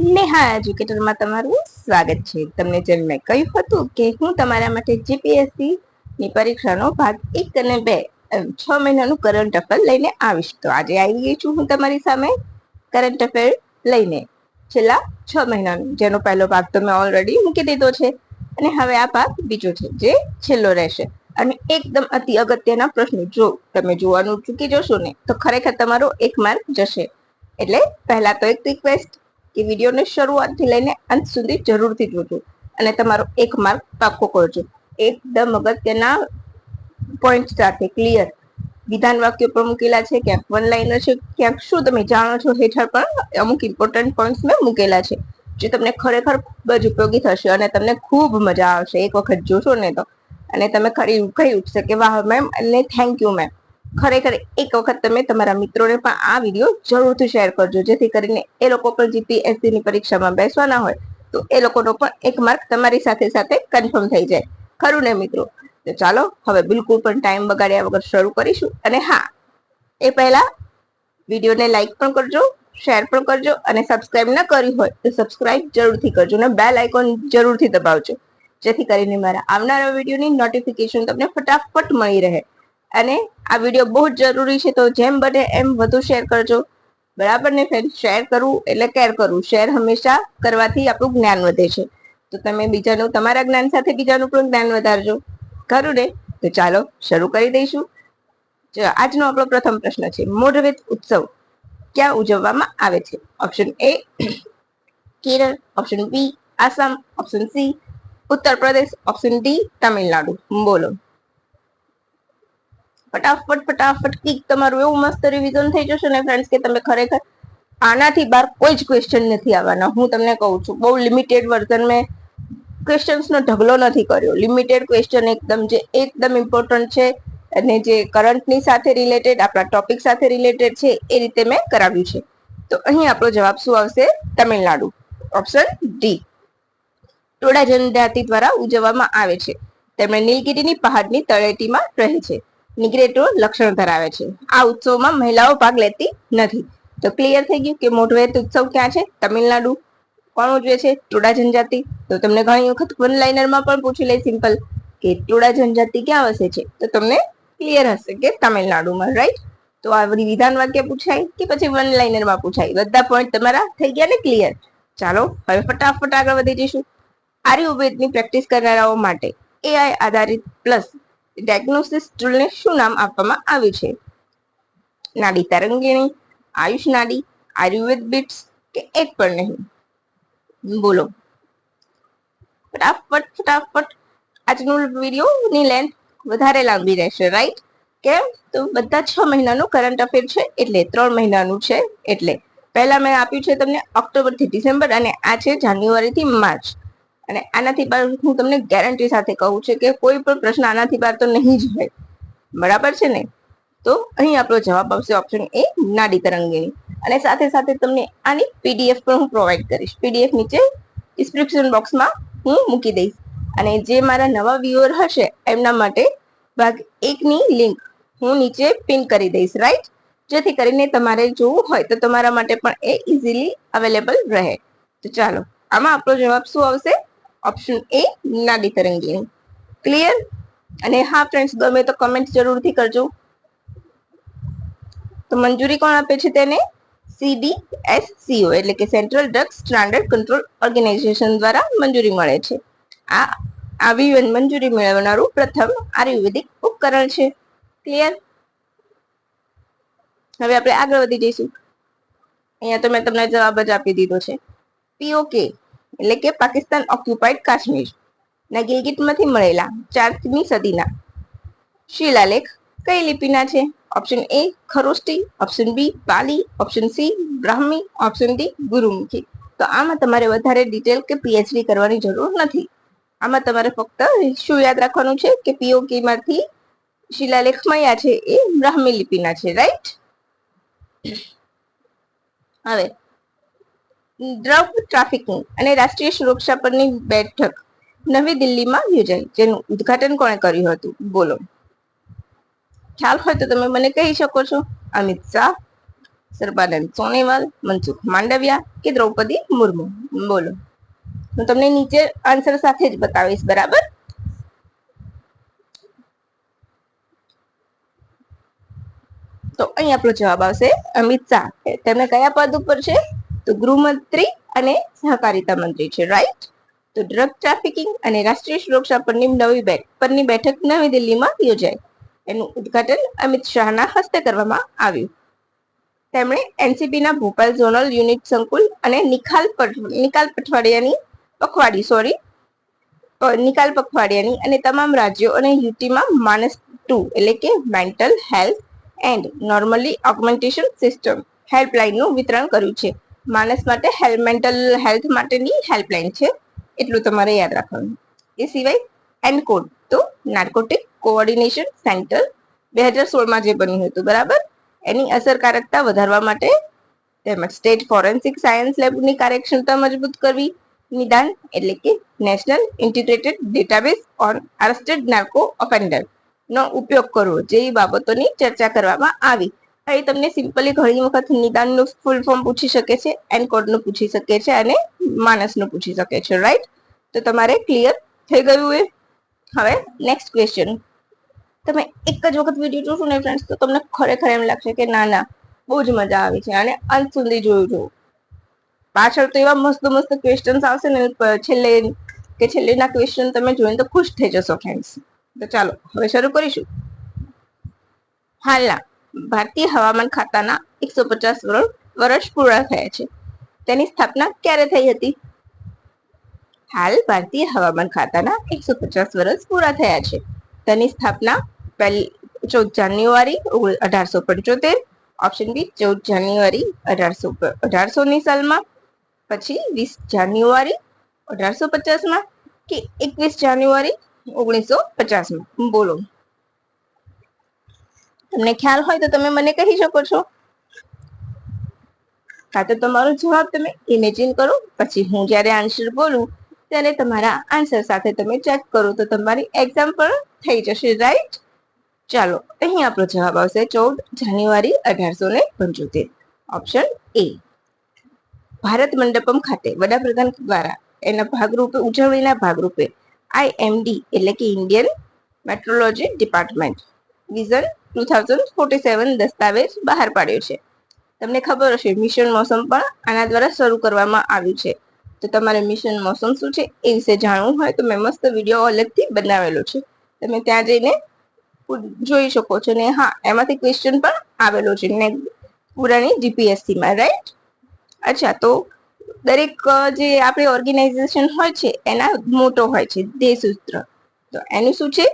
નેહા એજ્યુકેટરમાં તમારું સ્વાગત છે। તમને જેમ મેં કહ્યું હતું કે હું તમારા માટે જીપીએસસી ની પરીક્ષાનો ભાગ 1 અને 2 6 મહિનાનું કરંટ અફેર લઈને આવીશ। તો આજે આવી ગઈ છું હું તમારી સામે કરંટ અફેર લઈને છેલ્લા 6 મહિનાનું, જેનો પહેલો ભાગ તો મેં ઓલરેડી મૂકી દીધો છે અને હવે આ ભાગ બીજો છે જે છેલ્લો રહેશે। અને એકદમ અતિ અગત્યના પ્રશ્નો જો તમે જોવાનું ચૂકી જશો ને તો ખરેખર તમારો 1 માર્ક જશે। એટલે પહેલા તો એક રિક્વેસ્ટ કે વિડીયોને શરૂઆતથી લઈને અંત સુધી જરૂરથી જોજો અને તમારો 1 માર્ક પાક્કો કરજો। એકદમ અગત્યના પોઈન્ટ સાથે ક્લિયર વિધાન વાક્યો પણ મૂકેલા છે, ક્યાંક વન લાઇનર છે, ક્યાંક શું તમે જાણો છો હેઠળ પણ અમુક ઇમ્પોર્ટન્ટ પોઈન્ટ્સ મેં મૂકેલા છે જે તમને ખરેખર ખૂબ જ ઉપયોગી થશે અને તમને ખૂબ મજા આવશે એક વખત જોશો ને તો। અને તમે કહી ઉઠશે કે વાહ મેમ અને થેન્ક યુ મેમ। ખરેખર એક વખત તમે તમારા મિત્રોને પણ આ વિડીયો જરૂરથી શેર કરજો, જેથી કરીને એ લોકો પણ જીપીએસસી ની પરીક્ષામાં બેસવાના હોય તો એ લોકોનો પણ 1 માર્ક તમારી સાથે સાથે કન્ફર્મ થઈ જાય, ખરું ને મિત્રો? તો ચાલો હવે બિલકુલ પણ ટાઈમ બગાડ્યા વગર શરૂ કરીશું। અને હા, એ પહેલા વિડીયોને લાઈક પણ કરજો, શેર પણ કરજો અને સબસ્ક્રાઇબ ન કર્યું હોય તો સબસ્ક્રાઇબ જરૂરથી કરજો અને બેલ આઇકોન જરૂરથી દબાવજો, જેથી કરીને મારા આવનારા વિડીયોની નોટિફિકેશન તમને ફટાફટ મળી રહે। અને આ વિડીયો બહુ જ જરૂરી છે તો જેમ બને એમ વધુ શેર કરજો, બરાબર ને ફ્રેન્ડ? શેર કરવું એટલે કેર કરવું, શેર હંમેશા કરવાથી આપણું જ્ઞાન વધે છે। તો તમે બીજાનું, તમારા જ્ઞાન સાથે બીજાનું પણ જ્ઞાન વધારજો, ખરું ને? તો ચાલો શરૂ કરી દઈશું। આજનો આપણો પ્રથમ પ્રશ્ન છે, મોઢવેદ ઉત્સવ ક્યાં ઉજવવામાં આવે છે? Option A Kerala, option B Assam, option C Uttar Pradesh, option D Tamil Nadu. બોલો ફટાફટ કીક તમારું એવું મસ્ત રિવિઝન થઈ જશે ને ફ્રેન્ડ્સ કે તમે ખરેખર આનાથી બહાર કોઈ જ ક્વેશ્ચન નથી આવવાના। હું તમને કહું છું, બહુ લિમિટેડ વર્ઝન મેં ક્વેશ્ચન્સ નો ઢગલો નથી કર્યો, લિમિટેડ ક્વેશ્ચન એકદમ જે એકદમ ઇમ્પોર્ટન્ટ છે અને જે કરંટની સાથે રિલેટેડ, આપણા ટોપિક સાથે રિલેટેડ છે એ રીતે મેં કરાવ્યું છે। તો અહીં આપણો જવાબ શું આવશે? Tamil Nadu, option D. ટોડા જનજાતિ દ્વારા ઉજવવામાં આવે છે। તેમણે નીલગિરીની પહાડની તળેટીમાં રહે છે। નિગ્રેટો લક્ષણ ધરાવે છે। આ ઉત્સવમાં મહિલાઓ ભાગ લેતી નથી। તો ક્લિયર થઈ ગયું કે મોઢવેદ ઉત્સવ ક્યાં છે? તમિલનાડુ। કોણ ઉજવે છે? ટોડા જનજાતિ। તો તમને ઘણી વખત વન લાઇનરમાં પણ પૂછી લે સિમ્પલ કે ટોડા જનજાતિ ક્યાં વસે છે, તો તમને ક્લિયર હશે કે તમિલનાડુમાં, રાઈટ? તો આ વિધાન વાક્ય પૂછાય કે પછી વન લાઇનરમાં પૂછાય, બધા પોઈન્ટ તમારા થઈ ગયા ને ક્લિયર? ચાલો હવે ફટાફટ આગળ વધી જઈશું। આયુર્વેદની પ્રેક્ટિસ કરનારાઓ માટે એઆઈ આધારિત પ્લસ ડાયગ્નોસિસ ટૂલને શું નામ આપવામાં આવ્યું છે? નાડી તરંગીણી, આયુષ નાડી, આયુર્વેદ બિટ્સ કે એક પણ નહીં? બોલો ફટાફટ। આજનું વિડીયો ની લેન્થ વધારે લાંબી રહેશે, રાઈટ? કેમ? તો બધા 6 મહિનાનું કરંટ અફેર છે એટલે 3 મહિનાનું છે એટલે પહેલા મેં આપ્યું છે તમને ઓક્ટોબર થી ડિસેમ્બર અને આ છે જાન્યુઆરી થી માર્ચ। અને આનાથી બહાર હું તમને ગેરંટી સાથે કહું છું કે કોઈ પણ પ્રશ્ન આનાથી બહાર તો નહીં જ હોય, બરાબર છે ને? તો અહીં આપણો જવાબ આવશે ઓપ્શન એ નાડી તરંગીણી। અને સાથે સાથે તમને આની પીડીએફ પણ હું પ્રોવાઈડ કરીશ, પીડીએફ નીચે ડિસ્ક્રિપ્શન બોક્સમાં હું મૂકી દઈશ। અને જે મારા નવા વ્યુઅર હશે એમના માટે ભાગ 1 ની લિંક હું નીચે પિન કરી દઈશ, રાઈટ? જેથી કરીને તમારે જોવું હોય તો તમારા માટે પણ એ ઇઝીલી અવેલેબલ રહે। તો ચાલો આમાં આપણો જવાબ શું આવશે? ઓપ્શન એ નાડી તરંગીણી। ક્લિયર? અને હા ફ્રેન્ડ્સ, ગમે તો કમેન્ટ જરૂરથી કરજો। તો મંજૂરી કોણ આપે છે તેને? CDSCO એટલે કે central drugs standard control organisation દ્વારા મંજૂરી મળે છે। આ મંજૂરી મેળવનારું પ્રથમ આયુર્વેદિક ઉપકરણ છે। ક્લિયર? હવે આપણે આગળ વધી જઈશું। અહીંયા તો મેં તમને જવાબ જ આપી દીધો છે। પીઓકે એટલે કે પાકિસ્તાન ઓક્યુપાઈડ કાશ્મીર ના ગિલગિટમાંથી મળેલા 4મી સદીના શિલાલેખ કઈ લિપિના છે? Option A Kharosthi, option B Pali, option C Brahmi, option D Gurmukhi. તો આમાં તમારે વધારે ડિટેલ કે પીએચડી કરવાની જરૂર નથી। આમાં તમારે ફક્ત શું યાદ રાખવાનું છે કે પીઓકે માંથી શિલાલેખ મળ્યા છે એ બ્રાહ્મી લિપિના છે, રાઈટ? હવે ડ્રગ ટ્રાફિકિંગ અને રાષ્ટ્રીય સુરક્ષા પરની બેઠક નવી દિલ્હીમાં યોજાઈ, જેનું ઉદ્ઘાટન કોણે કર્યું હતું? બોલો, ખ્યાલ હોય તો તમે મને કહી શકો છો। અમિત શાહ, સર્બાનંદ સોનોવાલ, મનસુખ માંડવિયા કે દ્રૌપદી મુર્મુ? બોલો. હું તમને નીચે આન્સર સાથે જ બતાવીશ, બરાબર? તો અહીં આપણો જવાબ આવશે અમિત શાહ. તેમને કયા પદ ઉપર છે? તો ગૃહમંત્રી અને સહકારિતા મંત્રી છે, રાઈટ? તો ડ્રગ ટ્રાફિકિંગ અને રાષ્ટ્રીય સુરક્ષા પરની બેઠક નવી દિલ્હીમાં યોજાઈ. એનું ઉદઘાટન અમિત શાહના હસ્તે કરવામાં આવ્યું. તેમણે એનસીપીના ભોપાલ ઝોનલ યુનિટ સંકુલ અને નિકાલ પખવાડિયાની અને તમામ રાજ્યો અને યુટીમાં માનસ 2 એટલે કે mental health and normally augmentation system હેલ્પલાઇનનું વિતરણ કર્યું છે. માનસ માટે મેન્ટલ હેલ્થ માટેની હેલ્પલાઇન છે, એટલું તમારે યાદ રાખવાનું. એ સિવાય એનકોડ તો નાર્કોટિક કોઓર્ડિનેશન સેન્ટર 2016માં જે બન્યું હતું, બરાબર? એની અસરકારકતા વધારવા માટે તેમજ સ્ટેટ ફોરેન્સિક સાયન્સ લેબની કાર્યક્ષમતા મજબૂત કરવી, નિદાન એટલે કે national integrated database on arrested narco offender નો ઉપયોગ કરવો જેવી બાબતોની ચર્ચા કરવામાં આવી. અહીં તમને સિમ્પલી ઘણી વખત નિદાનનું ફૂલ ફોર્મ પૂછી શકે છે, એનકોડનું પૂછી શકે છે અને માનસનું પૂછી શકે છે, રાઈટ? તો તમારે ક્લિયર થઈ ગયું એ? હવે નેક્સ્ટ ક્વેશ્ચન. તમે એક જ વખત વિડીયો જોશો ને ફ્રેન્ડ્સ, તો તમને ખરેખર એમ લાગશે કે ના બહુ જ મજા આવી છે અને અંત સુધી જોયું. પાછળ તો એવા મસ્ત મસ્ત ક્વેશ્ચન્સ આવશે ને છેલ્લેના ક્વેશ્ચન તમે જોઈને તો ખુશ થઈ જશો ફ્રેન્ડ્સ. તો ચાલો હવે શરૂ કરીશું. હાલના ભારતીય હવામાન ખાતાના 150 વર્ષ પૂરા થયા છે. તેની સ્થાપના ક્યારે થઈ હતી? હાલ ભારતીય હવામાન ખાતાના 150 વર્ષ પૂરા થયા છે. તેની સ્થાપના 14 જાન્યુઆરી 1875, ઓપ્શન બી 14 જાન્યુઆરી 1800ની સાલમાં, પછી 20 જાન્યુઆરી 1850માં કે 21 જાન્યુઆરી 1950માં? બોલો. તમને ખ્યાલ હોય તો તમે મને કહી શકો છો. કાં તો તમારો જવાબ તમે ઇમેજિન કરો, પછી હું જ્યારે આન્સર બોલું ત્યારે તમારા આન્સર સાથે તમે ચેક કરો તો તમારી એક્ઝામ પણ થઈ જશે, રાઈટ? ચાલો, અહીં આપણો જવાબ આવશે 14 જાન્યુઆરી 1875, ઓપ્શન એ. ભારત મંડપમ ખાતે વડાપ્રધાન દ્વારા એના ભાગરૂપે ઉજવણીના ભાગરૂપે IMD એટલે કે ઇન્ડિયન મેટ્રોલોજી ડિપાર્ટમેન્ટ વિઝન 2047 દસ્તાવેજ બહાર પાડ્યો છે. તમને ખબર હશે મિશન મોસમ પણ આના દ્વારા શરૂ કરવામાં આવ્યું છે. તો તમારે મિશન મોસમ શું છે એ વિશે જાણવું હોય તો મેં મસ્ત વિડીયો અલગથી બનાવેલો છે, તમે ત્યાં જઈને જોઈ શકો છો. ને હા, એમાંથી ક્વેશ્ચન પણ આવેલો છે ને પુરાની જીપીએસસીમાં, રાઈટ? અચ્છા, તો દરેક જે આપણી ઓર્ગેનાઇઝેશન હોય છે એના મોટો હોય છે ધ્યેય. તો એનું શું છે?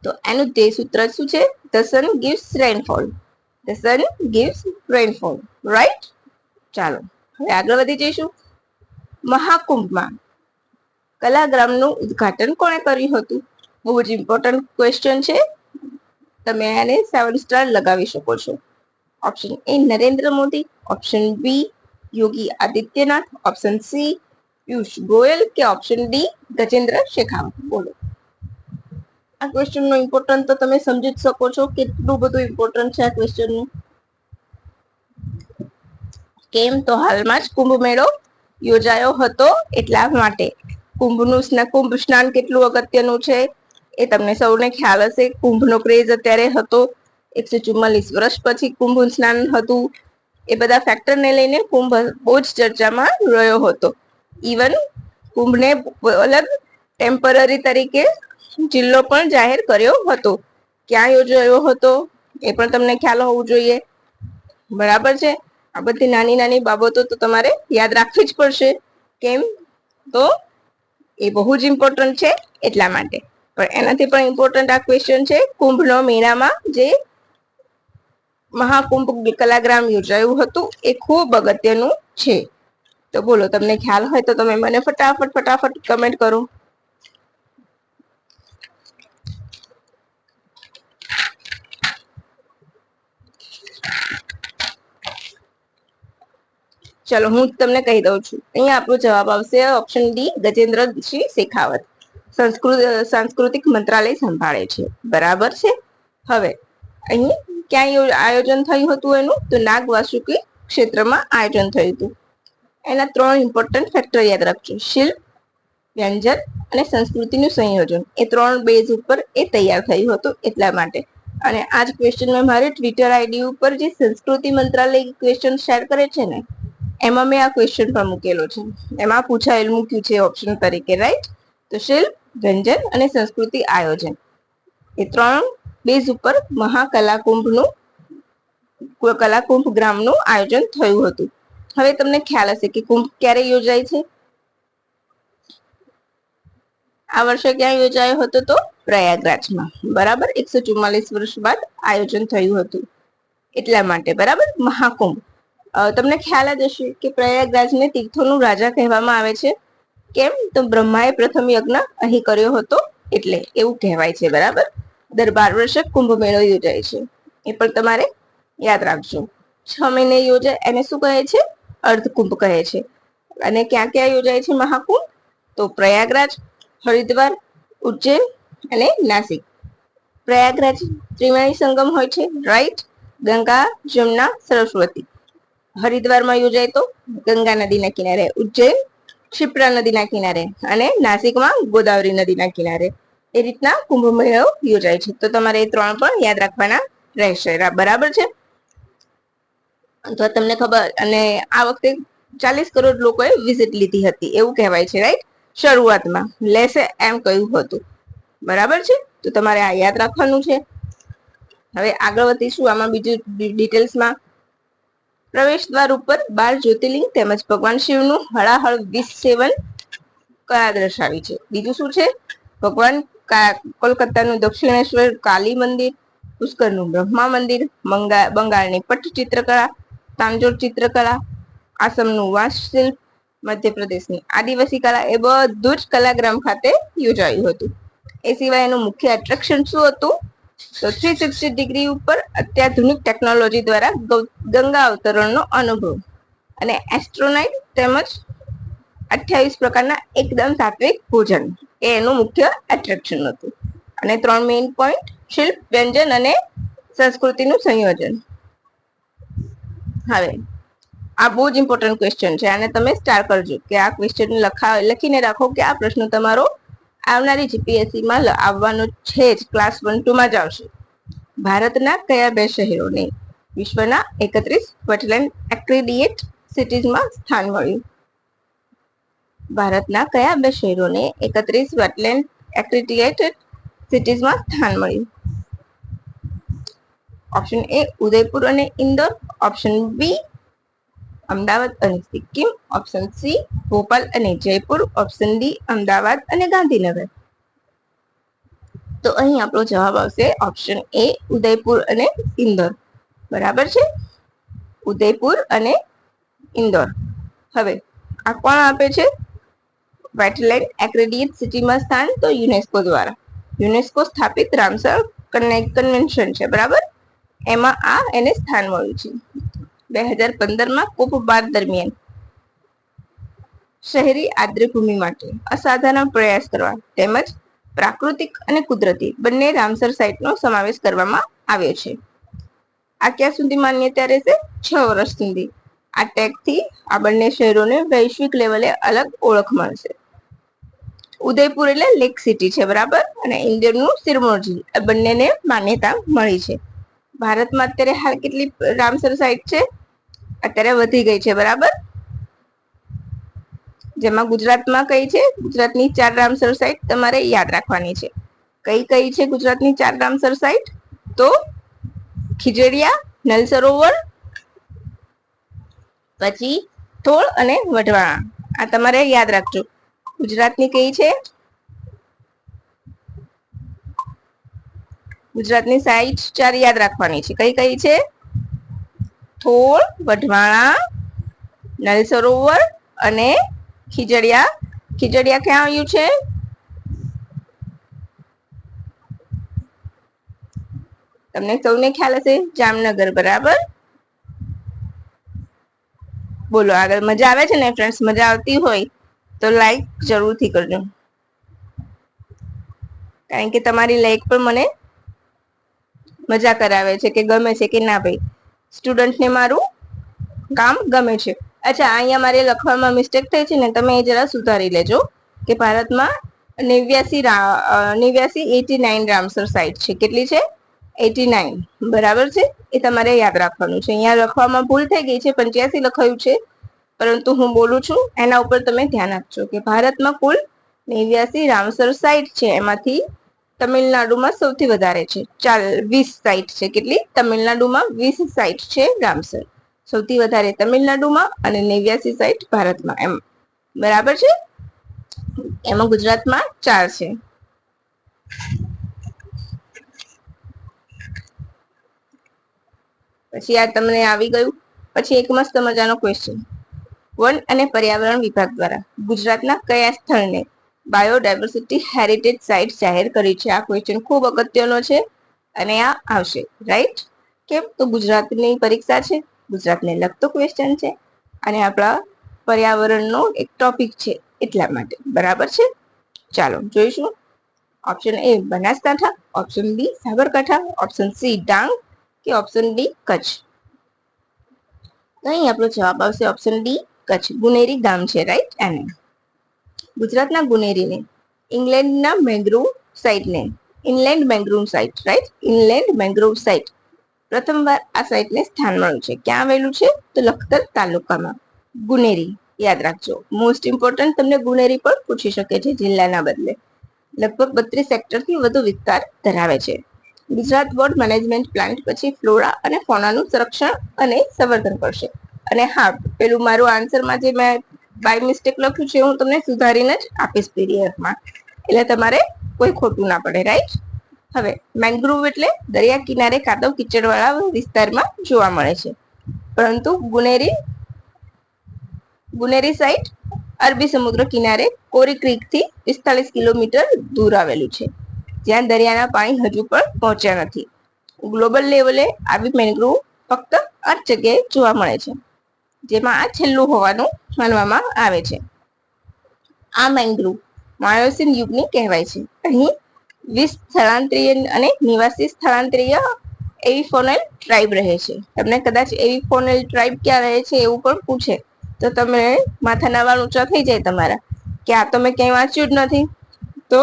તો એનું ધ્યેય સૂત્ર શું છે? The sun gives rainfall. The sun gives rainfall, right? ચાલો હવે આગળ વધી જઈશું. મહાકુંભમાં કલાગ્રામનું ઉદ્ઘાટન કોણે કર્યું હતું? બહુ જ ઇમ્પોર્ટન્ટ ક્વેશ્ચન છે, તમે આને 7 સ્ટાર લગાવી શકો છો. Option A Narendra Modi, option B Yogi Adityanath, option C Piyush Goyal કે ઓપ્શન ડી ગજેન્દ્ર શેખાવત? બોલો. આ ક્વેશ્ચન નો ઇમ્પોર્ટન્ટ તો તમે સમજી જ શકો છો કેટલું બધું ઇમ્પોર્ટન્ટ છે આ ક્વેશ્ચન નું. કેમ? તો હાલમાં જ કુંભ મેળો યોજાયો હતો એટલા માટે. કુંભ સ્નાન કેટલું અગત્યનું છે એ તમને સૌને ખ્યાલ હશે. કુંભનો ક્રેઝ અત્યારે હતો. 144 વર્ષ પછી કુંભ સ્નાન હતું. એ બધા ફેક્ટરને લઈને કુંભ બહુ જ ચર્ચામાં રહ્યો હતો. ઇવન કુંભને અલગ ટેમ્પરરી તરીકે જિલ્લો પણ જાહેર કર્યો હતો. ક્યાં યોજાયો હતો એ પણ તમને ખ્યાલ હોવું જોઈએ, બરાબર છે? આ બધી નાની નાની બાબતો તો તમારે યાદ રાખવી જ પડશે. કેમ? તો એ બહુ જ ઇમ્પોર્ટન્ટ છે એટલા માટે. પણ એનાથી પણ ઇમ્પોર્ટન્ટ આ ક્વેશ્ચન છે. કુંભનો મેળામાં જે મહાકુંભ કલાગ્રામ યોજાયું હતું એ ખૂબ અગત્યનું છે. તો બોલો, તમને ખ્યાલ હોય તો તમે મને ફટાફટ કમેન્ટ કરો. ચલો હું તમને કહી દઉં છું. અહીંયા આપણો જવાબ આવશે ઓપ્શન ડી ગજેન્દ્રસિંહ શેખાવત. સાંસ્કૃતિક મંત્રાલય સંભાળે છે, બરાબર છે? હવે અહીં ક્યાં આયોજન થયું હતું એનું? તો નાગ વાસુકી ક્ષેત્રમાં આયોજન થયું હતું. એના 3 ઇમ્પોર્ટન્ટ ફેક્ટર યાદ રાખજો: શિલ્પ, વ્યંજન અને સંસ્કૃતિનું સંયોજન. એ 3 બેઝ ઉપર એ તૈયાર થયું હતું એટલા માટે. અને આ જ ક્વેશ્ચન મેં મારી ટ્વિટર આઈડી ઉપર જે સંસ્કૃતિ મંત્રાલય ક્વેશ્ચન શેર કરે છે ને, એમાં મેં આ ક્વેશ્ચન પણ મૂકેલો છે. એમાં મૂક્યું છે ઓપ્શન તરીકે, રાઈટ? તો શિલ્પ, વ્યંજન અને સંસ્કૃતિ આયોજન, એ 3 બેઝ ઉપર કલાકુંભ ગ્રામનું આયોજન થયું હતું. હવે તમને ખ્યાલ હશે કે કુંભ ક્યારે યોજાય છે? આ વર્ષે ક્યાં યોજાયો હતો? તો પ્રયાગરાજમાં. બરાબર, 144 વર્ષ બાદ આયોજન થયું હતું એટલા માટે. બરાબર, મહાકુંભ. તમને ખ્યાલ જ હશે કે પ્રયાગરાજને તીર્થોનું રાજા કહેવામાં આવે છે. કેમ? તો બ્રહ્માએ પ્રથમ યજ્ઞ અહીં કર્યો હતો એટલે એવું કહેવાય છે. બરાબર, દર 12 વર્ષે કુંભ મેળો યોજાય છે, એ પણ તમારે યાદ રાખજો. 6 મહિને યોજાય એને શું કહે છે? અર્ધકુંભ કહે છે. અને ક્યાં ક્યાં યોજાય છે મહાકુંભ? તો પ્રયાગરાજ, હરિદ્વાર, ઉજ્જૈન અને નાસિક. પ્રયાગરાજ ત્રિવેણી સંગમ હોય છે, રાઈટ? ગંગા, જમુના, સરસ્વતી. હરિદ્વારમાં યોજાય તો ગંગા નદીના કિનારે, ઉજ્જૈન ક્ષિપ્રા નદીના કિનારે અને નાસિકમાં ગોદાવરી નદીના કિનારે. એ રીતના કુંભ મેળો યોજાય છે. તો તમારે એ 3 પણ યાદ રાખવાના રહેશે. બરાબર છે? તો તમને ખબર. અને આ વખતે 40 કરોડ લોકોએ વિઝિટ લીધી હતી એવું કહેવાય છે, રાઈટ? શરૂઆતમાં લેશે એમ કહ્યું હતું. બરાબર છે? તો તમારે આ યાદ રાખવાનું છે. હવે આગળ વધીશું આમાં બીજું ડિટેલ્સમાં. પ્રવેશ દ્વાર ઉપર 12 જ્યોતિર્લિંગ તેમજ ભગવાન શિવનું હળાહળ 20 સેવન કળા દર્શાવી છે. બીજું શું છે? ભગવાન કોલકાતાનું દક્ષિણેશ્વર કાલી મંદિર, પુષ્કરનું બ્રહ્મા મંદિર, બંગાળની પટ્ટ ચિત્રકળા, તાંજોર ચિત્રકળા, આસામનું વાંસશિલ્પ, મધ્યપ્રદેશની આદિવાસી કળા, એ બધું જ કલાગ્રામ ખાતે યોજાયું હતું. એ સિવાય એનું મુખ્ય એટ્રેક્શન શું હતું? તો 360 ડિગ્રી ઉપર અત્યાધુનિક ટેકનોલોજી દ્વારા ગંગા અવતરણનો અનુભવ અને એસ્ટ્રોનાઇટ તેમજ 28 પ્રકારના એકદમ સાત્વિક ભોજન, એ એનું મુખ્ય એટ્રેક્શન હતું. અને 3 મેઇન પોઈન્ટ: શિલ્પ, વ્યંજન અને સંસ્કૃતિનું સંયોજન. હવે આ બહુ જ ઇમ્પોર્ટન્ટ ક્વેશ્ચન છે, આને તમે સ્ટાર કરજો કે આ ક્વેશ્ચન લખીને રાખો કે આ પ્રશ્ન તમારો આવનારી જીપીએસસી માં આવવાનો છે જ. ક્લાસ 1-2 માં જ આવશે. ભારતના કયા 2 શહેરોને વિશ્વના 31 વેટલેન્ડ એક્રિડિએટ સિટીઝમાં સ્થાન મળ્યું? ભારતના કયા 2 શહેરોને 31 વેટલેન્ડ એક્રિડિએટેડ સિટીઝમાં સ્થાન મળ્યું? ઓપ્શન એ ઉદયપુર અને ઇન્દોર, ઓપ્શન બી અમદાવાદ અને સિક્કિમ, ઓપ્શન સી ભોપાલ અને જયપુર, ઓપ્શન ડી અમદાવાદ અને ગાંધીનગર. તો અહીં આપણો જવાબ આવશે ઓપ્શન એ ઉદયપુર અને ઇન્દોર. બરાબર છે? ઉદયપુર અને ઇન્દોર. હવે આ કોણ આપે છે વેટલેન્ડ એક્રિડિએટ સિટીમાં સ્થાન? તો યુનેસ્કો દ્વારા. યુનેસ્કો સ્થાપિત રામસર કન્વેન્શન છે. બરાબર, એમાં આ એને સ્થાન મળ્યું છે. 2015માં કુંભ દરમિયાન શહેરી આદ્રભૂમિ માટે અસાધારણ પ્રયાસ કરવા તેમજ પ્રાકૃતિક અને કુદરતી બંને રામસર સાઇટનો સમાવેશ કરવામાં આવ્યો છે. આ ક્યાં સુધી માન્યતા રહેશે? 6 વર્ષ સુધી. આ ટેગથી આ બંને શહેરોને વૈશ્વિક લેવલે અલગ ઓળખ મળશે. ઉદયપુર એટલે લેક સિટી છે, બરાબર, અને ઇન્દોરનું સિરમૌર, આ બંનેને માન્યતા મળી છે. ભારતમાં અત્યારે હાલ કેટલી રામસર સાઇટ છે? અત્યારે વધી ગઈ છે. બરાબર, જેમાં ગુજરાતમાં કઈ છે? ગુજરાતની 4 રામસર સાઇટ તમારે યાદ રાખવાની છે. કઈ કઈ છે ગુજરાતની 4 રામસર સાઇટ? તો ખીજડીયા, નલ સરોવર, પછી થોળ અને વઢવાણા. આ તમારે યાદ રાખજો. ગુજરાતની કઈ છે? ગુજરાતની સાઇટ 4 યાદ રાખવાની છે. કઈ કઈ છે? થોળ, વઢવાણા, નલ સરોવર અને ખીજડીયા. ખીજડીયા ક્યાં આવ્યું છે? તમને સૌને ખ્યાલ હશે, જામનગર. બરાબર, બોલો આગળ. મજા આવે છે ને ફ્રેન્ડ્સ? મજા આવતી હોય તો લાઈક જરૂરથી કરજો, કારણ કે તમારી લાઈક પણ મને મજા કરાવે છે કે ગમે છે કે ના ભાઈ સ્ટુડન્ટને મારું કામ ગમે છે. અચ્છા, અહીંયા મારે લખવામાં મિસ્ટેક થઈ છે ને, તમે એ જરા સુધારી લેજો કે ભારતમાં 89 રામસર સાઇટ છે. કેટલી છે? 89. બરાબર છે, એ તમારે યાદ રાખવાનું છે. અહીંયા લખવામાં ભૂલ થઈ ગઈ છે, 85 લખાયું છે, પરંતુ હું બોલું છું એના ઉપર તમે ધ્યાન આપજો કે ભારતમાં કુલ 89 રામસર સાઇટ છે. એમાંથી તમિલનાડુમાં સૌથી વધારે છે, 20 સાઇટ છે. કેટલી? તમિલનાડુમાં 20 સાઇટ છે રામસર, સૌથી વધારે તમિલનાડુમાં, અને 89 સાઇટ ભારતમાં. એમ બરાબર છે. એમાં ગુજરાતમાં 4 છે. પછી આ તમને આવી ગયું. પછી એક મસ્ત મજાનો ક્વેશ્ચન, વન અને પર્યાવરણ વિભાગ દ્વારા ગુજરાતના કયા સ્થળને બાયોડાયવર્સિટી હેરિટેજ સાઇટ જાહેર કરી છે? આ ક્વેશ્ચન ખૂબ અગત્યનો છે અને આ આવશે. રાઈટ? કેમ? તો ગુજરાતની પરીક્ષા છે, ગુજરાતને લગતો ક્વેશ્ચન છે અને આપણા પર્યાવરણનો એક ટોપિક છે, એટલા માટે. બરાબર છે? ચાલો જોઈશું. Option A Banaskantha, option B Sabarkantha, option C Dang કે ઓપ્શન ડી કચ્છ. અહીં આપણો જવાબ આવશે ઓપ્શન ડી કચ્છ. ગુનેરી ગામ છે, રાઈટ? એને ગુજરાતના ગુનેરીને ઇંગ્લેન્ડના મેંગ્રોવ સાઇટને inland mangrove site, right? Inland mangrove site પ્રથમવાર આ સાઇટને સ્થાન મળ્યું છે. ક્યાં આવેલું છે? તો લખતર તાલુકામાં ગુનેરી. યાદ રાખજો, મોસ્ટ ઇમ્પોર્ટન્ટ. તમને ગુનેરી પણ પૂછી શકે છે જિલ્લાના બદલે. લગભગ 32 હેક્ટરથી વધુ વિસ્તાર ધરાવે છે. ગુજરાત બોર્ડ મેનેજમેન્ટ પ્લાન્ટ પછી ફ્લોરા અને ફોનાનું સંરક્ષણ અને સંવર્ધન કરશે. અને હા, પેલું મારું આન્સરમાં જે મેં બાય મિસ્ટેક લખ્યું છે, હું તમને સુધારીને જ આપીશ પીડીએફમાં, એટલે તમારે કોઈ ખોટું ના પડે. રાઈટ? હવે મેંગ્રોવ એટલે દરિયા કિનારે કાદવ કીચડવાળા વિસ્તારમાં જોવા મળે છે, પરંતુ ગુનેરી સાઇટ અરબી સમુદ્ર કિનારે કોરી ક્રીક થી 45 કિલોમીટર દૂર આવેલું છે, જ્યાં દરિયાના પાણી હજુ પણ પહોંચ્યા નથી. ગ્લોબલ લેવલે આવી મેંગ્રોવ ફક્ત 8 જગ્યાએ જોવા મળે છે, જેમાં આ છેલ્લું હોવાનું માનવામાં આવે છે. આ મેંગ્રોવ માયોસીન યુગની કહેવાય છે. અહીં 20 સ્થળાંતરીય અને નિવાસી સ્થળાંતરીય એવિફોનલ ટ્રાઇબ રહે છે. તમને કદાચ એવિફોનલ ટ્રાઇબ ક્યાં રહે છે એવું પણ પૂછે તો તમે માથાના વાળ ઊંચા થઈ જાય તમારા કે આ તો મેં ક્યાંય વાંચ્યું જ નથી. તો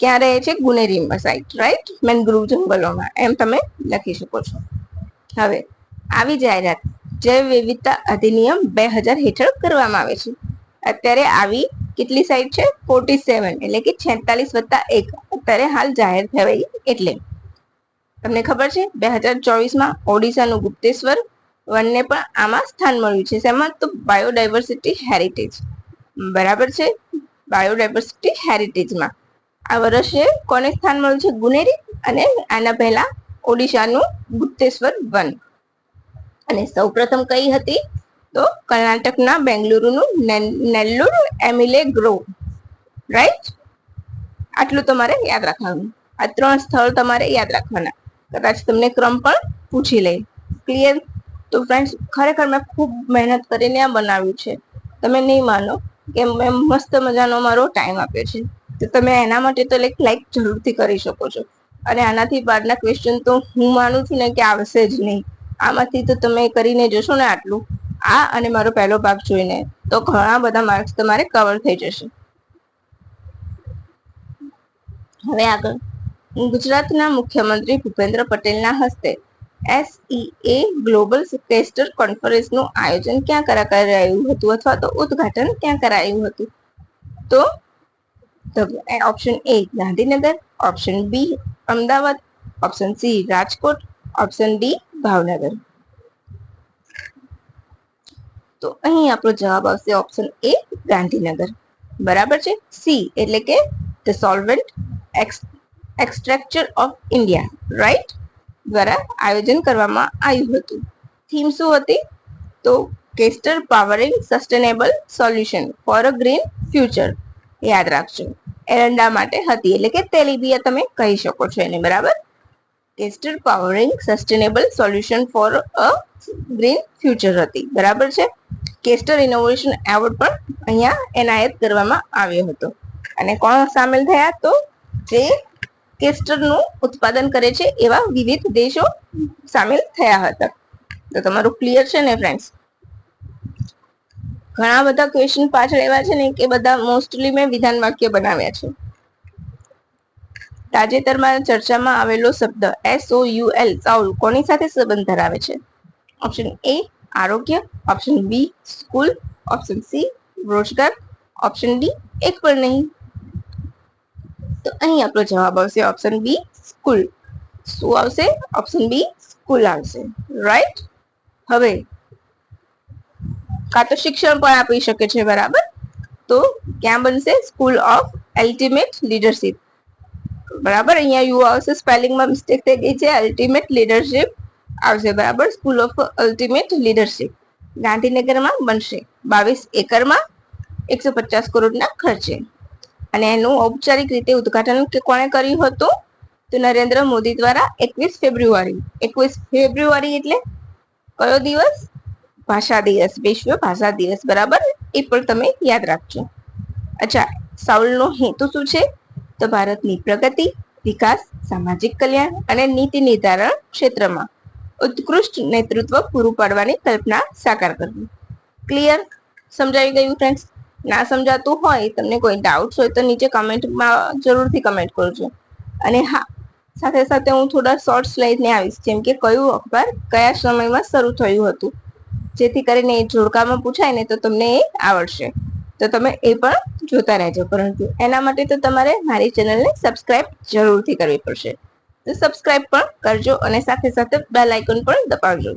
ક્યાં રહે છે? Guneri site, right? મેંગ્રોવ જંગલોમાં, એમ તમે લખી શકો છો. હવે આવી જાહેરાત જૈવ વિવિધતા અધિનિયમ 2000 હેઠળ કરવામાં આવે છે. અત્યારે આવી કેટલી સાઇટ છે? 47, એટલે કે 46+1 અત્યારે હાલ જાહેર થવાઈ. એટલે તમને ખબર છે 2024માં ઓડિશાનું ગુપ્તેશ્વર વનને પણ આમાં સ્થાન મળ્યું છે. શેમાં? તો બાયોડાયવર્સિટી હેરિટેજ. બરાબર છે, બાયોડાયવર્સિટી હેરિટેજમાં આ વર્ષે કોને સ્થાન મળ્યું છે? ગુનેરી. અને આના પહેલા ઓડિશાનું ગુપ્તેશ્વર વન. અને સૌપ્રથમ કઈ હતી? તો કર્ણાટકના બેંગલુરુનું નેલ્લુર એમિલે ગ્રોવ, રાઈટ? આટલું તમારે યાદ રાખવાનું. આ 3 સ્થળ તમારે યાદ રાખવાના. કદાચ તમને ક્રમ પણ પૂછી લે. ક્લિયર? તો ફ્રેન્ડ્સ, ખરેખર મેં ખૂબ મહેનત કરીને આ બનાવ્યું છે. તમે નહીં માનો કે મેં મસ્ત મજાનો મારો ટાઈમ આપ્યો છે, તો તમે એના માટે તો લાઈક જરૂરથી કરી શકો છો. અને આનાથી બહારના ક્વેશ્ચન તો હું માનું છું ને કે આવશે જ નહીં. આમાંથી તો તમે કરીને જશો ને આટલું, આ અને મારો પહેલો ભાગ જોઈને, તો ઘણા બધા માર્ક્સ તમારે કવર થઈ જશે. હવે આગળ, ગુજરાતના મુખ્યમંત્રી ભૂપેન્દ્ર પટેલના હસ્તે SEA ગ્લોબલ કેસ્ટર કોન્ફરન્સનું આયોજન ક્યાં કરાયું હતું, અથવા તો ઉદ્ઘાટન ક્યાં કરાયું હતું? તો option A Gandhinagar, option B Ahmedabad, option C Rajkot, option D Bhavnagar. તો અહીં આપણો જવાબ આવશે ઓપ્શન એ ગાંધીનગર. બરાબર છે. સી એટલે કે the solvent એક્સટ્રેક્ચર of India, right, દ્વારા આયોજન કરવામાં આવ્યું હતું. થીમ શું હતી? તો castor powering sustainable solution for a green future. યાદ રાખજો, એરંડા માટે હતી, એટલે કે તેલીબિયા તમે કહી શકો છો એને. બરાબર? Castor powering sustainable solution for a green future હતી. બરાબર છે. કેસ્ટર ઇનોવેશન એવોર્ડ પણ અહીંયા એનાયત કરવામાં આવ્યો હતો. અને કોણ સામેલ થયા? તો જે કેસ્ટરનું ઉત્પાદન કરે છે એવા વિવિધ દેશો સામેલ થયા હતા. તો તમારું ક્લિયર છે ને ફ્રેન્ડ્સ? ઘણા બધા ક્વેશ્ચન પાછળ એવા છે ને કે બધા મોસ્ટલી મેં વિધાન વાક્ય બનાવ્યા છે. તાજેતરમાં ચર્ચામાં આવેલો શબ્દ SOUL સાઉલ કોની સાથે સંબંધ ધરાવે છે? ઓપ્શન એ આરોગ્ય, option B school, option C રોજગાર, ઓપ્શન ડી એક પણ નહીં. તો અહીં આપણો જવાબ આવશે ઓપ્શન બી સ્કૂલ. શું આવશે? ઓપ્શન બી સ્કૂલ આવશે. રાઈટ. હવે કાં તો શિક્ષણ પણ આપી શકે છે, બરાબર. તો ક્યાં બનશે? School of ultimate leadership. બરાબર. અહીંયા યુ આવશે, સ્પેલિંગમાં મિસ્ટેક થઈ ગઈ છે, અલ્ટિમેટ લીડરશિપ આવશે. બરાબર. સ્કૂલ ઓફ અલ્ટિમેટ લીડરશિપ ગાંધીનગરમાં બનશે 22 એકરમાં 150 કરોડના ખર્ચે. અને એનું ઔપચારિક રીતે ઉદ્ઘાટન કોણે કર્યું હતું? તો નરેન્દ્ર મોદી દ્વારા 21 ફેબ્રુઆરી. 21 ફેબ્રુઆરી એટલે કયો દિવસ? ભાષા દિવસ, વિશ્વ ભાષા દિવસ. બરાબર. એ પણ તમે યાદ રાખજો. અચ્છા, સાઉલનો હેતુ શું છે? તો ભારતની પ્રગતિ, વિકાસ, સામાજિક કલ્યાણ અને નીતિ નિર્ધારણ ક્ષેત્રમાં ઉત્કૃષ્ટ નેતૃત્વ પૂરું પાડવાની કલ્પના સાકાર કરવી. ક્લિયર? સમજાવી ગયું ફ્રેન્ડ્સ? ના સમજાતું હોય, તમને કોઈ ડાઉટ્સ હોય તો નીચે કમેન્ટમાં જરૂરથી કમેન્ટ કરજો. અને હા, સાથે સાથે હું થોડા શોર્ટ્સ લઈને આવીશ, જેમ કે કયું અખબાર કયા સમયમાં શરૂ થયું હતું, જેથી કરીને એ જોડકામાં પૂછાય ને તો તમને એ આવડશે. તો તમે એ પણ જોતા રહેજો. પરંતુ એના માટે તો તમારે મારી ચેનલને સબસ્ક્રાઇબ જરૂરથી કરવી પડશે. તો સબસ્ક્રાઇબ પણ કરજો અને સાથે સાથે બેલ આઇકોન પણ દબાવજો.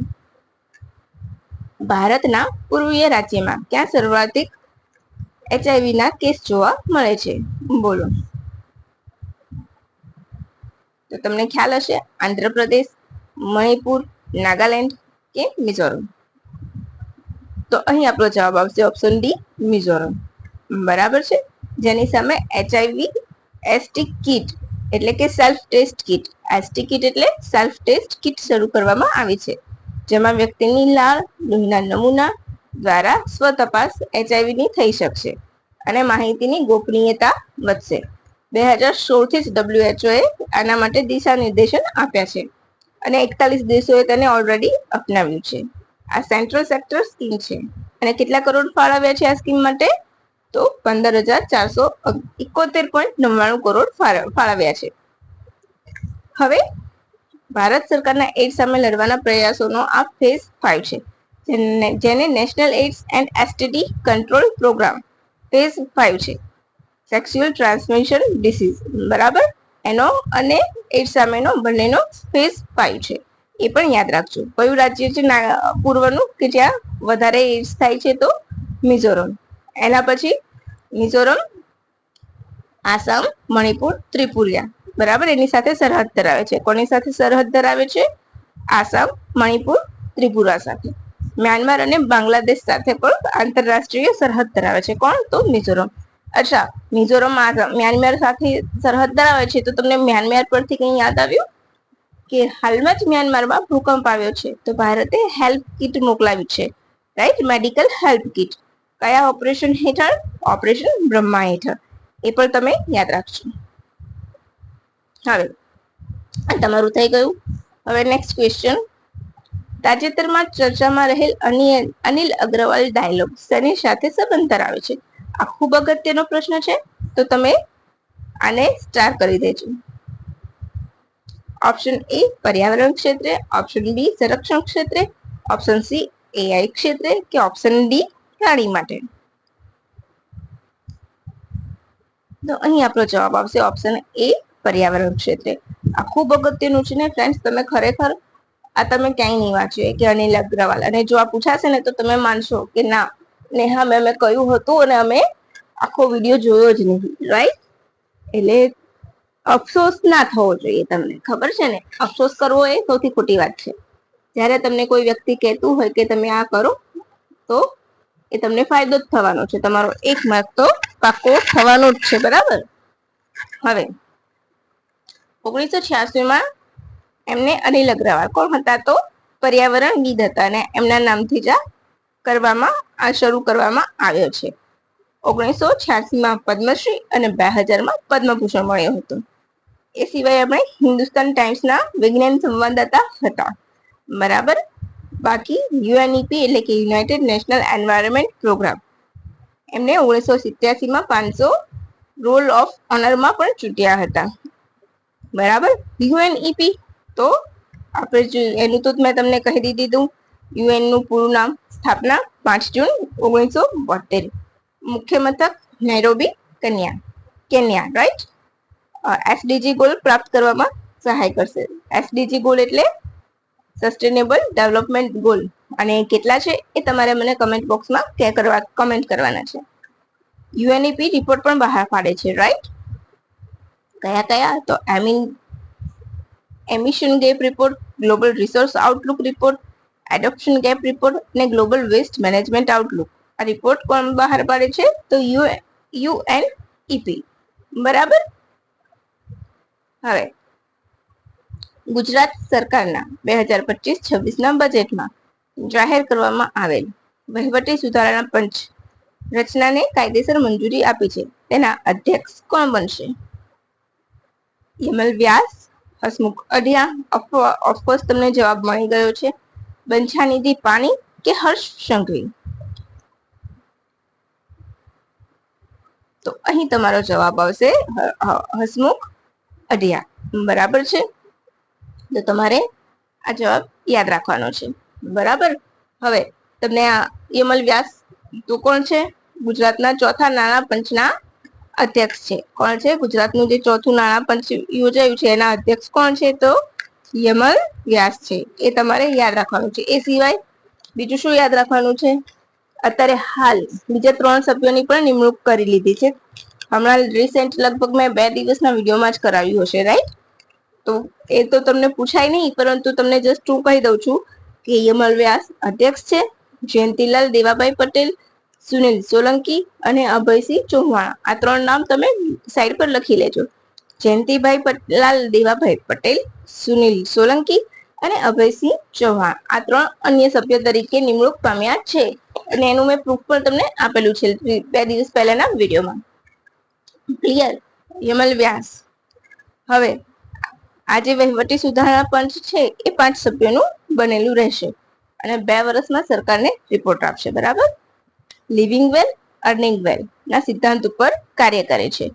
ભારતના પૂર્વીય રાજ્યમાં ક્યાં સર્વાધિક HIV ના કેસ જોવા મળે છે? બોલો. તો તમને ખ્યાલ હશે, આંધ્રપ્રદેશ, મણિપુર, નાગાલેન્ડ કે મિઝોરમ. તો અહીં આપણો જવાબ આવશે ઓપ્શન ડી મિઝોરમ. બરાબર છે. જેની સામે HIV એસટી કીટ એટલે કે self test kit, ST kit એટલે સેલ્ફ ટેસ્ટ કીટ શરૂ કરવામાં આવી છે, જેમાં વ્યક્તિની લાળ, લોહીના નમૂના દ્વારા સ્વ તપાસ HIV ની થઈ શકશે અને માહિતીની ગોપનીયતા વધશે. 2016 થી જ WHO એ આના માટે દિશા નિર્દેશન આપ્યા છે અને 41 દેશોએ તેને ઓલરેડી અપનાવ્યું છે. આ સેન્ટ્રલ સેક્ટર સ્કીમ છે. અને કેટલા કરોડ ફાળવ્યા છે આ સ્કીમ માટે? તો 15,471.99 કરોડ ફાળવ્યા છે. હવે ભારત સરકારના એઇડ્સ સામે લડવાના પ્રયાસોનો આ ફેઝ 5 છે, જેને national AIDS and STD control programme phase 5 છે. સેક્સ્યુઅલ ટ્રાન્સમિશન ડિસીઝ, બરાબર, એનો અને એઇડ્સ સામેનો બંનેનો ફેઝ 5 છે. એ પણ યાદ રાખજો. કયું રાજ્ય છે પૂર્વનું કે જ્યાં વધારે એઇડ્સ થાય છે? તો મિઝોરમ. એના પછી મિઝોરમ, આસામ, મણિપુર, ત્રિપુરા. બરાબર. એની સાથે સરહદ ધરાવે છે. કોની સાથે સરહદ ધરાવે છે? આસામ, મણિપુર, ત્રિપુરા સાથે. મ્યાનમાર અને બાંગ્લાદેશ સાથે પણ આંતરરાષ્ટ્રીય સરહદ ધરાવે છે. કોણ? તો મિઝોરમ. અચ્છા, મિઝોરમ મ્યાનમાર સાથે સરહદ ધરાવે છે, તો તમને મ્યાનમાર પરથી કઈ યાદ આવ્યું કે હાલમાં જ મ્યાનમારમાં ભૂકંપ આવ્યો છે, તો ભારતે હેલ્પ કીટ મોકલાવી છે. રાઈટ? Medical help kit. કયા ઓપરેશન હેઠળ? ઓપરેશન બ્રહ્મા હેઠળ. એ પણ તમે યાદ રાખજો. હવે તમારું થઈ ગયું. હવે નેક્સ્ટ ક્વેશ્ચન. તાજેતરમાં ચર્ચામાં રહેલ અનિલ અગ્રવાલ ડાયલોગ શેની સાથે સંબંધ ધરાવે છે? આ ખૂબ અગત્યનો પ્રશ્ન છે, તો તમે આને સ્ટાર કરી દેજો. ઓપ્શન એ પર્યાવરણ ક્ષેત્રે, ઓપ્શન બી સંરક્ષણ ક્ષેત્રે, ઓપ્શન સી એઆઈ ક્ષેત્રે કે ઓપ્શન ડી પ્રાણી માટે. તો અહીં આપણો જવાબ આવશે ઓપ્શન એ પર્યાવરણ ક્ષેત્રે. આ ખૂબ અગત્યનું છે ને ફ્રેન્ડ્સ. તમે ખરેખર આ તમે ક્યાંય નહીં વાંચ્યું કે અનિલ અગ્રવાલ, અને જો આ પૂછાશે ને તો તમે માનશો કે ના નેહા મેં કહ્યું હતું અને અમે આખો વિડીયો જોયો જ નહીં. રાઈટ? એટલે અફસોસ ના થવો જોઈએ. તમને ખબર છે ને, અફસોસ કરવો એ સૌથી ખોટી વાત છે. જ્યારે તમને કોઈ વ્યક્તિ કહેતું હોય કે તમે આ કરો, તો એ તમને ફાયદો જ થવાનો છે. તમારો એક માર્ક તો પાકો થવાનો જ છે. બરાબર. હવે 1986માં એમને અનિલ અગ્રવાલ કોણ હતા? તો પર્યાવરણવિદ હતા અને એમના નામથી જ આ શરૂ કરવામાં આવ્યો છે. 1986માં પદ્મશ્રી અને 2000માં પદ્મભૂષણ મળ્યો હતો. એ સિવાય આપણે હિન્દુસ્તાન ટાઈમ્સના વિજ્ઞાન સંવાદદાતા હતા, બરાબર. બાકી યુએનઈપી એટલે કે યુનાઇટેડ નેશનલ એન્વાયરમેન્ટ પ્રોગ્રામ, એમને 1987માં 500 રોલ ઓફ ઓનરમાં પણ ચૂંટ્યા હતા, બરાબર. યુએનઈપી તો આપણે એનું તો મેં તમને કહી દીધું. યુએન નું પૂરું નામ, સ્થાપના 5 જૂન 1972, મુખ્ય મથક Nairobi, Kenya, right. SDG goal પ્રાપ્ત કરવામાં સહાય કરશે. એસડીજી ગોલ એટલે સસ્ટેનેબલ ડેવલપમેન્ટ ગોલ, અને કેટલા છે એ તમારે મને કમેન્ટ બોક્સમાં કમેન્ટ કરવાના છે. યુએનઈપી રિપોર્ટ પણ બહાર પાડે છે, રાઈટ. કયા? તો emission gap report, global resource Outlook report, adoption gap report અને ગ્લોબલ વેસ્ટ મેનેજમેન્ટ આઉટલુક. આ રિપોર્ટ કોણ બહાર પાડે છે? તો યુએનઈપી, બરાબર. હવે ગુજરાત સરકારના 2025-26ના બજેટમાં જાહેર કરવામાં આવેલ વહીવટી સુધારણા પંચ રચનાને કાયદેસર મંજૂરી આપી છે. તેના અધ્યક્ષ કોણ બનશે? યમલ વ્યાસ, હસમુખ અઢિયા, ઓફકોર્સ તમને જવાબ મળી ગયો છે. બંછાનિધિ પાણી કે હર્ષ સંઘવી? તો અહીં તમારો જવાબ આવશે હસમુખ અઢિયા, બરાબર છે. તો તમારે આ જવાબ યાદ રાખવાનો છે, બરાબર. હવે તમને આ યમલ વ્યાસ તો કોણ છે? ગુજરાતના ચોથા નાણાં પંચના અધ્યક્ષ છે. કોણ છે? ગુજરાતનું જે ચોથું નાણાં પંચ યોજાયું છે એના અધ્યક્ષ કોણ છે? તો યમલ વ્યાસ છે. એ તમારે યાદ રાખવાનું છે. એ સિવાય બીજું શું યાદ રાખવાનું છે? અત્યારે હાલ બીજા 3 સભ્યોની પણ નિમણૂક કરી લીધી છે. હમણાં રિસેન્ટ લગભગ મેં 2 દિવસના વિડીયોમાં જ કરાવ્યું હશે, રાઈટ. તો એ તો તમને પૂછાય નહીં, પરંતુ તમને જસ્ટ હું કહી દઉં છું કે યમલ વ્યાસ અધ્યક્ષ છે, જયંતિલાલ દેવાભાઈ પટેલ, સુનિલ સોલંકી અને અભયસિંહ ચૌહાણ. આ 3 નામ તમે સાઈડ પર લખી લેજો. જયંતિલાલ દેવાભાઈ પટેલ, સુનિલ સોલંકી અને અભયસિંહ ચૌહાણ આ 3 અન્ય સભ્ય તરીકે નિમણૂક પામ્યા છે, અને એનું મેં પ્રૂફ પણ તમને આપેલું છે 2 દિવસ પહેલાના વિડીયોમાં. ક્લિયર? યમલ વ્યાસ. હવે આ જે વહીવટી સુધારણા પંચ છે એ 5 સભ્યોનું બનેલું રહેશે અને 2 વર્ષમાં સરકારને રિપોર્ટ આપશે, બરાબર. લિવિંગ વેલ, અર્નિંગ વેલ ના સિદ્ધાંત ઉપર કાર્ય કરે છે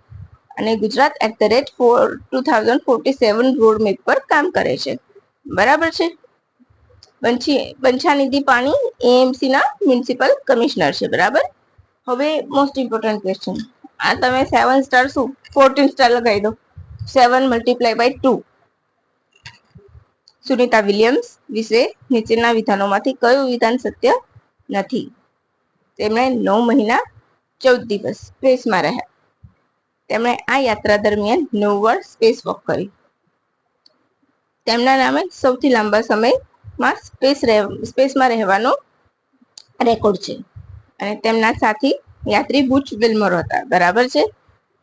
અને ગુજરાત @2047 રોડ મેપ પર કામ કરે છે, બરાબર છે. બંછાનિધિ પાણી એએમસી ના મ્યુનિસિપલ કમિશનર છે, બરાબર. હવે મોસ્ટ ઇમ્પોર્ટન્ટ ક્વેશ્ચન, આ તમે 7 સ્ટાર શું 14 સ્ટાર લગાવી દો. 7 × 2. સુનિતા વિલિયમ્સ વિશે નીચેના વિધાનોમાંથી કયું વિધાન સત્ય નથી? તેમણે 9 મહિના 14 દિવસ સ્પેસમાં રહ્યા. તેમણે આ યાત્રા દરમિયાન 9 વાર સ્પેસ વોક કરી. તેમના નામે સૌથી લાંબા સમયમાં સ્પેસમાં રહેવાનો રેકોર્ડ છે અને તેમના સાથી યાત્રી બુચ વિલ્મર હતા, બરાબર છે.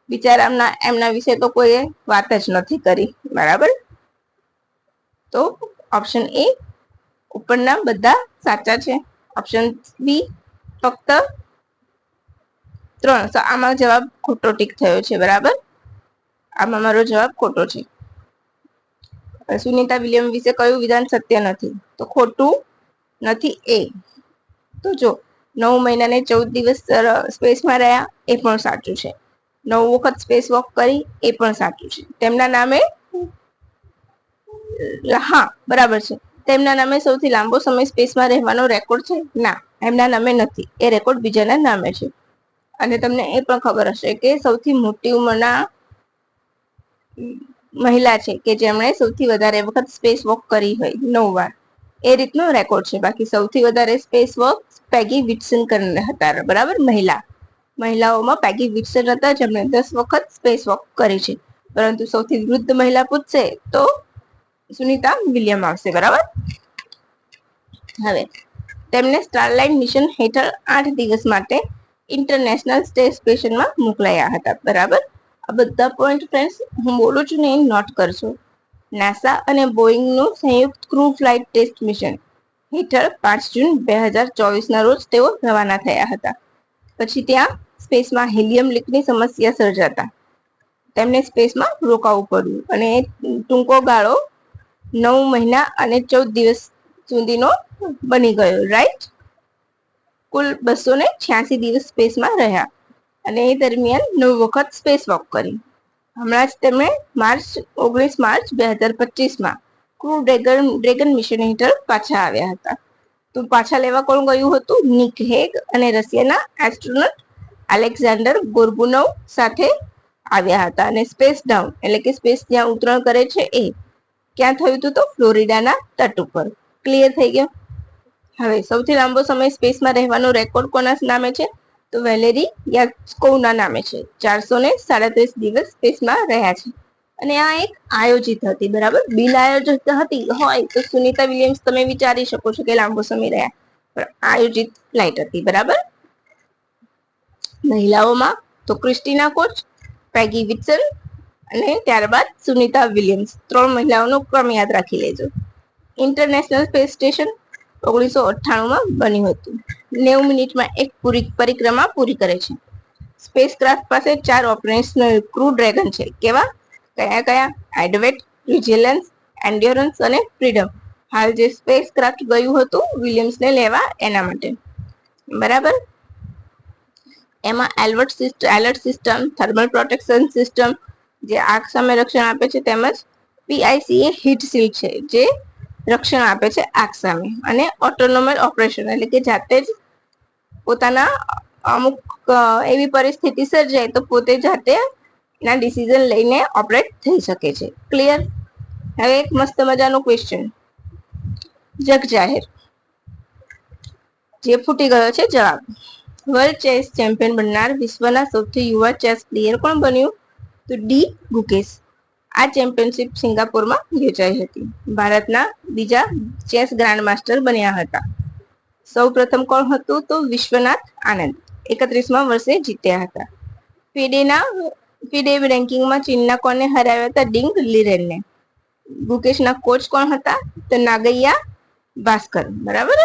બિચારા એમના વિશે તો કોઈએ વાત જ નથી કરી, બરાબર. તો ઓપ્શન એ ઉપરના બધા સાચા છે. ઓપ્શન બી ફક્ત 3. આમાં જવાબ ખોટો ટીક થયો છે, બરાબર. આમાં મારો જવાબ ખોટો છે. સુનિતા વિલિયમ વિશે કયું વિધાન સત્ય નથી? તો ખોટું નથી એ. તો જો 9 મહિના ને 14 દિવસ સ્પેસમાં રહ્યા એ પણ સાચું છે. 9 વખત સ્પેસ વોક કરી એ પણ સાચું છે. તેમના નામે હા બરાબર છે. તેમના નામે સૌથી લાંબો સમય સ્પેસમાં રહેવાનો રેકોર્ડ છે? ના, એમના નામે નથી. એ રેકોર્ડ બીજાના નામે છે. અને તમને એ પણ ખબર હશે કે સૌથી મોટી ઉંમરના મહિલા છે કે જેમણે સૌથી વધારે વખત સ્પેસ વોક કરી હોય, 9 વાર. એ રીતનો રેકોર્ડ છે. બાકી સૌથી વધારે સ્પેસ વોક પેગી વિટસન હતા, બરાબર. મહિલાઓમાં પેગી વિટસન હતા જેમણે 10 વખત સ્પેસ વોક કરી છે. પરંતુ સૌથી વૃદ્ધ મહિલા પૂછશે તો સુનિતા વિલિયમ આવશે, બરાબર. હવે તેમને સ્ટારલાઇન મિશન હેઠળ 8 દિવસ માટે ઇન્ટરનેશનલ સ્પેસ સ્ટેશનમાં મોકલાયા હતા, બરાબર. આ બધા પોઈન્ટ ફ્રેન્ડ્સ હું બોલું છું ને એ નોટ કરજો. નાસા અને બોઈંગનું સંયુક્ત ક્રૂ ફ્લાઇટ ટેસ્ટ મિશન હેઠળ 5 જૂન 2024ના રોજ તેઓ રવાના થયા હતા. પછી ત્યાં સ્પેસમાં હિલિયમ લીકની સમસ્યા સર્જાતા તેમને સ્પેસમાં રોકાવું પડ્યું અને ટૂંકો ગાળો 9 મહિના અને 14 દિવસ સુધીનો બની ગયો. રાઈટ? કુલ 286 દિવસ સ્પેસમાં રહ્યા અને એ દરમિયાન 9 વખત સ્પેસ વોક કરી. હમણાં જ તેમણે 19 માર્ચ 2025માં ક્રૂ ડ્રેગન મિશન હેઠળ પાછા આવ્યા હતા. તો પાછા લેવા કોણ ગયું હતું? નિક હેગ અને રશિયાના એસ્ટ્રોનોટ એલેક્ઝાન્ડર ગોર્બુનોવ સાથે આવ્યા હતા. અને સ્પેસ ડાઉન એટલે કે સ્પેસ જ્યાં ઉતરણ કરે છે એ ક્યાં થયું હતું? તો ફ્લોરિડાના તટ ઉપર. ક્લિયર થઈ ગયો? હવે સૌથી લાંબો સમય સ્પેસમાં રહેવાનો રેકોર્ડ કોના નામે છે? તો વેલેરી યાકોવના નામે છે. 437 દિવસ સ્પેસમાં રહ્યા છે. અને આ એક આયોજિત હતી, બરાબર? બિલ આયોજિત હતી હોય તો સુનિતા વિલિયમ્સ તમે વિચારી શકો છો કે લાંબો સમય રહ્યા, પણ આયોજિત ફ્લાઇટ હતી, બરાબર? મહિલાઓમાં તો ક્રિસ્ટીના કોચ, પેગી વિટ્સન અને ત્યારબાદ સુનિતા વિલિયમ્સ. 3 મહિલાઓનો ક્રમ યાદ રાખી લેજો. ઇન્ટરનેશનલ સ્પેસ સ્ટેશન 1998માં બન્યું હતું. 90 મિનિટમાં એક પરિક્રમા પૂરી કરે છે. સ્પેસ ક્રાફ્ટ પાસે 4 ઓપરેશનલ ક્રૂ ડ્રેગન છે. કેવા? કયા? એડવેટ, વિજિલન્સ, એન્ડ્યોરન્સ અને ફ્રીડમ. હાલ જે સ્પેસ ક્રાફ્ટ ગયું હતું વિલિયમ્સને લેવા એના માટે, બરાબર? એમાં alert system, thermal protection system જે આગ સામે રક્ષણ આપે છે, તેમજ પીઆઈસી એ હીટ શીલ્ડ છે જે રક્ષણ આપે છે આગ સામે, અને ઓટોનોમસ ઓપરેશન એટલે કે જાતે જ પોતાના અમુક એવી પરિસ્થિતિ સર્જાય તો પોતે જાતે ના ડિસિઝન લઈને ઓપરેટ થઈ શકે છે. ક્લિયર? હવે એક મસ્ત મજાનો ક્વેશ્ચન, જગ જાહેર જે ફૂટી ગયો છે જવાબ. વર્લ્ડ ચેસ ચેમ્પિયન બનનાર વિશ્વના સૌથી યુવા ચેસ પ્લેયર કોણ બન્યું? તો ડી ગુકેશ. આ ચેમ્પિયનશિપ સિંગાપોરમાં યોજાઈ હતી. ભારતના બીજા ચેસ ગ્રાન્ડ માસ્ટર બન્યા હતા. સૌ પ્રથમ કોણ હતું? તો વિશ્વનાથ આનંદ 31મા વર્ષે જીત્યા હતા. ફિડે રેન્કિંગમાં ચીનના કોને હરાવ્યા હતા? ડિંગ લીરેનને. ગુકેશના કોચ કોણ હતા? તો નાગૈયા ભાસ્કર, બરાબર?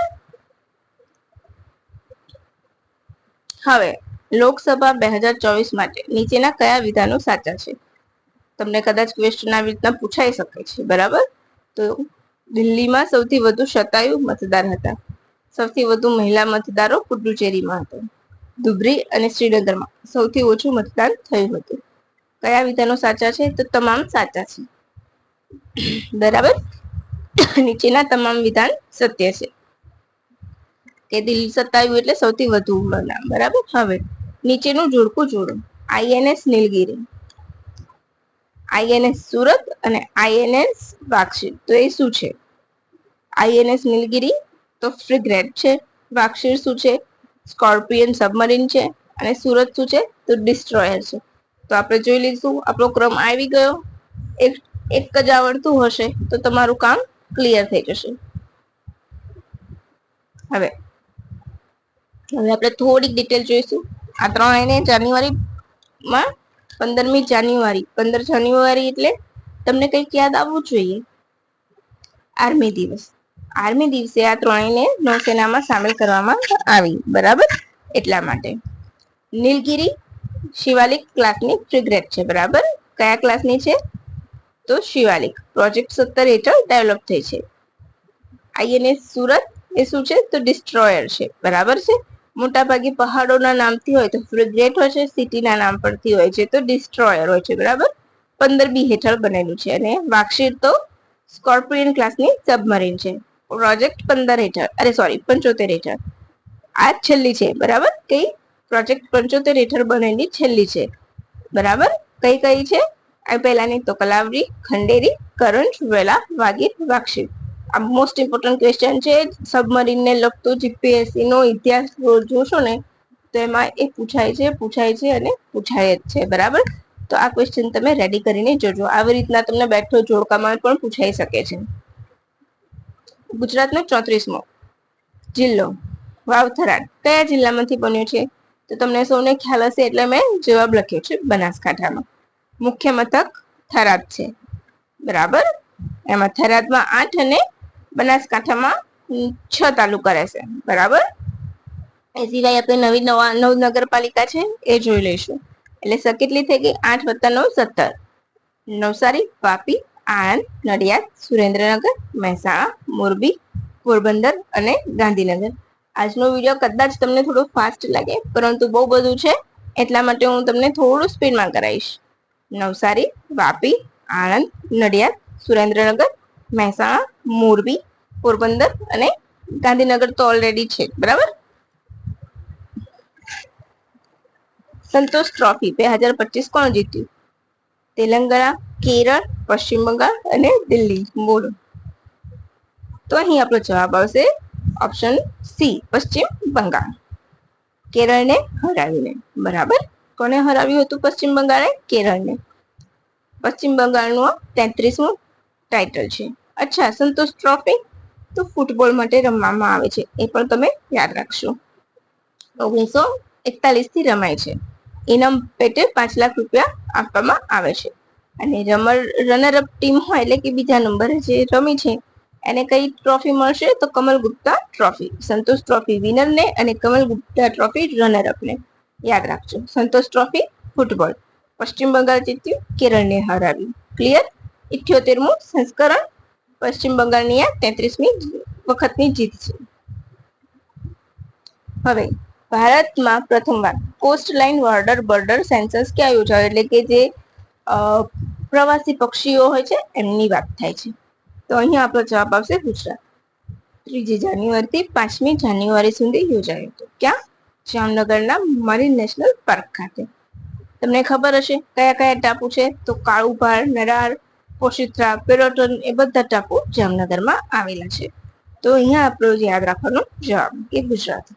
હવે લોકસભા 2024 માટે નીચેના કયા વિધાનો સાચા છે? તમને કદાચ ક્વેશ્ચન આવી રીતના પૂછાઈ શકે છે, બરાબર? તો દિલ્હીમાં સૌથી વધુ શતાયુ મતદાર હતા. સૌથી વધુ મહિલા મતદારો પુડુચેરીમાં હતા. ધુબરી અને શ્રીનગરમાં સૌથી ઓછું મતદાન થયું હતું. કયા વિધાનો સાચા છે? તો તમામ સાચા છે, બરાબર? નીચેના તમામ વિધાન સત્ય છે. કે દિલ્હી સતાયું એટલે સૌથી વધુ નામ, બરાબર? હવે નીચેનું જોડકું જોડો. આઈએનએસ નીલગિરી, આઈએનએસ સુરત અને આઈએનએસ વાક્ષી. તો એ શું છે? આઈએનએસ નીલગિરી તો ફ્રિગેટ છે. વાક્ષીર શું છે? સ્કોર્પિયન સબમરીન છે. અને સુરત શું છે? તો ડિસ્ટ્રોયર છે. તો આપણે જોઈ લઈશું, આપણો ક્રમ આવી ગયો. એક જ આવડતું હશે તો તમારું કામ ક્લિયર થઈ જશે. હવે આપણે થોડીક ડિટેલ જોઈશું. આ 3 જાન્યુઆરીમાં 15મી જાન્યુઆરી 15 જાન્યુઆરી એટલે તમને કંઈક યાદ આવવું જોઈએ, આર્મી દિવસ. આર્મી દિવસે આ 3ને નૌસેનામાં સામેલ કરવામાં આવી, બરાબર? એટલા માટે. નીલગિરી શિવાલિક ક્લાસની ફ્રિગેટ છે, બરાબર? કયા ક્લાસની છે? તો શિવાલિક. પ્રોજેક્ટ 17 હેઠળ ડેવલપ થઈ છે. આઈએનએસ સુરત એ શું છે? તો ડિસ્ટ્રોયર છે, બરાબર છે? મોટા ભાગે પહાડોના નામથી હોય તો ફ્રિગેટ હોય છે, સિટીના નામ પરથી હોય છે તો ડિસ્ટ્રોયર હોય છે, બરાબર? 15B હેઠળ બનેલું છે. અને વાક્ષીર તો સ્કોર્પિયન ક્લાસની સબમરીન છે. પ્રોજેક્ટ 15 હેઠળ, અરે સોરી 75 હેઠળ. આ છેલ્લી છે, બરાબર? કઈ? પ્રોજેક્ટ 75 હેઠળ બનેલી છેલ્લી છે, બરાબર? કઈ છે? આ પહેલાની તો કલાવરી, ખંડેરી, કરંજ, વેલા, વાગીર, વાક્ષીર. આ મોસ્ટ ઇમ્પોર્ટન્ટ ક્વેશ્ચન છે. સબમરીનને લગતો જીપીએસસી નો ઇતિહાસ જોશો ને તો એમાં એ પૂછાય છે અને પૂછાય જ છે, બરાબર? તો આ ક્વેશ્ચન તમે રેડી કરીને જોજો. આવી રીતના તમને બેઠો જોડકામાં પણ પૂછાઈ શકે છે. ગુજરાતનો 34મો જિલ્લો વાવથરાદ કયા જિલ્લામાંથી બન્યો છે? તો તમને સૌને ખ્યાલ હશે એટલે મેં જવાબ લખ્યો છે બનાસકાંઠામાં. મુખ્ય મથક થરાદ છે, બરાબર? એમાં થરાદમાં 8 અને બનાસકાંઠામાં 6 તાલુકા રહેશે, બરાબર? એ સિવાય આપણે નવી નગરપાલિકા છે એ જોઈ લઈશું. એટલે સ કેટલી થઈ ગઈ? 8 + 9 17. નવસારી, વાપી, આણંદ, નડિયાદ, સુરેન્દ્રનગર, મહેસાણા, મોરબી, પોરબંદર અને ગાંધીનગર. આજનો વિડીયો કદાચ તમને થોડો ફાસ્ટ લાગે, પરંતુ બહુ બધું છે, એટલા માટે હું તમને થોડું સ્પીડમાં કરાવીશ. નવસારી, વાપી, આણંદ, નડિયાદ, સુરેન્દ્રનગર, મહેસાણા, મોરબી, પોરબંદર અને ગાંધીનગર તો ઓલરેડી છે, બરાબર. સંતોષ ટ્રોફી 2025 કોણ જીત્યું? તેલંગાણા, કેરળ, પશ્ચિમ બંગાળ અને દિલ્હી. બોલો. તો અહીં આપણો જવાબ આવશે ઓપ્શન સી, પશ્ચિમ બંગાળ. કેરળને હરાવીને, બરાબર. કોને હરાવ્યું હતું પશ્ચિમ બંગાળે? કેરળને. પશ્ચિમ બંગાળનું 33મું ટાઇટલ છે. અચ્છા, સંતોષ ટ્રોફી તો ફૂટબોલ માટે રમવામાં આવે છે, એ પણ તમે યાદ રાખશો. 1941 થી રમાય છે. ઇનામ પેટે 5 લાખ રૂપિયા આપવામાં આવે છે. અને રનરઅપ ટીમ હોય, એટલે કે બીજા નંબરે જે રમી છે, એને કઈ ટ્રોફી મળશે? તો કમલ ગુપ્તા ટ્રોફી. સંતોષ ટ્રોફી વિનર ને અને કમલ ગુપ્તા ટ્રોફી રનરઅપ ને. યાદ રાખજો. સંતોષ ટ્રોફી ફૂટબોલ, પશ્ચિમ બંગાળ જીત્યું, કેરળને હરાવ્યું. ક્લિયર? 78મું સંસ્કરણ, પશ્ચિમ બંગાળની આ 33મી વખતની જીત છે. હવે ભારતમાં પ્રથમવાર કોસ્ટ લાઇન બોર્ડર સેન્સસ ક્યાં યોજાયો? એટલે કે જે પ્રવાસી પક્ષીઓ હોય છે એમની વાત થાય છે. તો અહીંયા આપણો જવાબ આવશે ગુજરાત. 3 જાન્યુઆરી થી 5મી જાન્યુઆરી સુધી યોજાયો હતો. ક્યાં? જામનગરના મરીન નેશનલ પાર્ક ખાતે. તમને ખબર હશે કયા કયા ટાપુ છે? તો કાળુભાર, નરાર, પોશિત્રા, પેરોટન, એ બધા ટાપુ જામનગરમાં આવેલા છે. તો અહીંયા આપણો યાદ રાખવાનો જવાબ કે ગુજરાત.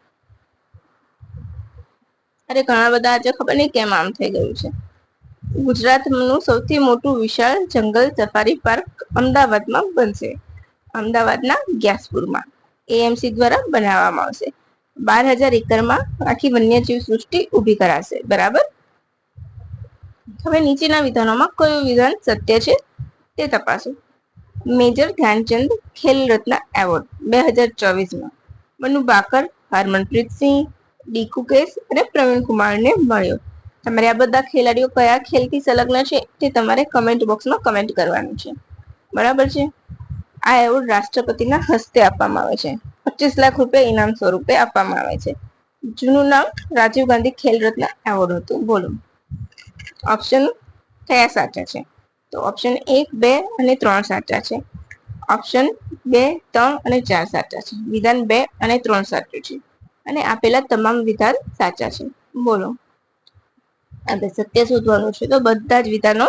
અરે ઘણા બધા આજે ખબર નહીં કેમ આમ થઈ ગયું છે. ગુજરાતનું સૌથી મોટું વિશાળ જંગલ સફારી પાર્ક અમદાવાદમાં બનશે. અમદાવાદના ગ્યાસપુરમાં એએમસી દ્વારા બનાવવામાં આવશે. 12,000 એકરમાં આખી વન્યજીવ સૃષ્ટિ ઊભી કરાશે, બરાબર. હવે નીચેના વિધાનોમાં કયું વિધાન સત્ય છે તે તપાસો. મેજર ધ્યાનચંદ ખેલ રત્ન એવોર્ડ 2024માં મનુ બાકર, હરમનપ્રીત સિંહ, ડી કુકેશ અને પ્રવીણ કુમારને મળ્યો. તમારે આ બધા ખેલાડીઓ કયા ખેલથી સંલગ્ન છે તે તમારે કમેન્ટ બોક્સમાં કમેન્ટ કરવાનું છે, બરાબર છે. આ એવોર્ડ રાષ્ટ્રપતિના હસ્તે આપવામાં આવે છે. 25 લાખ રૂપિયા ઇનામ સ્વરૂપે આપવામાં આવે છે. જૂનું નામ રાજીવ ગાંધી ખેલ રત્ન એવોર્ડ હતું. બોલો ઓપ્શન કયા સાચા છે? તો ઓપ્શન 1, 2 અને 3 સાચા છે. ઓપ્શન 2, 3 અને 4 સાચા છે. વિધાન 2 અને 3 સાચું છે. અને આપેલા તમામ વિધાન સાચા છે. બોલો. આપણે સત્ય શોધવાનું છે, તો બધા જ વિધાનો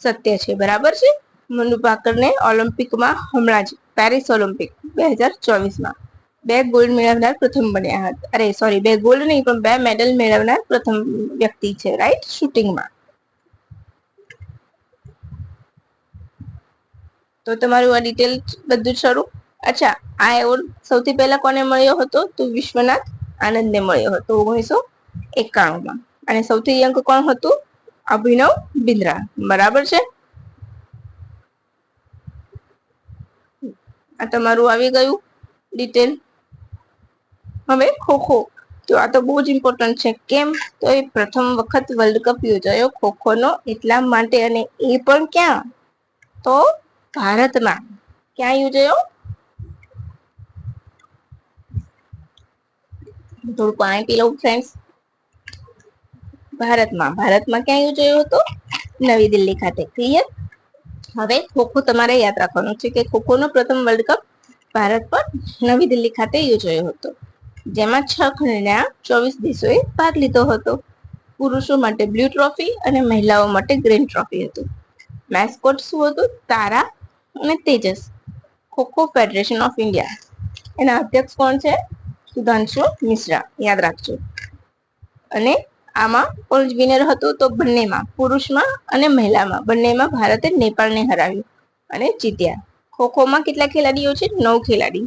સત્ય છે, બરાબર છે. મનુ ભાકરને ઓલિમ્પિકમાં હમણાં જ પેરિસ ઓલિમ્પિક 2024માં 2 ગોલ્ડ મેળવનાર પ્રથમ બન્યા હતા. અરે સોરી, 2 ગોલ્ડ નહીં પણ 2 મેડલ મેળવનાર પ્રથમ વ્યક્તિ છે, રાઈટ, શૂટિંગમાં. તો તમારું આ ડિટેલ બધું શરૂ. અચ્છા, આ એવોર્ડ સૌથી પહેલા કોને મળ્યો હતો? તો વિશ્વનાથ આનંદને મળ્યો હતો 1991માં. અને સૌથી યંગ કોણ હતું? અભિનવ બિંદ્રા, બરાબર છે. આ તમારું આવી ગયું ડિટેલ. હવે ખોખો, તો આ તો બહુ જ ઇમ્પોર્ટન્ટ છે. કેમ? તો એ પ્રથમ વખત વર્લ્ડ કપ યોજાયો ખોખોનો એટલા માટે, અને એ પણ ક્યાં? તો ભારતમાં. ક્યાં યોજાયો? થોડું પાણી પી લઉં ફ્રેન્ડ્સ. ભારતમાં ક્યાં યોજાયો હતો? નવી દિલ્હી ખાતે. ક્લિયર? હવે ખોખો તમારે યાદ રાખવાનું છે કે ખોખોનો પ્રથમ વર્લ્ડ કપ ભારત પર નવી દિલ્હી ખાતે યોજાયો હતો, જેમાં 6 ખંડના 24 દેશોએ ભાગ લીધો હતો. પુરુષો માટે બ્લુ ટ્રોફી અને મહિલાઓ માટે ગ્રીન ટ્રોફી હતું. મેસ્કોટ શું હતું? તારા અને Tejas. Kho kho federation of India, એના અધ્યક્ષ કોણ છે? સુધાંશુ મિશ્રા, યાદ રાખજો. અને આમાં કોણ વિનર હતું? તો બંનેમાં, પુરુષમાં અને મહિલામાં બંનેમાં ભારતે નેપાળને હરાવ્યું અને જીત્યા. ખોખોમાં કેટલા ખેલાડીઓ છે? 9 ખેલાડી.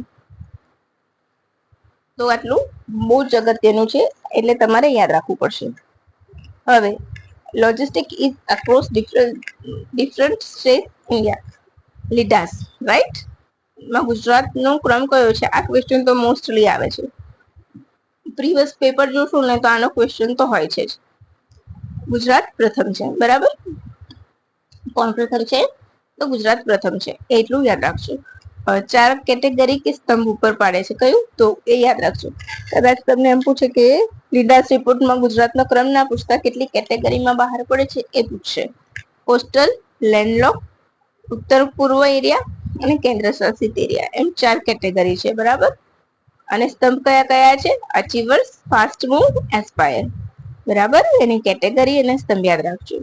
તો આટલું બહુ જ અગત્યનું છે, એટલે તમારે યાદ રાખવું પડશે. હવે logistic is across different state India LEADS, right. માં ગુજરાતનો ક્રમ કયો છે? આ ક્વેશ્ચન તો મોસ્ટલી આવે છે. પ્રીવિયસ પેપર જોશું ને તો આનો ક્વેશ્ચન તો હોય છે જ. ગુજરાત પ્રથમ છે. બરાબર, કોણ પ્રથમ છે? તો ગુજરાત પ્રથમ છે, એટલું યાદ રાખજો. 4 કેટેગરી કે સ્તંભ ઉપર પાડે છે, કયું? તો એ યાદ રાખજો. કદાચ તમને એમ પૂછે કે લીડાસ રિપોર્ટમાં ગુજરાતનો ક્રમ ના પૂછતા કેટલી કેટેગરીમાં બહાર પડે છે એ પૂછશે. કોસ્ટલ, લેન્ડલોક, ઉત્તર પૂર્વ એરિયા અને કેન્દ્ર શાસિત એરિયા, એમ 4 કેટેગરી છે. બરાબર, અને સ્તંભ કયા કયા છે? Achievers, fast move, aspire. બરાબર, એની કેટેગરી અને સ્તંભ યાદ રાખજો.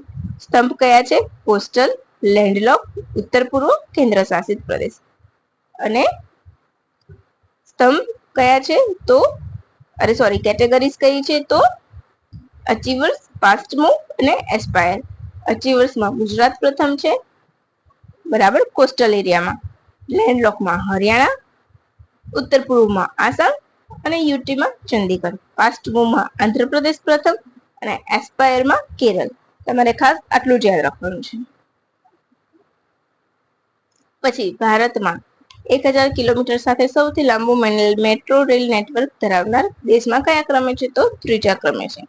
સ્તંભ કયા છે? કોસ્ટલ, લેન્ડલોક, ઉત્તર પૂર્વ, કેન્દ્ર શાસિત પ્રદેશ. અને સ્તંભ કયા છે? તો કેટેગરીઝ કઈ છે? તો અચીવર્સ, ફાસ્ટ મૂવ અને એસ્પાયર. અચીવર્સમાં ગુજરાત પ્રથમ છે. બરાબર, કોસ્ટલ એરિયામાં. લેન્ડલોકમાં હરિયાણા, ઉત્તર પૂર્વમાં આસામ અને યુટીમાં ચંદીગઢ. ફાસ્ટ મૂવમાં આંધ્રપ્રદેશ પ્રથમ અને એસ્પાયરમાં કેરળ. તમારે ખાસ આટલું જ યાદ રાખવાનું છે. પછી ભારતમાં 1000 કિલોમીટર સાથે સૌથી લાંબુ મેટ્રો રેલ નેટવર્ક ધરાવનાર દેશમાં કયા ક્રમે છે? તો ત્રીજા ક્રમે છે.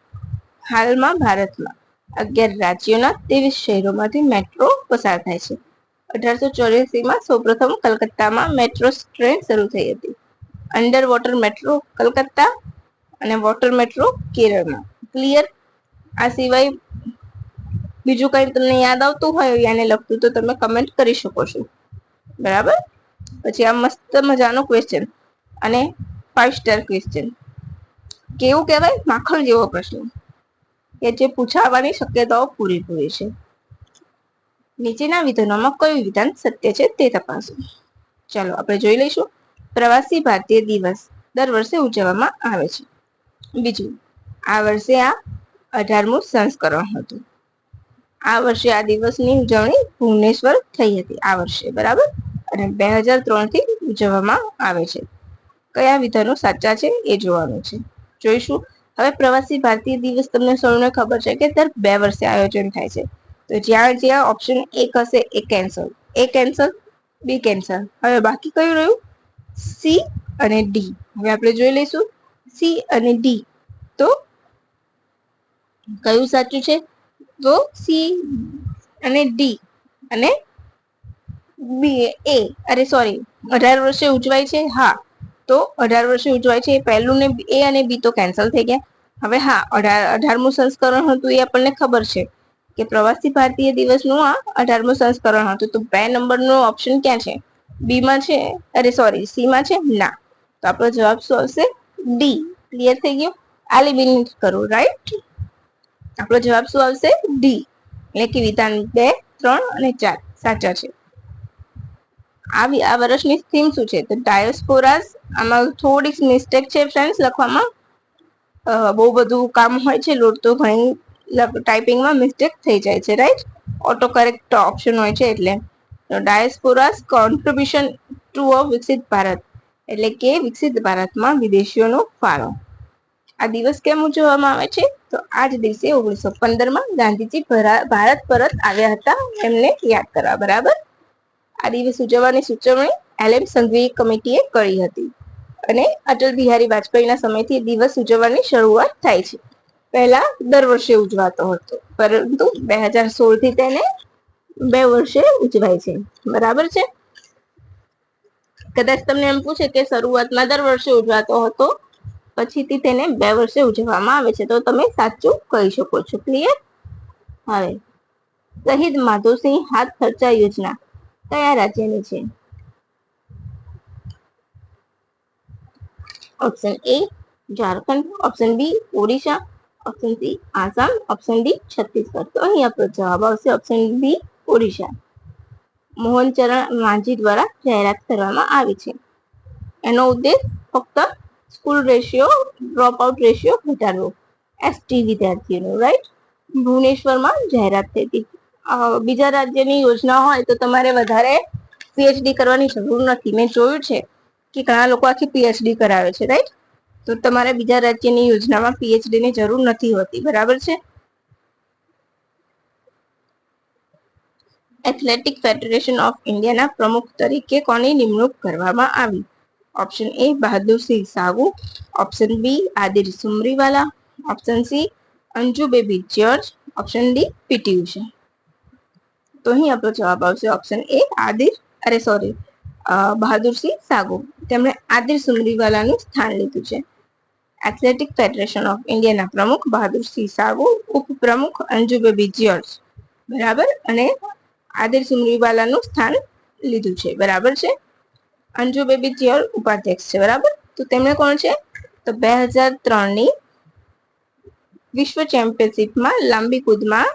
હાલમાં ભારતમાં 11 રાજ્યોના 23 શહેરોમાંથી મેટ્રો પસાર થાય છે. 1884માં સૌપ્રથમ કલકત્તામાં મેટ્રો ટ્રેન શરૂ થઈ હતી. અંડર વોટર મેટ્રો કલકત્તા અને વોટર મેટ્રો કેરળમાં. ક્લિયર? આ સિવાય બીજું કઈ તમને યાદ આવતું હોય યાને લગતું તો તમે કમેન્ટ કરી શકો છો. બરાબર, પછી આ મસ્ત મજાનો ક્વેશ્ચન અને 5 સ્ટાર ક્વેશ્ચન. કેવું કહેવાય? માખણ જેવો પ્રશ્ન કે જે પૂછાવાની શક્યતાઓ પૂરેપૂરી છે. નીચેના વિધાનોમાં કયું વિધાન સત્ય છે તે તપાસો. ચાલો આપણે જોઈ લઈશું. પ્રવાસી ભારતીય દિવસ દર વર્ષે ઉજવવામાં આવે છે. બીજું, આ વર્ષે આ 18મું સંસ્કરણ હતું. આ વર્ષે આ દિવસની ઉજવણી ભુવનેશ્વર થઈ હતી. આ વર્ષે, બરાબર, અને 2003 થી ઉજવવામાં આવે છે. કયા વિધાનો સાચા છે એ જોવાનું છે. જોઈશું. હવે પ્રવાસી ભારતીય દિવસ તમને સૌને ખબર છે કે દર 2 વર્ષે આયોજન થાય છે. તો જ્યાં જ્યાં ઓપ્શન 1 હશે એ કેન્સલ, બી કેન્સલ. હવે બાકી કયું રહ્યું? સી અને ડી. હવે આપણે જોઈ લઈશું સી અને ડી. તો કયું સાચું છે? તો સી અને ડી અને બી એ 18 વર્ષે ઉજવાય છે. હા, તો 18 વર્ષે ઉજવાય છે. પહેલું ને એ અને બી તો કેન્સલ થઈ ગયા. હવે હા, 18મું સંસ્કરણ હતું એ આપણને ખબર છે કે પ્રવાસી ભારતીય દિવસનું આ 18મું સંસ્કરણ હતું. તો 2 નંબરનો ઓપ્શન ક્યાં છે? બી માં છે, સી માં છે. ના, તો આપણો જવાબ શું આવશે? ડી. ક્લિયર થઈ ગયો? આ એલિમિનેટ કરો. રાઈટ, આપણો જવાબ શું આવશે? ડી. એટલે કે વિધાન 2, 3 અને 4 સાચા છે. આ વર્ષની થીમ શું છે? તો ડાયસ્પોરાસ. આમાં થોડીક મિસ્ટેક છે ફ્રેન્ડ્સ લખવામાં. બહુ બધું કામ હોય છે, લોટ તો ઘણી ટાઈપિંગમાં મિસ્ટેક થઈ જાય છે. રાઈટ, ઓટો કરેક્ટ ઓપ્શન હોય છે એટલે. ડાયસ્પોરાસ કોન્ટ્રીબ્યુશન ટુ અ વિકસિત ભારત, એટલે કે વિકસિત ભારતમાં વિદેશીઓનો ફાળો. આ દિવસ કેમ ઉજવવામાં આવે છે? તો આ જ દિવસે 1915માં ગાંધીજી ભારત પરત આવ્યા હતા, એમને યાદ કરવા. બરાબર, આ દિવસ ઉજવવાની સૂચવણી એલએમ સંઘવી કમિટીએ કરી હતી. અને અટલ બિહારી વાજપેયીના સમયથી દિવસ ઉજવવાની શરૂઆત થાય છે. પહેલા દર વર્ષે ઉજવાતો હતો, પરંતુ 2016 થી તેને 2 વર્ષે ઉજવાય છે. બરાબર છે. કદાચ તમને એમ પૂછે કે શરૂઆતમાં દર વર્ષે ઉજવાતો હતો, પછીથી તેને 2 વર્ષે ઉજવવામાં આવે છે, તો તમે સાચું કહી શકો છો. ક્લિયર? હવે શહીદ માધવસિંહ હાથ ખર્ચા યોજના કયા રાજ્યની છે? Option A Jharkhand, option B Odisha, option C Assam, option D Chhattisgarh. તો અહીં આપણો જવાબ આવશે ઓપ્શન બી ઓડિશા. મોહનચરણ માંઝી દ્વારા જાહેરાત કરવામાં આવી છે. એનો ઉદ્દેશ ફક્ત school ratio, drop out ratio ઘટાડવો, એસટી વિદ્યાર્થીઓનો. રાઈટ, ભુવનેશ્વરમાં જાહેરાત થઈ હતી. બીજા રાજ્યની યોજના હોય તો તમારે વધારે પીએચડી કરવાની જરૂર નથી. મેં જોયું છે કે ઘણા લોકો આખી પીએચડી કરાવે છે. રાઈટ, તો તમારે બીજા રાજ્યની યોજનામાં પીએચડી ની જરૂર નથી હોતી. બરાબર છે. એથ્લેટિક ફેડરેશન ઓફ ઇન્ડિયાના પ્રમુખ તરીકે કોની નિમણૂક કરવામાં આવી? Option A Bahadur Singh Sahu, option B Adille Sumariwalla, option C Anju Bobby George, option D PT Usha. તો અહીં આપણો જવાબ આવશે ઓપ્શન એ બહાદુરસિંહ સાગુ. તેમણે આદિર સુમરીવાલાનું સ્થાન લીધું છે. એથ્લેટિક ફેડરેશન ઓફ ઇન્ડિયાના પ્રમુખ બહાદુરસિંહ સાગુ, ઉપપ્રમુખ અંજુ બેબી જ્યોર્જ, બરાબર, અને આદિર સુમરીવાલાનું સ્થાન લીધું છે, બરાબર છે. અંજુ બેબી જ્યોર્જ ઉપાધ્યક્ષ છે, બરાબર. તો તેમણે કોણ છે? તો 2003ની વિશ્વ ચેમ્પિયનશિપમાં લાંબી કૂદમાં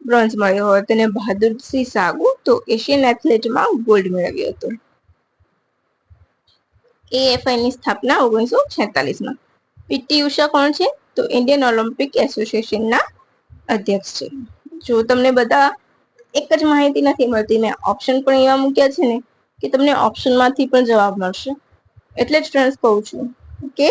બ્રોન્ઝ મળ્યો હતો અને બહાદુરસિંહ સાગુ તો એશિયન એથ્લેટમાં ગોલ્ડ મેળવ્યો હતો. AFI ની સ્થાપના 1946માં. પીટી ઉષા કોણ છે? તો ઇન્ડિયન ઓલિમ્પિક એસોસિએશનના અધ્યક્ષ છે. જો તમને બધા એક જ માહિતી નથી મળતી, મેં ઓપ્શન પણ એવા મૂક્યા છે ને કે તમને ઓપ્શનમાંથી પણ જવાબ મળશે. એટલે જ ફ્રેન્ડ્સ કહું છું કે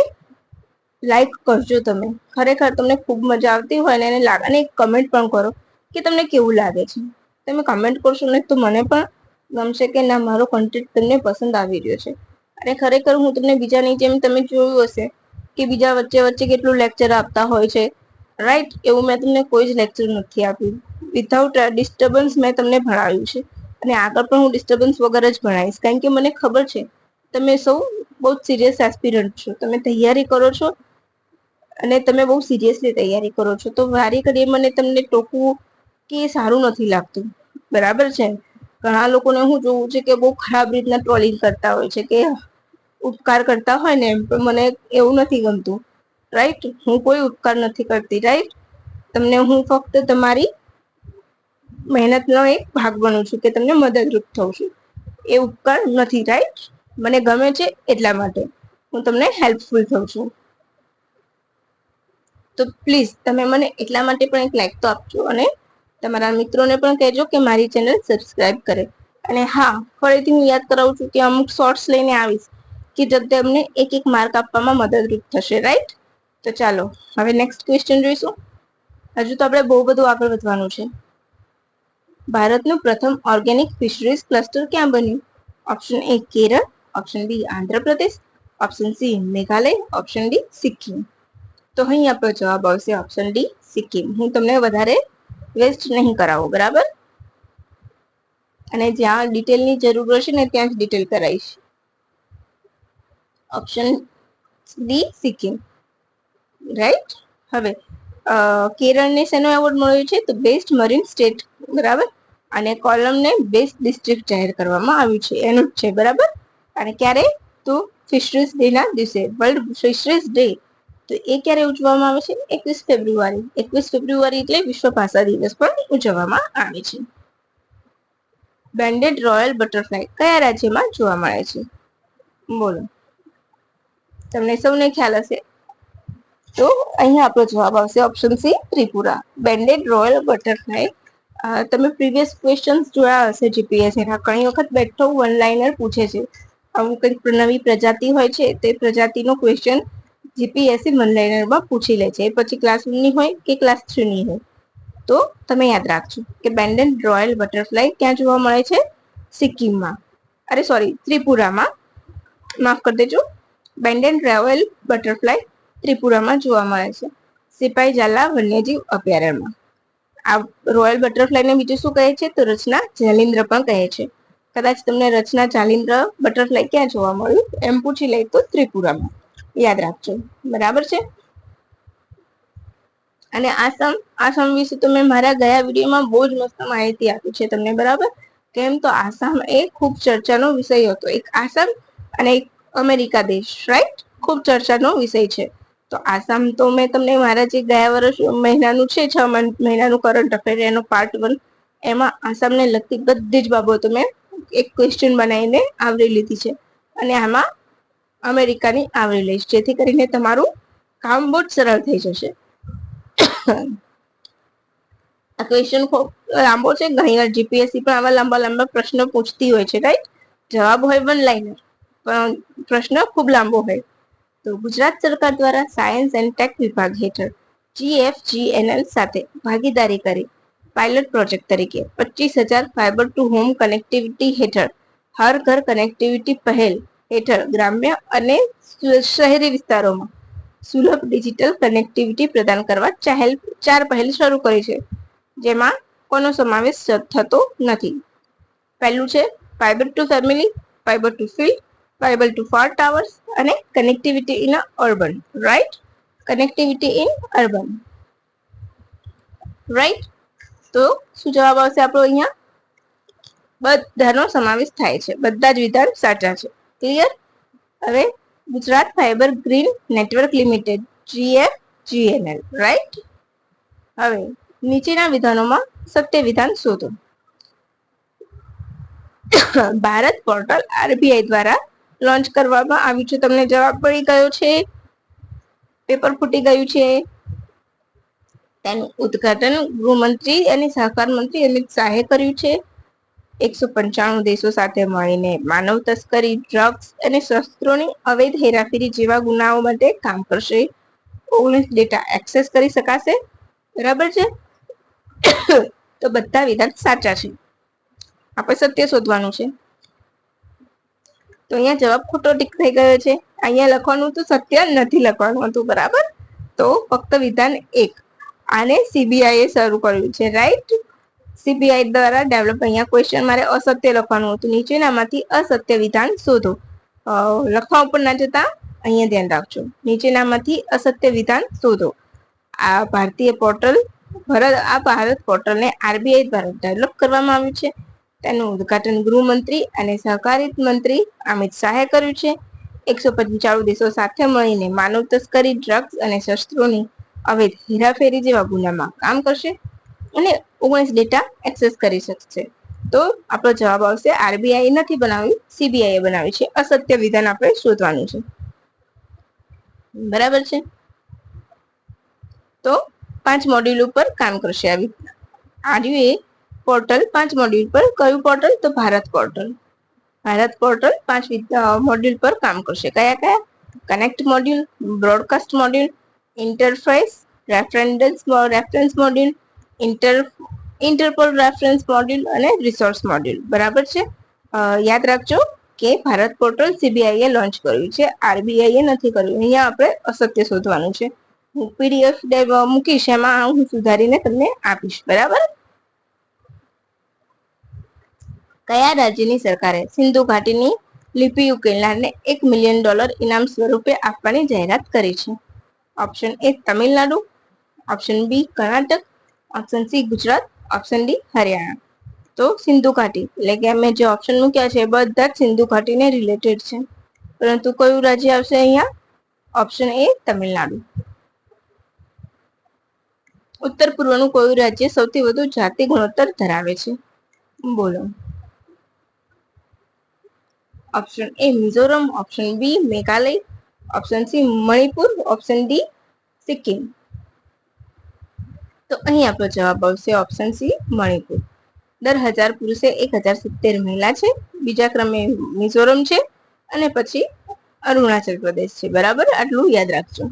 લાઈક કરજો તમે. ખરેખર તમને ખૂબ મજા આવતી હોય ને એને લાગે ને કમેન્ટ પણ કરો કે તમને કેવું લાગે છે. તમે કમેન્ટ કરશો ને તો મને પણ ગમશે કે ના, મારો કન્ટેન્ટ તમને પસંદ આવી રહ્યો છે. અને ખરેખર હું તમને બીજાની જેમ તમે જોયું હશે કે બીજા વચ્ચે વચ્ચે કેટલું લેક્ચર આપતા હોય છે, રાઈટ? એવું મેં તમને કોઈ જ લેક્ચર નથી આપ્યું. વિધાઉટ ડિસ્ટર્બન્સ મેં તમને ભણાવ્યું છે અને આગળ પણ હું ડિસ્ટર્બન્સ વગર જ ભણાવીશ, કારણ કે મને ખબર છે તમે સૌ બહુ સિરિયસ એસ્પિરન્ટ છો. તમે તૈયારી કરો છો અને તમે બહુ સિરિયસલી તૈયારી કરો છો. તો વારી ઘડીએ મને તમને ટોકવું કે સારું નથી લાગતું, બરાબર છે. ઘણા લોકોને હું જોવું છે કે બહુ ખરાબ રીતના ટ્રોલિંગ કરતા હોય છે, કે ઉપકાર કરતા હોય ને એમ, પણ મને એવું નથી ગમતું, રાઈટ? હું કોઈ ઉપકાર નથી કરતી, રાઈટ? તમને હું ફક્ત તમારી મહેનતનો એક ભાગ બનું છું, કે તમને મદદરૂપ થઉં છું. એ ઉપકાર નથી, રાઈટ? મને ગમે છે એટલા માટે હું તમને હેલ્પફુલ થઉં છું. તો પ્લીઝ તમે મને એટલા માટે પણ એક લાઈક તો આપજો અને તમારા મિત્રોને પણ કહેજો કે મારી ચેનલ સબસ્ક્રાઇબ કરે. અને હા, ફરીથી હું યાદ કરાવું છું કે અમુક શોર્ટ્સ લઈને આવીશ કે જે તેમને એક એક માર્ક આપવામાં મદદરૂપ થશે, રાઈટ? તો ચાલો હવે નેક્સ્ટ ક્વેશ્ચન જોઈશું. હજુ તો આપણે બહુ બધું આગળ વધવાનું છે. ભારતનું પ્રથમ ઓર્ગેનિક ફિશરીઝ ક્લસ્ટર ક્યાં બન્યું? Option A Kerala, option B Andhra Pradesh, option C Meghalaya, option D Sikkim. તો અહીં આપણો જવાબ આવશે ઓપ્શન ડી સિક્કિમ. હું તમને વધારે વેસ્ટ નહીં કરાવું, બરાબર? અને જ્યાં ડિટેલની જરૂર હશે ને ત્યાં જ ડિટેલ કરાવીશ. Option D Sikkim, right? હવે કેરળને શેનો એવોર્ડ મળ્યો છે? તો બેસ્ટ મરીન સ્ટેટ, બરાબર. અને કોલમને બેસ્ટ ડિસ્ટ્રિક્ટ જાહેર કરવામાં આવ્યું છે, એનું જ છે, બરાબર. અને ક્યારે? તો ફિશરીઝ ડે ના દિવસે, વર્લ્ડ ફિશરીઝ ડે. તો એ ક્યારે ઉજવવામાં આવે છે? 21 ફેબ્રુઆરી. 21 ફેબ્રુઆરી એટલે વિશ્વ ભાષા દિવસ પણ ઉજવવામાં આવે છે. બેન્ડેડ રોયલ બટરફ્લાય કયા રાજ્યમાં જોવા મળે છે? બોલો, તમને સૌને ખ્યાલ હશે. તો અહીંયા આપણો જવાબ આવશે option C Tripura. Band-Aid royal butterfly, તમે પ્રીવિયસ ક્વેશ્ચન્સ જોયા હશે જીપીએસસી ના. ઘણી વખત બેઠો વન લાઇનર પૂછે છે. અમુક કંઈક નવી પ્રજાતિ હોય છે તે પ્રજાતિનો ક્વેશ્ચન જીપીએસસી વન લાઇનરમાં પૂછી લે છે. પછી ક્લાસ 1 ની હોય કે ક્લાસ 3 ની હોય. તો તમે યાદ રાખજો કે બેન્ડેડ રોયલ બટરફ્લાય ક્યાં જોવા મળે છે? સિક્કિમમાં, અરે સોરી, ત્રિપુરામાં. માફ કરી દેજો. બેન્ડેડ રોયલ બટરફ્લાય ત્રિપુરામાં જોવા મળે છે, સિપાઈ ઝાલા વન્યજીવ અભયારણ્યમાં. આ રોયલ બટરફ્લાયને બીજું શું કહે છે? તો રચના જાલિન્દ્ર પણ કહે છે. કદાચ તમને રચના જાલિન્દ્ર બટરફ્લાય ક્યાં જોવા મળ્યું એમ પૂછી લે તો ત્રિપુરામાં. યાદ રાખજો, બરાબર છે. અને આસામ વિશે તો મેં મારા ગયા વિડીયોમાં બહુ જ મસ્ત માહિતી આપી છે તમને, બરાબર. કેમ? તો આસામ એ ખૂબ ચર્ચાનો વિષય હતો. એક આસામ અને એક અમેરિકા દેશ, રાઈટ? ખૂબ ચર્ચાનો વિષય છે. તો આસામ તો મેં તમને મારા જે ગયા વર્ષ મહિનાનું છે, 6 મહિનાનું કરંટ અફેર, એનો પાર્ટ 1, એમાં આસામને લગતી બધી જ બાબતો મેં એક ક્વેશ્ચન બનાવીને આવરી લીધી છે. અને આમાં અમેરિકાની આવરી લઈશ, જેથી કરીને તમારું કામ બહુ જ સરળ થઈ જશે. આ ક્વેશ્ચન ખૂબ લાંબો છે. ઘણી વાર જીપીએસસી પણ આવા લાંબા લાંબા પ્રશ્નો પૂછતી હોય છે, રાઈટ? જવાબ હોય વન લાઇનર, પણ પ્રશ્ન ખૂબ લાંબો હોય. તો ગુજરાત સરકાર દ્વારા સાયન્સ એન્ડ ટેક વિભાગ હેઠળ GFGNL સાથે ભાગીદારી કરી પાયલટ પ્રોજેક્ટ તરીકે 25,000 ફાઈબર ટુ હોમ કનેક્ટિવિટી હેઠળ હર ઘર કનેક્ટિવિટી પહેલ હેઠળ ગ્રામ્ય અને શહેરી વિસ્તારોમાં સુલભ ડિજિટલ કનેક્ટિવિટી પ્રદાન કરવા 4 પહેલ શરૂ કરી છે. જેમાં કોનો સમાવેશ થતો નથી. પહેલું છે fibre to family, fibre to field, fibre to far towers અને connectivity in urban. Right, connectivity in urban. Right, તો શું જવાબ આવશે આપણો? અહીંયા બધાનો સમાવેશ થાય છે, બધા જ વિધાન સાચા છે. ક્લિયર? હવે Gujarat fibre green network limited, GFGNL. Right. હવે નીચેના વિધાનોમાં સત્ય વિધાન શોધો. ભારત પોર્ટલ આરબીઆઈ દ્વારા લોન્ચ કરવામાં આવ્યું છે. તમને જવાબ મળી ગયો છે? પેપર ફૂટી ગયું છે? તેનું ઉદ્ઘાટન ગૃહમંત્રી અને સહકાર મંત્રી અમિત શાહે કર્યું છે. 195 દેશો સાથે મળીને માનવ તસ્કરી, ડ્રગ્સ અને શસ્ત્રોની અવૈધ હેરાફેરી જેવા ગુનાઓ માટે કામ કરશે. 19 ડેટા એક્સેસ કરી શકાશે. બરાબર છે? તો બધા વિધાન સાચા છે. આપણે સત્ય શોધવાનું છે. તો અહીંયા જવાબ ખોટો ટીક થઈ ગયો છે. અહીંયા લખવાનું તો સત્ય નથી લખવાનું હતું. બરાબર, તો ફક્ત વિધાન 1 આને સીબીઆઈએ શરૂ કર્યું છે. રાઈટ, સીબીઆઈ દ્વારા ડેવલપ. અહીંયા ક્વેશ્ચન મારે અસત્ય લખવાનું હતું. નીચેનામાંથી અસત્ય વિધાન શોધો. લખવા ઉપર ના જતા અહીંયા ધ્યાન રાખજો. નીચેનામાંથી અસત્ય વિધાન શોધો. આ ભારતીય પોર્ટલ ભારત પોર્ટલને આરબીઆઈ દ્વારા ડેવલપ કરવામાં આવ્યું છે. તેનું ઉદ્ઘાટન ગૃહમંત્રી અને સહકારિત મંત્રી અમિત શાહે કર્યું છે. 195 દેશો સાથે મળીને માનવ તસ્કરી, ડ્રગ્સ અને શસ્ત્રોની અવૈધ હેરાફેરી જેવા ગુનામાં કામ કરશે અને 19 ડેટા એક્સેસ કરી શકશે. તો આપણો જવાબ આવશે આરબીઆઈ નથી બનાવ્યું, સીબીઆઈ બનાવ્યું છે. અસત્ય વિધાન આપણે શોધવાનું છે. બરાબર છે? તો 5 મોડ્યુલ ઉપર કામ કરશે. આવ્યું એ પોર્ટલ 5 મોડ્યુલ પર. કયું પોર્ટલ? તો Bharat portal. Bharat portal 5 module પર કામ કરશે. કયા કયા? Connect module, broadcast module, interface, reference module, Interpol reference module અને રિસોર્સ મોડ્યુલ. બરાબર છે? યાદ રાખજો કે ભારત પોર્ટલ સીબીઆઈએ લોન્ચ કર્યું છે, આરબીઆઈએ નથી કર્યું. અહીંયા આપણે અસત્ય શોધવાનું છે. હું પીડીએફ મૂકીશ, એમાં હું સુધારીને તમને આપીશ. બરાબર? કયા રાજ્યની સરકારે સિંધુ ઘાટીની લિપિ ઉકેલનારને $1 મિલિયન ઇનામ સ્વરૂપે આપવાની જાહેરાત કરી છે? Option A Tamil Nadu, option B Karnataka, option C Gujarat, option D Haryana. તો સિંધુ ઘાટી એટલે કે અમે જે ઓપ્શન મૂક્યા છે બધા જ સિંધુ ઘાટીને રિલેટેડ છે. પરંતુ કયું રાજ્ય આવશે અહીંયા? Option A Tamil Nadu. ઉત્તર પૂર્વનું કયું રાજ્ય સૌથી વધુ જાતિ ગુણોત્તર ધરાવે છે? બોલો. Option A Mizoram, option B Meghalaya, option C Manipur, option D Sikkim. તો અહીં આપણો જવાબ આવશે ઓપ્શન સી મણિપુર. દર 1000 પુરુષે 1070 મહિલા છે. બીજા ક્રમે મિઝોરમ છે અને પછી અરુણાચલ પ્રદેશ છે. બરાબર, આટલું યાદ રાખજો.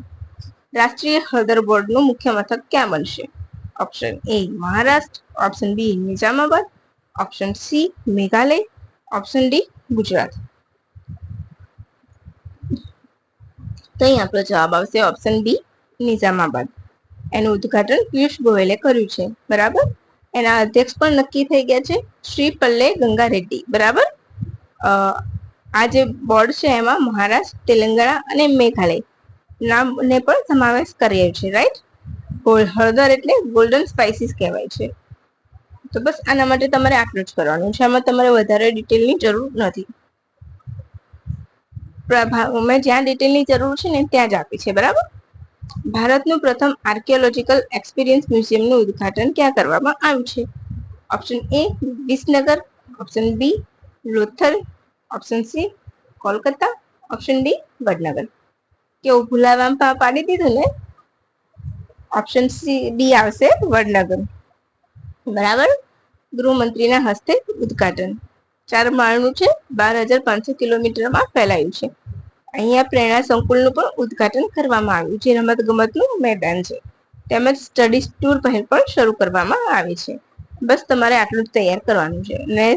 રાષ્ટ્રીય હળદર બોર્ડનું મુખ્ય મથક ક્યાં બનશે? Option A Maharashtra, option B Nizamabad, option C Meghalaya, option D Gujarat. તો અહીં આપણો જવાબ આવશે ઓપ્શન બી નિઝામાબાદ. એનું ઉદ્ઘાટન પિયુષ ગોયલે કર્યું છે. બરાબર, એના અધ્યક્ષ પણ નક્કી થઈ ગયા છે, શ્રી પલ્લે ગંગા રેડ્ડી. બરાબર, આ જે બોર્ડ છે એમાં મહારાષ્ટ્ર, તેલંગાણા અને મેઘાલય નામને પણ સમાવેશ કર્યો છે. રાઈટ, હળદર એટલે ગોલ્ડન સ્પાઇસીસ કહેવાય છે. તો બસ આના માટે તમારે આટલું જ કરવાનું છે. આમાં તમારે વધારે ડિટેલની જરૂર નથી. મેં જ્યાં ડિટેલની જરૂર છે ને ત્યાં જ આપી છે. બરાબર. ભારતનું પ્રથમ આર્કિયોલોજીકલ એક્સપિરિયન્સ મ્યુઝિયમનું ઉદ્ઘાટન ક્યાં કરવામાં આવ્યું છે? Option A Visnagar, option B Lothal, option C Kolkata, option D Vadnagar. કેવું ભૂલાવા પાડી દીધું ને? ઓપ્શન સી ડી આવશે વડનગર. બરાબર. ગૃહમંત્રીના હસ્તે ઉદ્ઘાટન. 4 માળનું છે, 12,500 કિલોમીટરમાં ફેલાયું છે. અહીંયા પ્રેરણા સંકુલનું પણ ઉદ્ઘાટન કરવામાં આવ્યું છે. રમત ગમતનું મેદાન છે, તેમજ સ્ટડી ટૂર પહેલ પણ શરૂ કરવામાં આવી છે. બસ તમારે આટલું જ તૈયાર કરવાનું છે. ને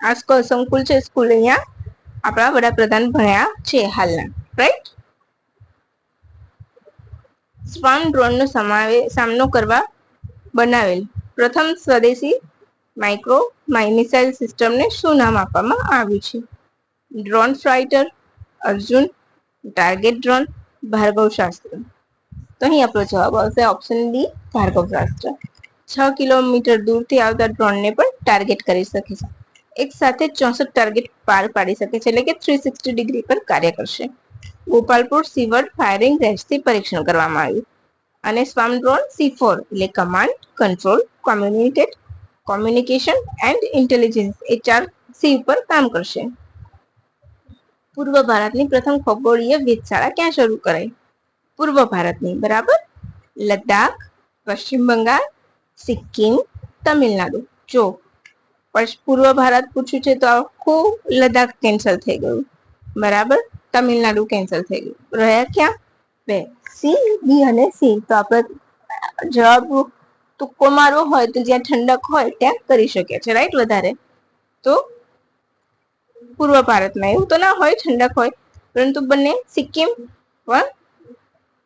આ સંકુલ છે, સ્કૂલ અહીંયા આપણા વડાપ્રધાન ભણ્યા છે હાલના. રાઈટ. સ્વામ ડ્રોનનો સામનો કરવા બનાવેલ પ્રથમ સ્વદેશી માઇક્રો મિસાઇલ સિસ્ટમને શું નામ આપવામાં આવ્યું છે? Drone fighter, Arjun, target drone, Bhargavastra. તો અહીં આપણો જવાબ આવશે ઓપ્શન ડી, ભાર્ગવશાસ્ત્ર. 6 કિલોમીટર દૂરથી આવતા ડ્રોનને પણ ટાર્ગેટ કરી શકે છે. એક સાથે 64 ટાર્ગેટ પાર પાડી શકે છે, એટલે કે 360 ડિગ્રી પર કાર્ય કરશે. ગોપાલપુર સીવર્ડ ફાયરિંગ રેન્જથી પરીક્ષણ કરવામાં આવ્યું. અને સ્વામ ડ્રોન C4 એટલે command, control, communication and intelligence A 4C ઉપર કામ કરશે. પૂર્વ ભારતની પ્રથમ ખગોળીય વેધશાળા ક્યાં શરૂ કરાઈ? પૂર્વ ભારતની, બરાબર, લદ્દાખ, પશ્ચિમ બંગાળ, સિક્કિમ, તમિલનાડુ. જો પૂર્વ ભારત પૂછ્યું છે તો આખું લદ્દાખ કેન્સલ થઈ ગયું, બરાબર, તમિલનાડુ કેન્સલ થઈ ગયું. રહ્યા ક્યાં? બે, સી, બી અને સી. તો આપણે જવાબ તુક્કો મારવો હોય તો જ્યાં ઠંડક હોય ત્યાં કરી શકીએ છીએ, રાઈટ? વધારે તો પૂર્વ ભારતમાં એવું તો ના હોય, ઠંડક હોય, પરંતુ બંને સિક્કિમ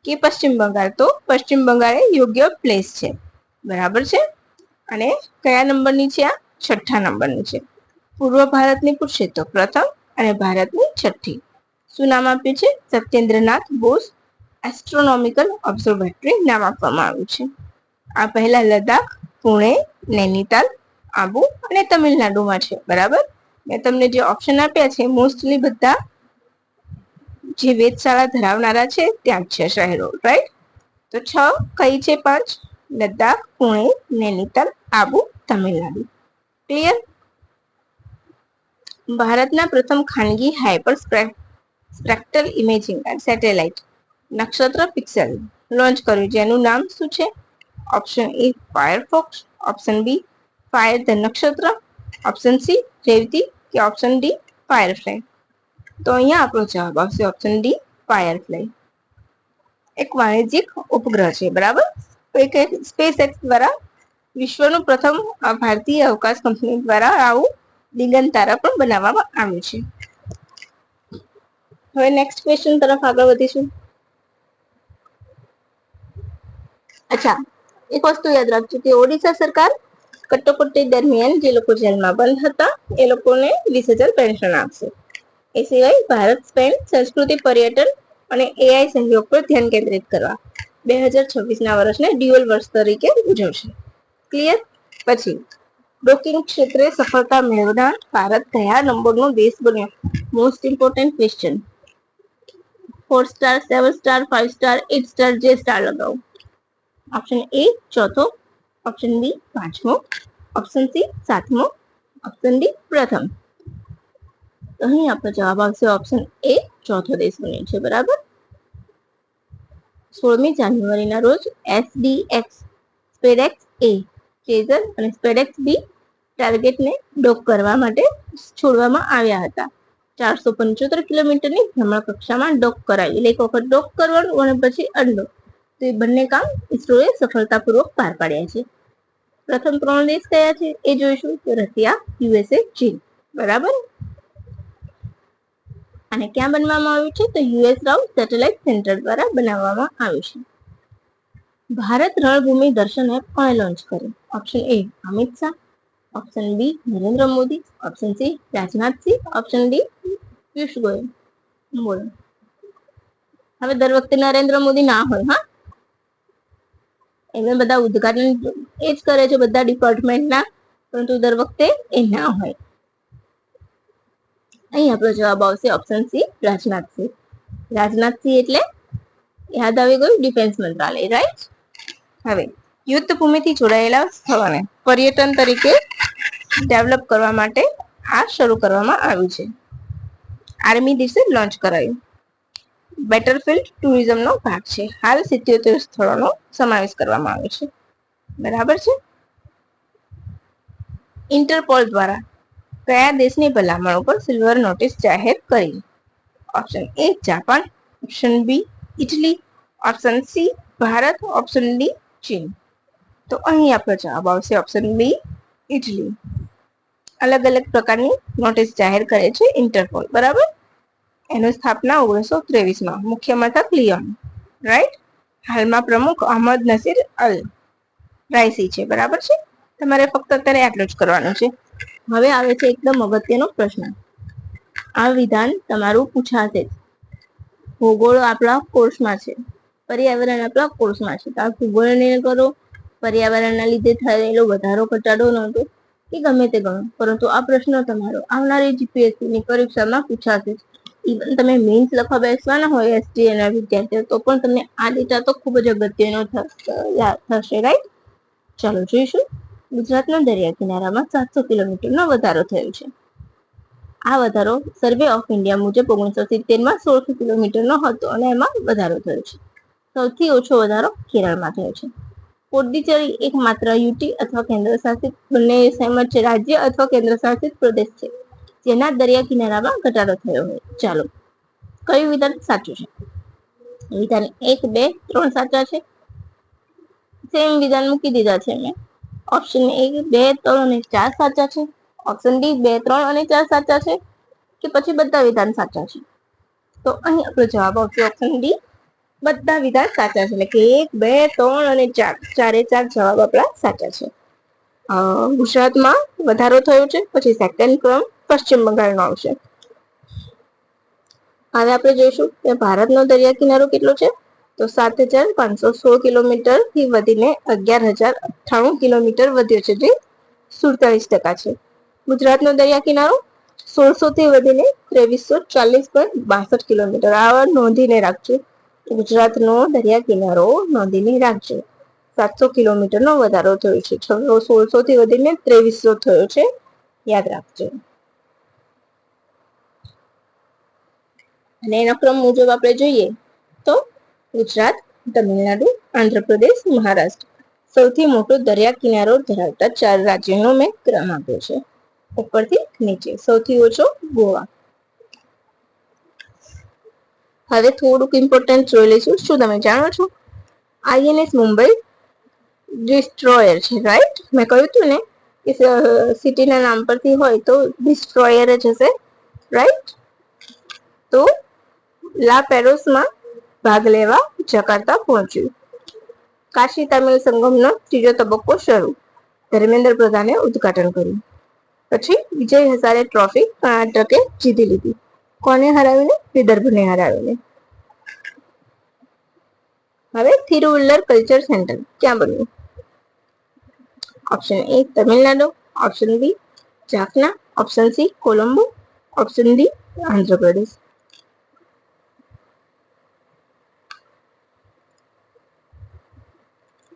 કે પશ્ચિમ બંગાળ, તો પશ્ચિમ બંગાળ એ યોગ્ય પ્લેસ છે, બરાબર છે. અને કયા નંબરની છે આ? 6થા નંબરની છે. પૂર્વ ભારતની પૂછે તો પ્રથમ અને ભારતની 6ઠ્ઠી. શું નામ આપ્યું છે? સત્યેન્દ્રનાથ બોઝ એસ્ટ્રોનોમિકલ ઓબ્ઝર્વેટરી નામ આપવામાં આવ્યું છે. આ પહેલા લદ્દાખ, પુણે, નૈનીતાલ, આબુ અને તમિલનાડુમાં છે, બરાબર. મેં તમને જે ઓપ્શન આપ્યા છે મોસ્ટલી બધા જે વેધશાળા ધરાવનારા છે ત્યાં જ છે શહેરો, રાઈટ? તો 6 કઈ છે? 5 લદ્દાખ, પુણે, નૈનીતાલ, આબુ, તમિલનાડુ. ક્લિયર? ભારતના પ્રથમ ખાનગી હાઇપર સ્પેક્ટ્રલ ઇમેજિંગ સેટેલાઇટ નક્ષત્ર પિક્સેલ લોન્ચ કર્યું, જેનું નામ શું છે? Option A Firefox, option B fire the નક્ષત્ર, ઓપ્શન સી રેવતી કે ઓપ્શન ડી ફાયરફ્લાય. તો અહીંયા આપણો જવાબ આવશે ઓપ્શન ડી ફાયરફ્લાય. એક વાણિજ્યિક ઉપગ્રહ છે, બરાબર. સ્પેસ એક્સ દ્વારા વિશ્વનું પ્રથમ ભારતીય અવકાશ કંપની દ્વારા આવું દિગંતારા પણ બનાવવામાં આવ્યું છે. હવે નેક્સ્ટ ક્વેશ્ચન તરફ આગળ વધીશું. અચ્છા, એક વસ્તુ યાદ રાખજો કે ઓડિશા સરકાર કટોકટી દરમિયાન જે લોકો જેલમાં બંધ હતા એ લોકોને 20,000 પેન્શન આપશે. એ સિવાય ભારત સ્પેન સંસ્કૃતિ, પર્યટન અને AI સહયોગ પર ધ્યાન કેન્દ્રિત કરવા 2026ના વર્ષને ડ્યુઅલ વર્ષ તરીકે ઉજવશે. ક્લિયર? પછી ડોકિંગ ક્ષેત્રે સફળતા મેળવનાર ભારત કયા નંબરનો દેશ બન્યો? Most important question. 4 star, 7 star, 5 star, 8 star, જે સ્ટાર લગાવો. ઓપ્શન એ ચોથો, ઓપ્શન બી પાંચમો, ઓપ્શન સી સાતમો, ઓપ્શન ડી પ્રથમ. અહીં આપણો જવાબ આવશે ઓપ્શન એ ચોથો દેશ બન્યો છે, બરાબર. 16મી જાન્યુઆરીના રોજ SDX સ્પેડએક્સ એ ચેઝર અને સ્પેડએક્સ બી ટાર્ગેટને ડોક કરવા માટે છોડવામાં આવ્યા હતા. 475 કિલોમીટરની ભ્રમણકક્ષામાં ડોક કરાવી, એટલે એક વખત ડોક કરવાનું અને પછી અનડોક. તો એ બંને કામ ઇસરોએ સફળતાપૂર્વક પાર પાડ્યા છે. પ્રથમ 3 દેશ કયા છે એ જોઈશું. તો રશિયા, USA, ચીન, બરાબર. અને ક્યાં બનવામાં આવ્યું છે? તો US રાવ સેટેલાઇટ સેન્ટર દ્વારા બનાવવામાં આવ્યું છે. ભારત રણભૂમિ દર્શન એપ કોણે લોન્ચ કર્યું? Option A Amit Shah, option B Narendra Modi, option C Rajnath Singh, option D Piyush Goyal. બોલો. હવે દર વખતે નરેન્દ્ર મોદી ના હોય, હા, એમને બધા ઉદ્ઘાટન એ જ કરે છે બધા ડિપાર્ટમેન્ટના, પરંતુ દર વખતે એ ના હોય. અહીં આપણો જવાબ આવશે ઓપ્શન સી રાજનાથસિંહ. રાજનાથસિંહ એટલે યાદ આવી ગયું, ડિફેન્સ મંત્રાલય, રાઈટ? હવે યુદ્ધ ભૂમિથી જોડાયેલા સ્થળોને પર્યટન તરીકે ડેવલપ કરવા માટે આ શરૂ કરવામાં આવ્યું છે. આર્મી દિવસે લોન્ચ કરાયું. બેટલફિલ્ડ ટુરિઝમનો ભાગ છે. હાલ 77 સ્થળોનો સમાવેશ કરવામાં આવ્યો છે, બરાબર છે. ઇન્ટરપોલ દ્વારા કયા દેશની ભલામણ ઉપર સિલ્વર નોટિસ જાહેર કરી? Option A Japan, option B Italy, option C Bharat, option D ચીન. તો અહીં આપણો જવાબ આવશે ઓપ્શન બી ઇટલી. અલગ અલગ પ્રકારની નોટિસ જાહેર કરે છે ઇન્ટરપોલ, બરાબર. એની સ્થાપના 1923માં, મુખ્ય મથક લિયોન, રાઈટ. હાલમાં પ્રમુખ અહમદ નસીર અલ રાયસી છે. બરાબર છે, તમારે ફક્ત અત્યારે આટલું જ કરવાનું છે. હવે આવે છે એકદમ અગત્યનો પ્રશ્ન. આ વિધાન તમારું પૂછાશે. ભૂગોળ આપણા કોર્સમાં છે, પર્યાવરણ આપણા કોર્સમાં છે. તો આ ભૂગોળને કરો, પર્યાવરણના લીધે થયેલો વધારો ઘટાડો નહોતો કે ગમે તે ગણો, પરંતુ આ પ્રશ્ન તમારો આવનારી જીપીએસસી ની પરીક્ષામાં પૂછાશે. ઇવન તમે મીન્સ લખવા બેસવાના હોય એસટી ના વિદ્યાર્થીઓ, તો પણ તમને આ ડેટા તો ખૂબ જ અગત્યનો થશે. રાઈટ, ચાલો જોઈશું. ગુજરાતના દરિયા કિનારામાં 700 કિલોમીટરનો વધારો થયો છે. આ વધારો સર્વે ઓફ ઇન્ડિયા મુજબ 1970માં 1600 કિલોમીટરનો હતો અને એમાં વધારો થયો છે. સૌથી ઓછો વધારો કેરળમાં થયો છે. પોંડિચેરી એકમાત્ર યુટી અથવા કેન્દ્ર શાસિત, બંને સેમ જ છે, રાજ્ય અથવા કેન્દ્ર શાસિત પ્રદેશ છે જેના દરિયા કિનારામાં ઘટાડો થયો હોય. ચાલો, કયું વિધાન સાચું છે? વિધાન 1, 2, 3 સાચા છે. સેમ વિધાન મૂકી દીધા છે મેં. ઓપ્શન 1, 2, 3 અને 4 સાચા છે. ઓપ્શન ડી 2, 3 અને 4 સાચા છે, કે પછી બધા વિધાન સાચા છે? તો અહીં આપણો જવાબ આવશે ઓપ્શન ડી, બધા વિધાન સાચા છે. એટલે કે 1, 2, 3 અને 4, ચારે ચાર જવાબ આપણા સાચા છે. ગુજરાતમાં વધારો થયો છે. પછી સેકન્ડ ક્રમ પશ્ચિમ બંગાળનો આવશે. હવે આપણે જોઈશું કે ભારતનો દરિયા કિનારો કેટલો છે. તો 7,516 કિલોમીટર થી વધીને 11,098 કિલોમીટર વધ્યો છે, જે 47% છે. ગુજરાતનો દરિયા કિનારો 1600 થી વધીને 2340.62 કિલોમીટર. આ નોંધીને રાખજો. ગુજરાતનો દરિયા કિનારો નોંધીને રાખજો. 700 કિલોમીટરનો વધારો થયો છે. 1600 થી વધીને 2300 થયો છે, યાદ રાખજો. અને એના ક્રમ મુજબ આપણે જોઈએ તો ગુજરાત, તમિલનાડુ, આંધ્રપ્રદેશ, મહારાષ્ટ્ર સૌથી મોટો દરિયા કિનારો ધરાવતા 4 રાજ્યોનો મેં ક્રમ આપ્યો છે, ઉપરથી નીચે. સૌથી ઓછો ગોવા. હવે થોડુંક ઇમ્પોર્ટન્ટ જોઈ લઈશું. શું તમે જાણો છો આઈએનએસ મુંબઈ ડિસ્ટ્રોયર છે? રાઈટ, મેં કહ્યું હતું ને કે સિટીના નામ પરથી હોય તો ડિસ્ટ્રોયર જ હશે. રાઈટ, તો લા પેરોસમાં ભાગ લેવા જકાર્તા પહોંચ્યું. કાશી તામિલ સંગમનો 3જો તબક્કો શરૂ. ધર્મેન્દ્ર પ્રધાને ઉદઘાટન કર્યું. પછી વિજય હઝારે ટ્રોફી કર્ણાટકે જીતી લીધી. કોને હરાવીને? વિદર્ભને હરાવીને. હવે થિરુવલ્લર કલ્ચર સેન્ટર ક્યાં બન્યું? Option A Tamil Nadu, option B Jaffna, option C Colombo, option D Andhra Pradesh.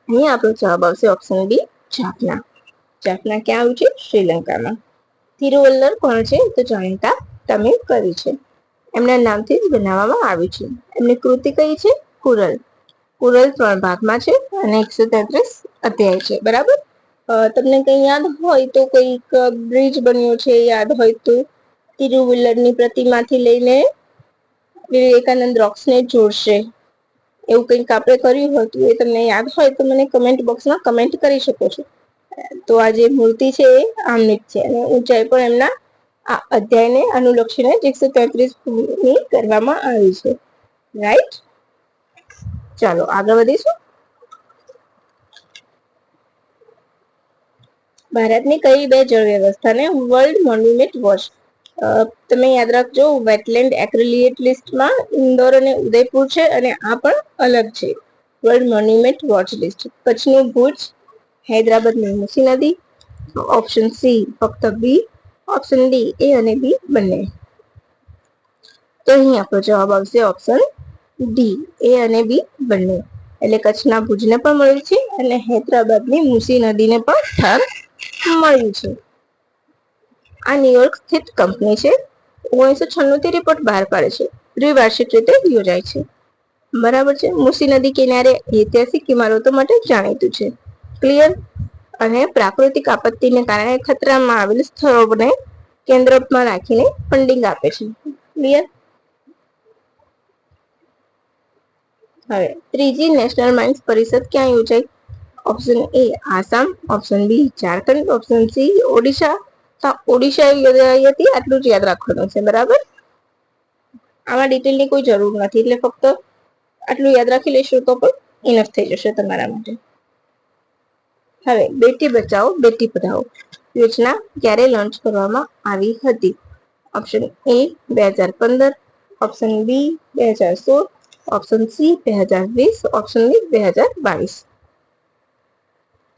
અહીં આપણો જવાબ આવશે ઓપ્શન બી જાફના. જાફના ક્યાં આવ્યું છે? શ્રીલંકામાં. થિરુવલ્લર કોણ છે? તો જાણીતા તમિલ કવિ છે. એમના નામથી જ બનાવવામાં આવ્યું છે. એમની કૃતિ કઈ છે? કુરલ. કુરલ 3 ભાગમાં છે અને 133 અધ્યાય છે. બરાબર. તમને કઈ યાદ હોય તો કઈક બ્રિજ બન્યો છે, યાદ હોય તો તિરુવલ્લરની પ્રતિમાથી લઈને વિવેકાનંદ રોક્સને જોડશે, એવું કંઈક આપણે કર્યું હતું. એ તમને યાદ હોય તો મને કમેન્ટ બોક્સમાં કમેન્ટ કરી શકો છો. તો આ જે મૂર્તિ છે એ આમની જ છે અને ઊંચાઈ પણ એમના આ અધ્યાયને અનુલક્ષીને 133 કરવામાં આવી છે. રાઈટ, ચાલો આગળ વધીશું. ભારતની કઈ 2 જળ વ્યવસ્થાને વર્લ્ડ મોન્યુમેન્ટ વોચ? તમે યાદ રાખજો, વેટલેન્ડ એક્રિલિએટ લિસ્ટમાં ઇન્દોર અને ઉદયપુર છે અને આ પણ અલગ છે. World monument watch list. કચ્છનું ભુજ, હૈદરાબાદની મૂસી નદી, ઓપ્શન સી ફક્ત બી, ઓપ્શન ડી એ અને બી બંને. તો અહીં આપણો જવાબ આવશે ઓપ્શન ડી એ અને બી બંને. એટલે કચ્છના ભુજને પણ મળ્યું છે અને હૈદરાબાદની મૂસી નદીને પણ સ્થાન મળ્યું છે. આ ન્યુયોર્ક સ્થિત કંપની છે. 1996 થી રિપોર્ટ બહાર પાડે છે. દ્વિવાર્ષિક રીતે યોજાય છે. બરાબર છે. મૂસી નદી કિનારે ઐતિહાસિક ઇમારતો માટે જાણીતું છે. ક્લિયર. અને પ્રાકૃતિક આપત્તિને કારણે ખતરામાં આવેલ સ્થળોને કેન્દ્રમાં રાખીને ફંડિંગ આપે છે. ક્લિયર. હવે ત્રીજી નેશનલ માઇન્સ પરિષદ ક્યાં યોજાઈ? Option A Assam, option B Jharkhand, option C Odisha. Odisha યોજાઈ હતી, આટલું જ યાદ રાખવાનું છે. બરાબર. આમાં ડિટેલની કોઈ જરૂર નથી, એટલે ફક્ત આટલું યાદ રાખી લેશો તો પણ ઇનફ થઈ જશે તમારા માટે. હવે બેટી બચાવો બેટી પઢાઓ યોજના ક્યારે લોન્ચ કરવામાં આવી હતી? Option A 2015, option B 2016, option C 2020, option D 2022.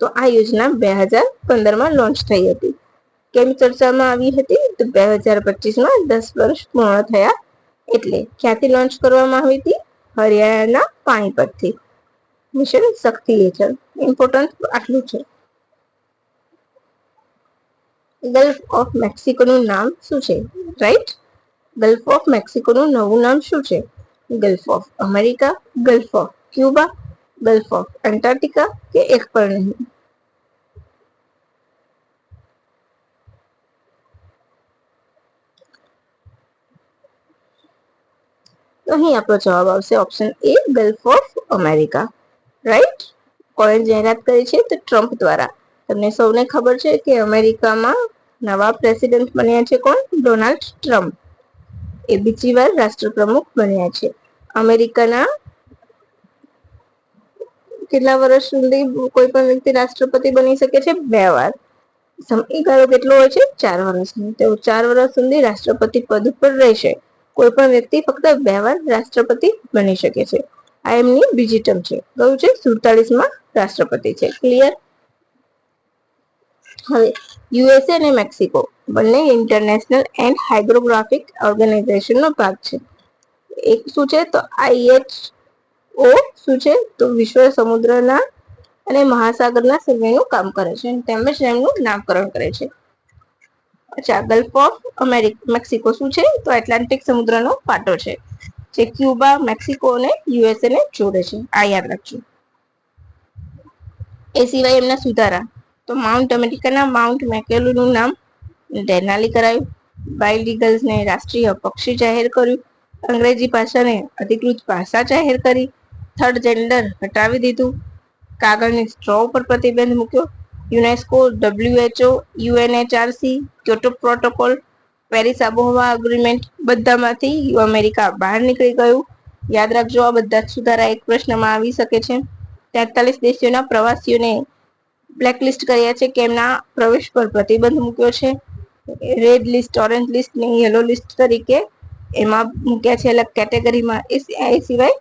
તો આ યોજના 2015માં લોન્ચ થઈ હતી. કેમ ચર્ચામાં આવી હતી? તો 2025માં 10 વર્ષ પૂર્ણ થયા એટલે. ક્યાંથી લોન્ચ કરવામાં આવી હતી? હરિયાણાના પાણીપતથી. મિશન શક્તિ હેઠળ. ઇમ્પોર્ટન્ટ આટલું છે. ગલ્ફ ઓફ મેક્સિકોનું નામ શું છે? રાઈટ. ગલ્ફ ઓફ મેક્સિકોનું નવું નામ શું છે? Gulf of America, gulf of Cuba, gulf of Antarctica કે એક પણ નહીં? તો અહીં આપણો જવાબ આવશે option A gulf of America. Right. કોણે જાહેરાત કરી છે? તો ટ્રમ્પ દ્વારા. તમને સૌને ખબર છે કે અમેરિકામાં નવા પ્રેસિડેન્ટ બન્યા છે કોણ? Donald Trump. એ બીજી વાર રાષ્ટ્રપ્રમુખ બન્યા છે. અમેરિકાના કેટલા વર્ષ સુધી કોઈ પણ વ્યક્તિ રાષ્ટ્રપતિ બની શકે છે? 2 વાર. સમયગાળો કેટલો હોય છે? 4 વર્ષનો. તેઓ 4 વર્ષ સુધી રાષ્ટ્રપતિ પદ ઉપર રહેશે. કોઈ પણ વ્યક્તિ ફક્ત 2 વાર રાષ્ટ્રપતિ બની શકે છે. આ એમની બીજી ટર્મ છે. કયું છે? 47માં રાષ્ટ્રપતિ છે. ક્લિયર? હવે યુએસએ અને મેક્સિકો બંને ઇન્ટરનેશનલ એન્ડ હાઇડ્રોગ્રાફિક ઓર્ગેનાઇઝેશનનો ભાગ છે. એક શું છે? તો IHO શું છે? તો વિશ્વ સમુદ્રના અને મહાસાગરના સર્વેનું કામ કરે છે. તેમજ એમનું નામકરણ કરે છે. અચ્છા, ગલ્ફ ઓફ મેક્સિકો શું છે? તો એટલાન્ટિક સમુદ્રનો પાટો છે જે ક્યુબા, મેક્સિકો અને યુએસએ ને જોડે છે. આ યાદ રાખજો. એ સિવાય એમના સુધારા તો માઉન્ટ અમેરિકાના માઉન્ટ મેકેલુનું નામ ડેનાલી કરાયું. વાઇલ્ડ ઈગલ્સને રાષ્ટ્રીય પક્ષી જાહેર કર્યું. અંગ્રેજી ભાષાને અધિકૃત ભાષા જાહેર કરી. થર્ડ જેન્ડર હટાવી દીધું. કાગળની સ્ટ્રો પર પ્રતિબંધ મૂક્યો. UNESCO, WHO, UNHRC, Kyoto protocol, Paris આબોહવા અગ્રીમેન્ટ બધામાંથી અમેરિકા બહાર નીકળી ગયું. યાદ રાખજો, આ બધા જ સુધારા એક પ્રશ્નમાં આવી શકે છે. 43 દેશોના પ્રવાસીઓને બ્લેકલિસ્ટ કર્યા છે. કેમના પ્રવેશ પર પ્રતિબંધ મૂક્યો છે? રેડ લિસ્ટ, ઓરેન્જ લિસ્ટ ને યલો લિસ્ટ તરીકે એમાં મૂક્યા છે અલગ કેટેગરીમાં. એ સિવાય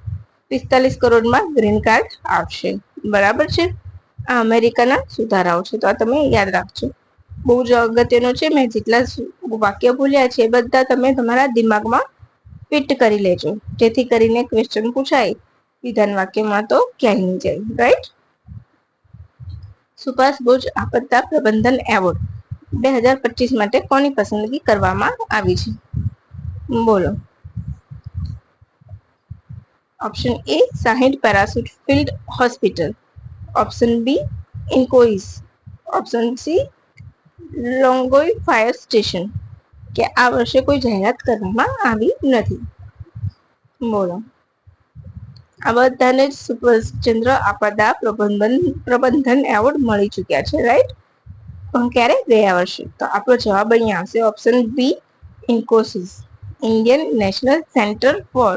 45 કરોડમાં ગ્રીન કાર્ડ આવશે. બરાબર છે. આ અમેરિકાના સુધારાઓ છે. તો આ તમે યાદ રાખજો. બહુ જ અગત્યનો છે. મેં જેટલા વાક્ય ભૂલ્યા છે એ બધા તમે તમારા દિમાગમાં ફિટ કરી લેજો, જેથી કરીને ક્વેશ્ચન પૂછાય વિધાન વાક્યમાં તો ક્યાંય નહીં જાય. રાઈટ. સુભાષ આપદા પ્રબંધન એવોર્ડ 2025 માટે કોની પસંદગી કરવામાં આવી છે? બોલો. Option A 60 parachute field hospital, option B INCOIS, option C લોંગોઈ ફાયર સ્ટેશન કે આ વર્ષે કોઈ જાહેરાત કરવામાં આવી નથી. બોલો. આ બધાને જ સુભાષચંદ્ર આપદા પ્રબંધન એવોર્ડ મળી ચુક્યા છે. રાઈટ. પણ ક્યારે? ગયા વર્ષે. તો આપણો જવાબ અહીંયા આવશે option B INCOIS, Indian national centre for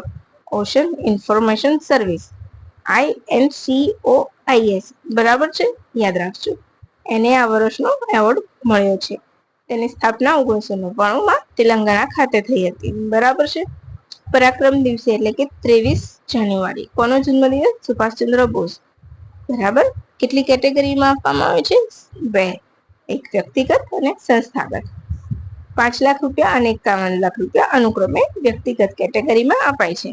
ocean information service, INCOIS. બરાબર છે. યાદ રાખજો. એને આ વર્ષનો એવોર્ડ મળ્યો છે. તેની સ્થાપના 1999માં તેલંગાણા ખાતે થઈ હતી. બરાબર છે. પરાક્રમ દિવસે એટલે કે 23 જાન્યુઆરી કોનો જન્મદિવસ? સુભાષચંદ્ર બોઝ. બરાબર. કેટલી કેટેગરીમાં આપવામાં આવે છે? 2. એક વ્યક્તિગત અને સંસ્થાગત. 5 લાખ રૂપિયા અને 51 લાખ રૂપિયા અનુક્રમે વ્યક્તિગત કેટેગરીમાં અપાય છે.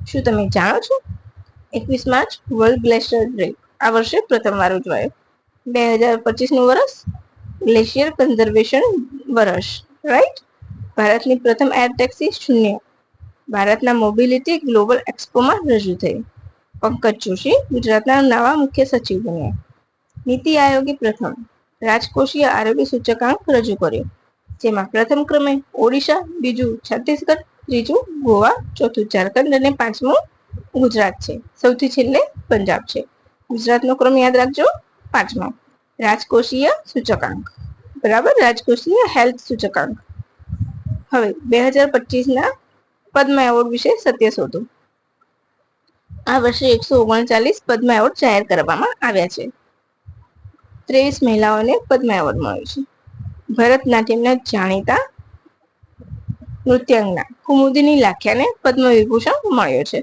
શું તમે જાણો છો 21 માર્ચ વર્લ્ડ ગ્લેશિયર ડે આ વર્ષે પ્રથમવાર ઉજવાયો? 2025નું વર્ષ ગ્લેશિયર કન્ઝર્વેશન વર્ષ. રાઈટ. ભારતની પ્રથમ એર ટેક્સી શૂન્ય ભારતના મોબિલિટી ગ્લોબલ એક્સપોમાં રજૂ થઈ. પંકજ જોશી ગુજરાતના નવા મુખ્ય સચિવ બન્યા. નીતિ આયોગે પ્રથમ રાજકોષીય આરોગ્ય સૂચકાંક રજૂ કર્યો, જેમાં પ્રથમ ક્રમે ઓડિશા, બીજું છત્તીસગઢ, ત્રીજું ગોવા, ચોથું ઝારખંડ અને પાંચમું ગુજરાત છે. સૌથી છેલ્લે પંજાબ છે. ગુજરાતનો ક્રમ યાદ રાખજો, 5મો. રાજકોષીય સૂચકાંક. બરાબર. રાજકોષીય હેલ્થ સૂચકાંક. હવે 2025ના પદ્મ એવોર્ડ વિશે સત્ય શોધો. આ વર્ષે 139 પદ્મ એવોર્ડ જાહેર કરવામાં આવ્યા છે. 23 મહિલાઓને પદ્મ એવોર્ડ મળ્યો છે. ભરતનાટ્યમના જાણીતા નૃત્યાંગના કુમુદિની લાખિયાને પદ્મ વિભૂષણ મળ્યો છે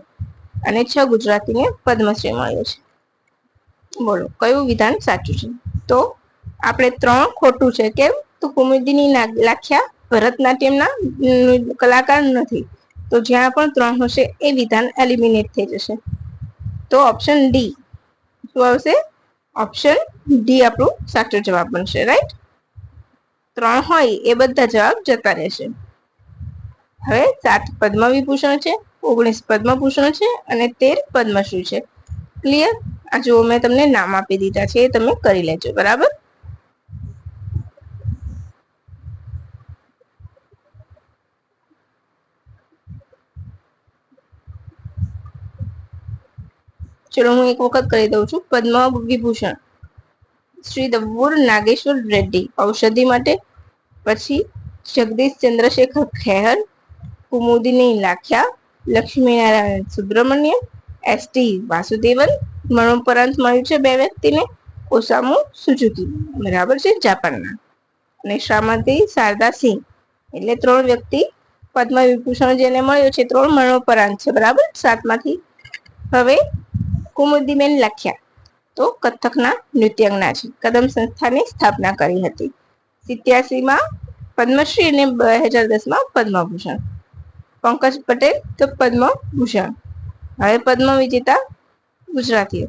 અને 6 ગુજરાતીને પદ્મશ્રી મળ્યો છે. બોલો કયું વિધાન સાચું છે? તો આપણે 3 ખોટું છે. કેમ? તો કુમુદિની લાખિયા ભરતનાટ્યમના કલાકાર નથી, તો જ્યાં પણ 3 હશે એ વિધાન એલિમિનેટ થઈ જશે. તો ઓપ્શન ડી શું આવશે? ઓપ્શન ડી આપણું સાચો જવાબ બનશે. રાઈટ, 3 હોય એ બધા જવાબ જતા રહેશે. હવે 7 પદ્મ વિભૂષણ છે, 19 પદ્મભૂષણ છે અને 13 પદ્મશ્રી છે. ક્લિયર? આ જો મેં તમને નામ આપી દીધા છે, એ તમે કરી લેજો. બરાબર? ચલો હું એક વખત કરી દઉં છું. પદ્મ વિભૂષણ શ્રી દવ્વૂર નાગેશ્વર રેડ્ડી ઔષધિ માટે, પછી જગદીશ ચંદ્રશેખર ખેહર કુમુદિની લાખિયા લક્ષ્મીનારાયણ સુબ્રમણ્યમ એસટી વાસુદેવન મરણોપરાંત મળ્યું છે 2 વ્યક્તિને ઓસામુ સુઝુકી, બરાબર છે, જાપાનના, અને શ્રીમતી શારદા સિંહ, એટલે 3 વ્યક્તિ પદ્મ વિભૂષણ જેને મળ્યો છે 3 મરણોપરાંત છે. બરાબર, 7 માંથી. હવે કુમુદીબેન લાખિયા તો કથકના નૃત્યાંગના છે. કદમ સંસ્થાની સ્થાપના કરી હતી. 87માં પદ્મશ્રી અને 2010માં પદ્મભૂષણ. પંકજ પટેલ તો પદ્મભૂષણ. હવે પદ્મ વિજેતા ગુજરાતીઓ: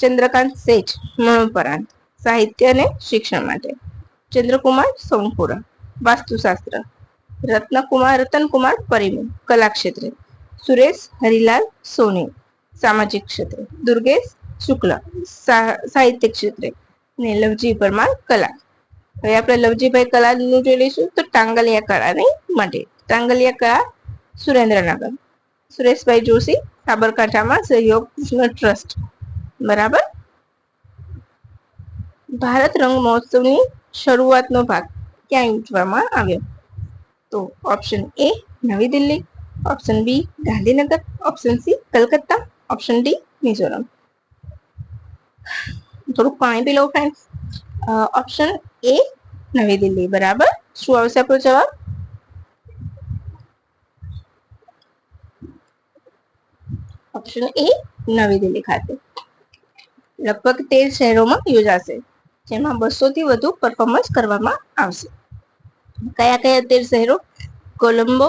ચંદ્રકાંત શેઠ મરણોપરાંત સાહિત્ય અને શિક્ષણ માટે, ચંદ્રકુમાર સોમપુરા વાસ્તુશાસ્ત્ર, રતનકુમાર પરિમલ કલા ક્ષેત્રે, સુરેશ હરિલાલ સોની સામાજિક ક્ષેત્રે, દુર્ગેશ શુક્લ સાહિત્ય ક્ષેત્રે ને લવજી પરમાર કલા. હવે આપણે લવજીભાઈ કલાનું જોઈ લઈશું. તો ટાંગલિયા કળાની માટે ટાંગલિયા કળા સુરેન્દ્રનગર, સુરેશભાઈ જોશી સાબરકાંઠામાં સહયોગ કૃષ્ણ ટ્રસ્ટ. બરાબર. ભારત રંગ મહોત્સવની શરૂઆતનો ભાગ ક્યાં યોજવામાં આવ્યો? તો ઓપ્શન એ નવી Delhi, option B Gandhinagar, option C Calcutta, option D Mizoram. થોડુંક પાણી પી લો ફ્રેન્ડ્સ. ઓપ્શન એ નવી દિલ્હી. બરાબર. શું આવશે આપણો જવાબ? ઓપ્શન એ નવી દિલ્હી ખાતે. લગભગ 13 શહેરોમાં યોજાશે, જેમાં 200 થી વધુ પરફોર્મન્સ કરવામાં આવશે. કયા 13 શહેરો? કોલંબો,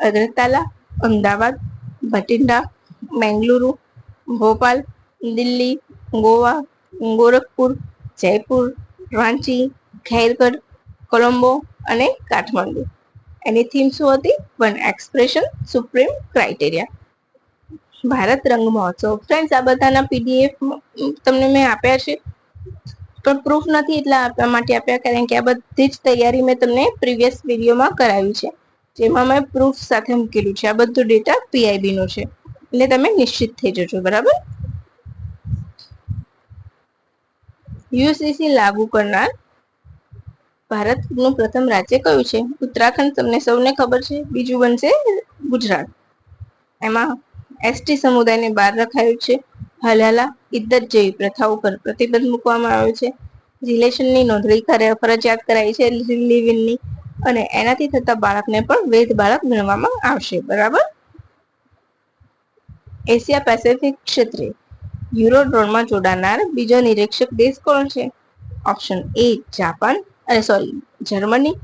અગરતાલા, અમદાવાદ, ભટિંડા, બેંગલુરુ, ભોપાલ, દિલ્હી, ગોવા, ગોરખપુર, જયપુર, રાંચી, ખૈરગઢ, કોલંબો અને કાઠમંડુ. એની થીમ શું હતી? One expression supreme criteria. Bharat રંગ મહોત્સવ. ફ્રેન્ડ્સ, આ બધાના પીડીએફ તમને મેં આપ્યા છે, પણ પ્રૂફ નથી એટલે આપવા માટે આપ્યા, કારણ કે આ બધી જ તૈયારી મેં તમને પ્રીવિયસ વિડીયોમાં કરાવી છે, જેમાં મેં પ્રૂફ સાથે મૂકેલું છે. આ બધું ડેટા પીઆઈબી નો છે, એટલે તમે નિશ્ચિત થઈ જજો. બરાબર. યુસીસી લાગુ કરનાર ભારતનું પ્રથમ રાજ્ય કયું છે? ઉત્તરાખંડ તમને સૌને ખબર છે. બીજું બનશે ગુજરાત. એમાં એસટી સમુદાયને બહાર રખાયું છે. હલાલા ઇદ્દત જેવી પ્રથાઓ પર પ્રતિબંધ મૂકવામાં આવ્યો છે. રિલેશનની નોંધણી ફરજિયાત કરાઈ છે, લિવ-ઇનની, અને એનાથી થતા બાળકને પણ વૈધ બાળક ગણવામાં આવશે. બરાબર. એશિયા પેસિફિક ક્ષેત્રે યુરોડ્રોનમાં જોડાનાર બીજો નિરીક્ષક દેશ કોણ છે? Option A Japan, Germany,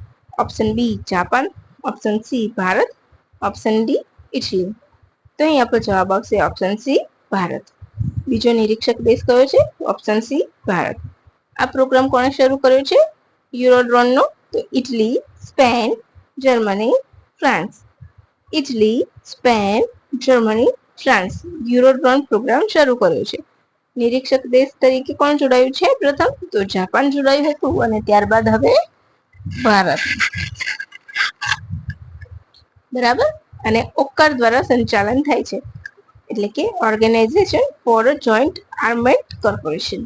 option B Japan, option C Bharat, option D Italy. તો અહીં આપણો જવાબ આવશે ઓપ્શન સી ભારત. બીજો નિરીક્ષક દેશ કયો છે? Option C Bharat. આ પ્રોગ્રામ કોણે શરૂ કર્યો છે યુરોડ્રોનનો? તો Italy, Spain, Germany, France. Italy, Spain, Germany, France Eurodrone programme શરૂ કર્યો છે. નિરીક્ષક દેશ તરીકે કોણ જોડાયું છે પ્રથમ? તો જાપાન જોડાયું હતું, અને ત્યારબાદ હવે ભારત. બરાબર. અને ઓક્કાર દ્વારા સંચાલન થાય છે, એટલે કે organisation for a joint armed corporation.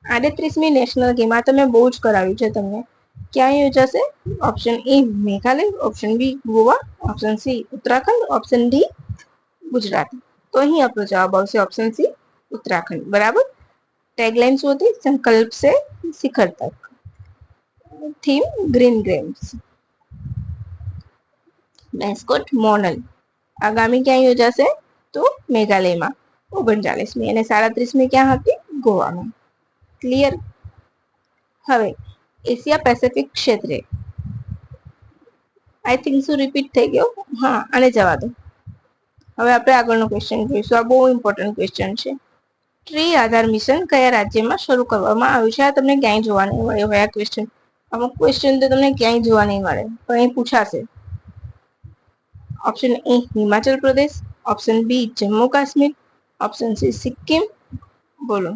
38મી નેશનલ ગેમ. આ તમે બહુ જ કરાવ્યું છે તમને. ક્યાં યોજાશે? Option A Meghalaya, option B Goa, option C Uttarakhand, option D Gujarat. તો અહીં આપણો જવાબ આવશે ઓપ્શન સી ઉત્તરાખંડ. બરાબર. ટેગલાઇન શું હતી? સંકલ્પ સે શિખર તક. Theme green games. Mascot Monal. આગામી ક્યાં યોજાશે? તો મેઘાલયમાં 39મી અને 37મી ક્યાં હતી? ગોવામાં. ક્લિયર? હવે એશિયા પેસિફિક ક્ષેત્રે આઈ થિંક શું રિપીટ થઈ ગયો? હા, આને જવા દો. હવે આપણે આગળનો ક્વેશ્ચન જોઈશું. આ બહુ ઇમ્પોર્ટન્ટ ક્વેશ્ચન છે. ટ્રી આધાર મિશન કયા રાજ્યમાં શરૂ કરવામાં આવ્યું છે? આ તમને ક્યાંય જોવા નહીં મળે હોય આ ક્વેશ્ચન. અમુક ક્વેશ્ચન તો તમને ક્યાંય જોવા નહીં મળે, પણ અહીં પૂછાશે. Option A Himachal Pradesh, option B Jammu Kashmir, option C Sikkim. બોલો.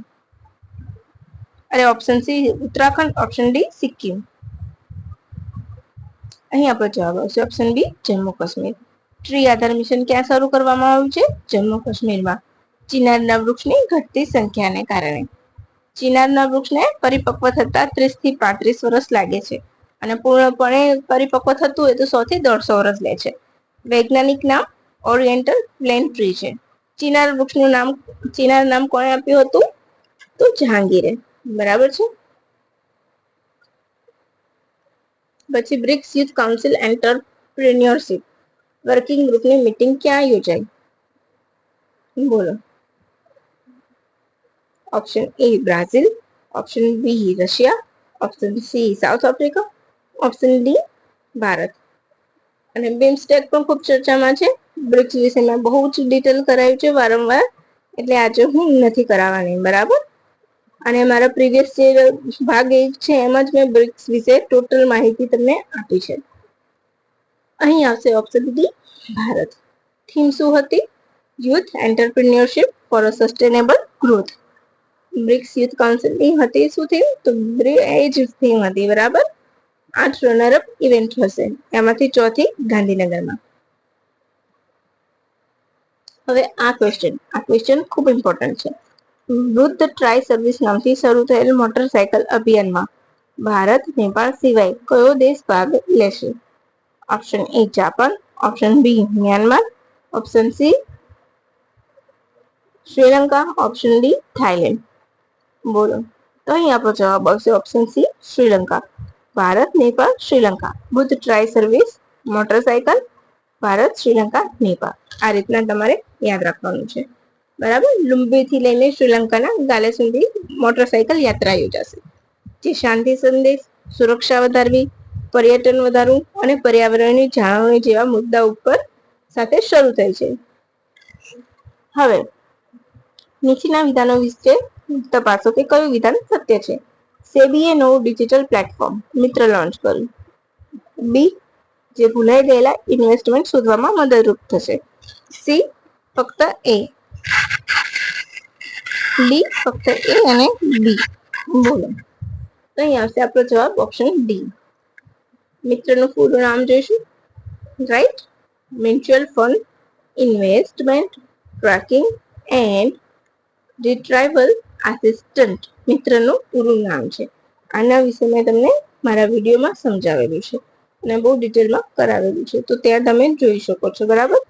અરે option C Uttarakhand, option D Sikkim. અહીં આપણો જવાબ આવશે option B Jammu Kashmir. Tree Aadhaar mission ક્યાં શરૂ કરવામાં આવ્યું છે? જમ્મુ કાશ્મીરમાં. ચિનારના વૃક્ષની ઘટતી સંખ્યાને કારણે. ચિનારના વૃક્ષને પરિપક્વ થતા 30 થી 35 વર્ષ લાગે છે અને પૂર્ણપણે પરિપક્વ થતું હોય તો 100 થી 150 વર્ષ લે છે. વૈજ્ઞાનિક નામ ઓરિએન્ટલ પ્લેન ટ્રી છે. ચિનાર વૃક્ષનું નામ કોણે આપ્યું હતું? તો જહાંગીરે. બરાબર છે. પછી BRICS youth council entrepreneurship working ગ્રુપની મીટિંગ ક્યાં યોજાઈ? બોલો. Option A Brazil, option B Russia, option C South Africa, option D Bharat. અને બિમસ્ટેક પણ ખૂબ ચર્ચામાં છે. બ્રિક્સ વિશે મેં બહુ જ ડિટેલ કરાવ્યું છે વારંવાર, એટલે આજે હું નથી કરાવવાની. બરાબર. અને મારા પ્રીવિયસ જે ભાગ એક છે એમાં જ મેં બ્રિક્સ વિશે ટોટલ માહિતી તમને આપી છે. અહીં આવશે ઓપ્શન ડી ભારત. થીમ શું હતી? Youth entrepreneurship for a sustainable growth. BRICS youth કાઉન્સિલની હતી શું થીમ? તો એ જ થીમ હતી. બરાબર. 8 રનરઅપ ઇવેન્ટ હશે, એમાંથી ચોથી ગાંધીનગરમાં. હવે આ ક્વેશ્ચન ખૂબ ઇમ્પોર્ટન્ટ છે. વૃદ્ધ ટ્રાય સર્વિસ નામથી શરૂ થયેલ મોટરસાયકલ અભિયાનમાં ભારત, નેપાળ સિવાય કયો દેશ ભાગ લેશે? Option A Japan, option B Myanmar, option C Sri Lanka, option D Thailand. બોલો. તો અહીં આપણો જવાબ આવશે option C Sri Lanka. Bharat, Nepal, Sri Lanka. Buddha tri service motorcycle Bharat, Sri Lanka, Nepal. આ રીતના તમારે યાદ રાખવાનું છે. બરાબર. લુંબીથી લઈને શ્રીલંકાના ગાલે સુધી મોટરસાયકલ યાત્રા યોજાશે, જે શાંતિ સંદેશ, સુરક્ષા વધારવી, પર્યટન વધારવું અને પર્યાવરણની જાળવણી જેવા મુદ્દા ઉપર સાથે શરૂ થઈ છે. હવે નીચેના વિધાનો વિશે તપાસો કે કયું વિધાન સત્ય છે. સેબીએ નવું ડિજિટલ પ્લેટફોર્મ મિત્ર લોન્ચ કર્યું. બી જે ભૂલાઈ ગયેલા ઇન્વેસ્ટમેન્ટ શોધવામાં મદદરૂપ થશે. સી ફક્ત એ, ડી ફક્ત એ અને બી. બોલો. તો અહીં આવશે આપણો જવાબ ઓપ્શન ડી. મિત્રનું પૂરું નામ જોઈશું. રાઈટ. Mutual fund investment tracking and retrieval assistant મિત્રનું પૂરું નામ છે. આના વિશે મેં તમને મારા વિડીયોમાં સમજાવેલું છે અને બહુ ડિટેલમાં કરાવેલું છે, તો ત્યાં તમે જોઈ શકો છો. બરાબર.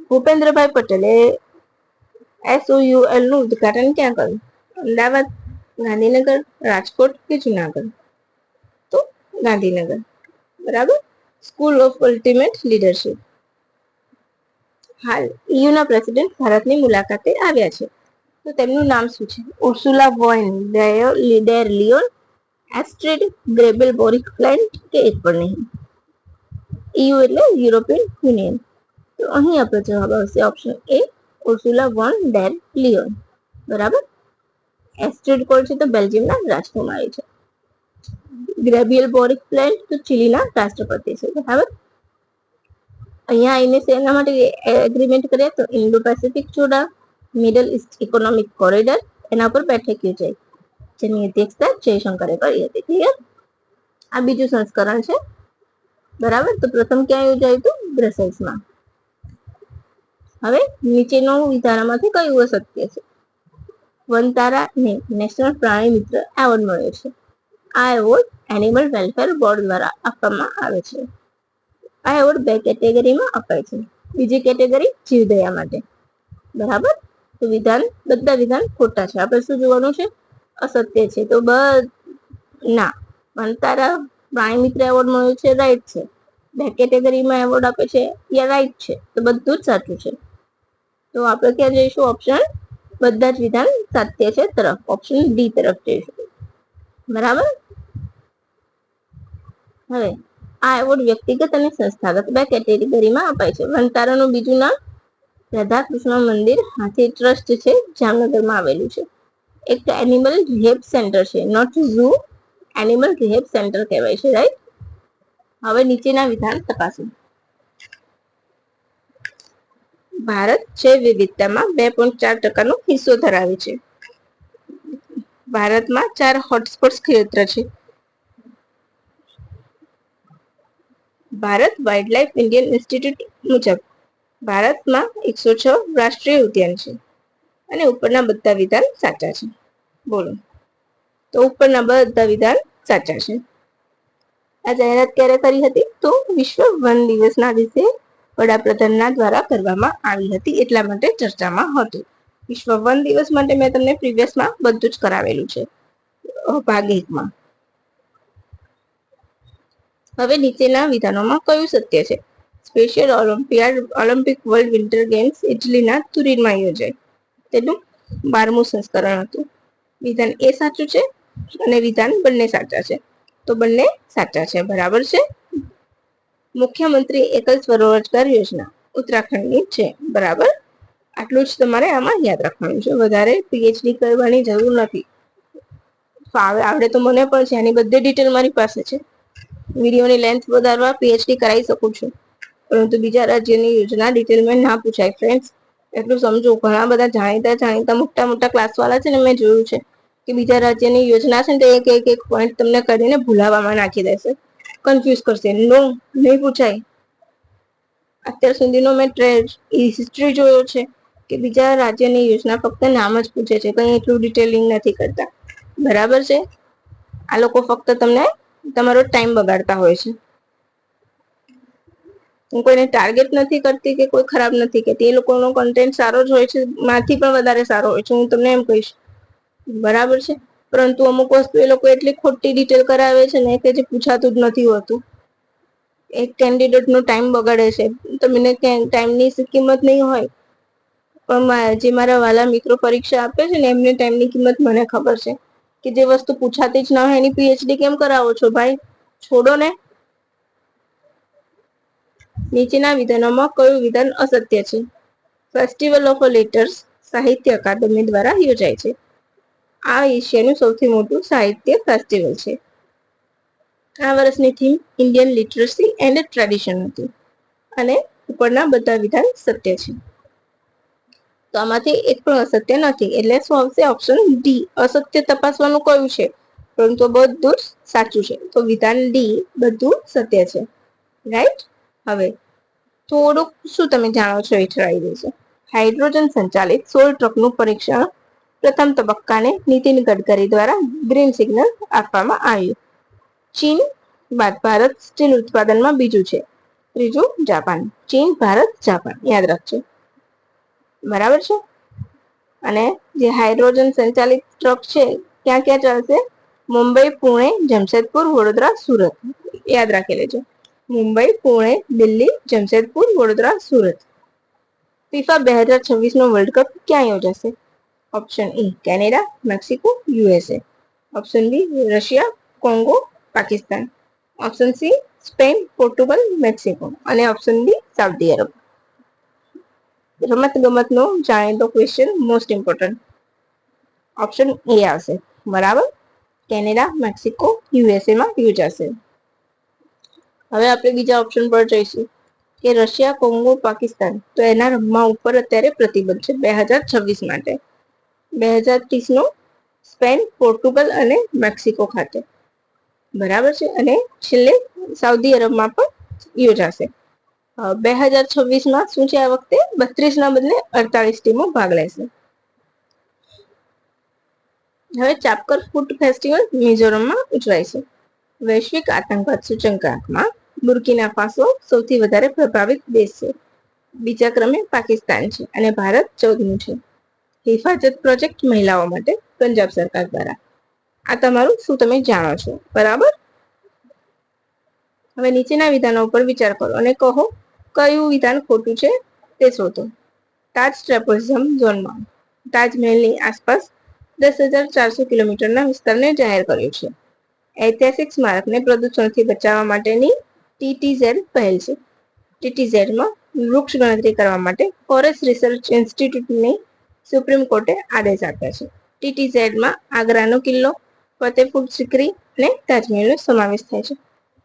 ભૂપેન્દ્રભાઈ પટેલે SOUL નું ઉદઘાટન ક્યાં કર્યું? અમદાવાદ, ગાંધીનગર, રાજકોટ કે જુનાગઢ? તો ગાંધીનગર. બરાબર. School of ultimate leadership. હાલ યુના પ્રેસિડેન્ટ ભારતની મુલાકાતે આવ્યા છે, તો તેમનું નામ શું છે? Ursula von der Leon, એસ્ટ્રિડ ગ્રેબેલ boric plant કે એક પણ નહીં? EU એટલે યુરોપિયન યુનિયન. તો અહીં આપણો જવાબ આવશે option A Ursula von der Leyen. બરાબર. એસ્ટ્રિડ કોણ છે? તો બેલ્જિયમના રાજકુમારી છે. ગ્રેબિયલ બોરિક પ્લાન્ટ તો ચીલીના રાષ્ટ્રપતિ છે. બરાબર. અહીંયા આવીને એના માટે એગ્રીમેન્ટ કર્યા તો ઇન્ડો પેસિફિક જોડા, મિડલ ઇસ્ટ ઇકોનોમિક કોરિડોર, એના પર બેઠક યોજાઈ, જેની અધ્યક્ષતા જયશંકરે કરી હતી. ક્લિયર? આ બીજું સંસ્કરણ છે. બરાબર. તો પ્રથમ ક્યાં યોજાયું હતું? બ્રસેલ્સમાં. હવે નીચેનો વિધારામાંથી કયું સત્ય છે? વનતારા ને નેશનલ પ્રાણી મિત્ર એવોર્ડ મળ્યો છે. આ એવોર્ડ એનિમલ વેલફેર બોર્ડ દ્વારા આપવામાં આવે છે. આ એવોર્ડ 2 કેટેગરીમાં અપાય છે. બીજી કેટેગરી જીવદયા માટે. બરાબર. તો બધા વિધાન ખોટા છે. આપણે શું જોવાનું છે? અસત્ય છે. તો ના તારા પ્રાણી મિત્ર એવોર્ડ મળ્યો છે, રાઈટ છે. 2 કેટેગરીમાં એવોર્ડ આપે છે, યા રાઈટ છે. તો બધું જ સાચું છે. તો આપણે ક્યાં જઈશું? ઓપ્શન બધા જ વિધાન સત્ય છે તરફ, ઓપ્શન ડી તરફ જઈશું. બરાબર. હવે આ એવોર્ડ વ્યક્તિગત અને સંસ્થાગત 2 કેટેગરીમાં અપાય છે. વનતારાનું બીજું નામ રાધાકૃષ્ણ મંદિર હાથી ટ્રસ્ટ છે, જામનગરમાં આવેલું છે. એક તો એનિમલ રિહેબ સેન્ટર છે, not zoo, animal rehab centre કહેવાય છે, રાઈટ. હવે નીચેના વિધાન તપાસો. ભારત જૈવ વિવિધતામાં 2.4% હિસ્સો ધરાવે છે. ભારતમાં 4 હોટસ્પોટ ક્ષેત્ર છે. ભારત વાઇલ્ડલાઇફ ઇન્ડિયન ઇન્સ્ટિટ્યૂટ મુજબ ભારતમાં 106 રાષ્ટ્રીય ઉદ્યાન છે. અને ઉપરના બધા વિધાન સાચા છે. બોલો. તો ઉપરના બધા વિધાન સાચા છે. આ જાહેરાત ક્યારે કરી હતી? તો વિશ્વ વન દિવસના દિવસે વડાપ્રધાનના દ્વારા કરવામાં આવી હતી, એટલા માટે ચર્ચામાં હતું. વિશ્વ વન દિવસ માટે મેં તમને પ્રીવિયસમાં બધું જ કરાવેલું છે, ભાગ 1માં. હવે નીચેના વિધાનોમાં કયું સત્ય છે? Special Olympic world winter games ઇટલીના તુરિનમાં યોજાય. તેનું 12મું સંસ્કરણ હતું. વિધાન એ સાચું છે અને વિધાન બંને સાચા છે. તો બંને સાચા છે. બરાબર છે. મુખ્યમંત્રી એકલ સ્વરોજગાર યોજના ઉત્તરાખંડની છે. બરાબર. આટલું જ તમારે આમાં યાદ રાખવાનું છે. વધારે પીએચડી કરવાની જરૂર નથી. આવડે તો મને પણ છે. આની બધી ડિટેલ મારી પાસે છે. વિડીયોની લેન્થ વધારવા પીએચડી કરાવી શકું છું, પરંતુ બીજા રાજ્યની યોજના ડિટેલમાં ના પૂછાય ફ્રેન્ડ્સ. એટલું સમજો. ઘણા બધા જાણીતા મોટા ક્લાસ વાળા છે ને, મેં જોયું છે કે બીજા રાજ્યની યોજના છે ને, તો એક પોઈન્ટ તમને કરીને ભૂલાવામાં નાખી દેશે, કન્ફ્યુઝ કરશે. નો, નહીં પૂછાય. અત્યાર સુધીનો મેં હિસ્ટ્રી જોયો છે કે બીજા રાજ્યની યોજના ફક્ત નામ જ પૂછે છે, કંઈ એટલું ડિટેલિંગ નથી કરતા. બરાબર છે. આ લોકો ફક્ત તમને તમારો ટાઈમ બગાડતા હોય છે. હું કોઈને ટાર્ગેટ નથી કરતી કે કોઈ ખરાબ નથી કહેતી. એ લોકોનો કન્ટેન્ટ સારો જ હોય છે, માંથી પણ વધારે સારો હોય છે, હું તમને એમ કહીશ. બરાબર છે. પરંતુ અમુક વસ્તુ એ લોકો એટલી ખોટી ડિટેલ કરાવે છે ને કે જે પૂછાતું જ નથી હોતું. એક કેન્ડિડેટનો ટાઈમ બગાડે છે. તમને ટાઈમની કિંમત નહીં હોય, પણ જે મારા વાલા મિત્રો પરીક્ષા આપે છે ને, એમને ટાઈમની કિંમત મને ખબર છે કે જે વસ્તુ પૂછાતી જ ના હોય એની પીએચડી કેમ કરાવો છો ભાઈ? છોડો ને. નીચેના વિધાનોમાં કયું વિધાન અસત્ય છે? Festival of letters Sahitya Akademi દ્વારા યોજાય છે. આ એશિયાનું સૌથી મોટું સાહિત્ય ફેસ્ટિવલ છે. આ વર્ષની theme Indian literacy and tradition હતી. અને ઉપરના બધા વિધાન સત્ય છે. તો આમાંથી એક પણ અસત્ય નથી, એટલે શું આવશે? Option D. અસત્ય તપાસવાનું કયું છે? પરંતુ બધું જ સાચું છે. તો વિધાન ડી બધું સત્ય છે, રાઈટ. હવે થોડુંક શું તમે જાણો છો એ જણાવી દઈશું. હાઇડ્રોજન સંચાલિત 16 ટ્રકનું પરીક્ષણ પ્રથમ તબક્કાને નીતિન ગડકરી દ્વારા ગ્રીન સિગ્નલ આપવામાં આવ્યું. ચીન બાદ ભારત સ્ટીલ ઉત્પાદનમાં બીજું છે. ત્રીજું જાપાન. ચીન, ભારત, જાપાન, યાદ રાખજો. બરાબર છે. અને જે હાઇડ્રોજન સંચાલિત ટ્રક છે, ક્યાં ક્યાં ચાલશે? મુંબઈ, પુણે, જમશેદપુર, વડોદરા, સુરત. યાદ રાખી લેજો. મુંબઈ, પુણે, દિલ્હી, જમશેદપુર, વડોદરા, સુરત. ફીફા 2026 નો વર્લ્ડ કપ ક્યાં યોજાશે? Option A Canada, Mexico, USA. Option B Russia, Congo, Pakistan. Option C Spain, Portugal, Mexico. અને ઓપ્શન ડી સાઉદી અરબ. રમત-ગમતનો જાણીતો question, most important. Option A આવશે. બરાબર. કેનેડા, મેક્સિકો, યુએસએ માં યોજાશે. હવે આપણે બીજા ઓપ્શન પર જઈશું કે રશિયા, કોંગો, પાકિસ્તાન. તો એના રમવા ઉપર અત્યારે પ્રતિબંધ છે 2026 માટે. 2030 નો સ્પેન, પોર્ટુગલ અને મેક્સિકો ખાતે. બરાબર છે. અને છેલ્લે સાઉદી અરબમાં પણ યોજાશે. 2026માં શું છે? આ વખતે 32 ના બદલે 48 ટીમો ભાગ લેશે. હવે ચાપકર ફૂડ ફેસ્ટિવલ મિઝોરમમાં ઉજવાય છે. વૈશ્વિક આતંકવાદ સૂચકાંકમાં બુર્કિના ફાસો સૌથી વધારે પ્રભાવિત દેશ છે. બીજા ક્રમે પાકિસ્તાન છે અને ભારત 14મું છે. હિફાજત પ્રોજેક્ટ મહિલાઓ માટે પંજાબ સરકાર દ્વારા. આ તમારું શું તમે જાણો છો, બરાબર? હવે નીચેના વિધાનો ઉપર વિચાર કરો અને કહો કયું વિધાન ખોટું છે તે શોધો. તાજ ટ્રેપોઝમ ઝોનમાં તાજમહેલની આસપાસ 10,400 કિલોમીટરના વિસ્તારને જાહેર કર્યું છે. ઐતિહાસિક સ્મારકને પ્રદૂષણથી બચાવવા માટેની TTZ પહેલ છે. TTZમાં વૃક્ષ ગણતરી કરવા માટે ફોરેસ્ટ રિસર્ચ ઇન્સ્ટિટ્યૂટની સુપ્રીમ કોર્ટે આદેશ આપ્યા છે. TTZમાં આગ્રાનો કિલ્લો, ફતેહપુર સિકરી અને તાજમહેલનો સમાવેશ થાય છે.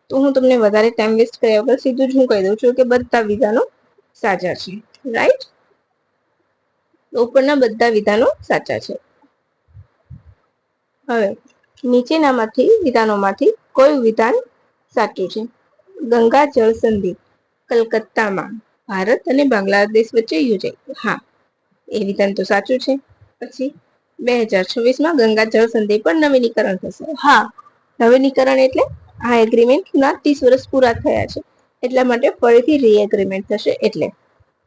તો હું તમને વધારે ટાઈમ વેસ્ટ કર્યા વગર સીધું જ હું કહી દઉં છું કે બધા વિધાનો સાચા છે, રાઈટ? ઉપરના બધા વિધાનો સાચા છે. હવે નીચેનામાંથી વિધાનોમાંથી કયું વિધાન સાચું છે? ગંગા જળ સંધિ કલકત્તામાં ભારત અને બાંગ્લાદેશ વચ્ચે યોજાઈ. હા, એ વિધાન તો સાચું છે. પછી 2026માં ગંગા જળ સંધિ પર નવીનીકરણ થશે. હા, નવીનીકરણ એટલે આ એગ્રીમેન્ટના 30 વર્ષ પૂરા થયા છે એટલા માટે ફરીથી રી એગ્રીમેન્ટ થશે. એટલે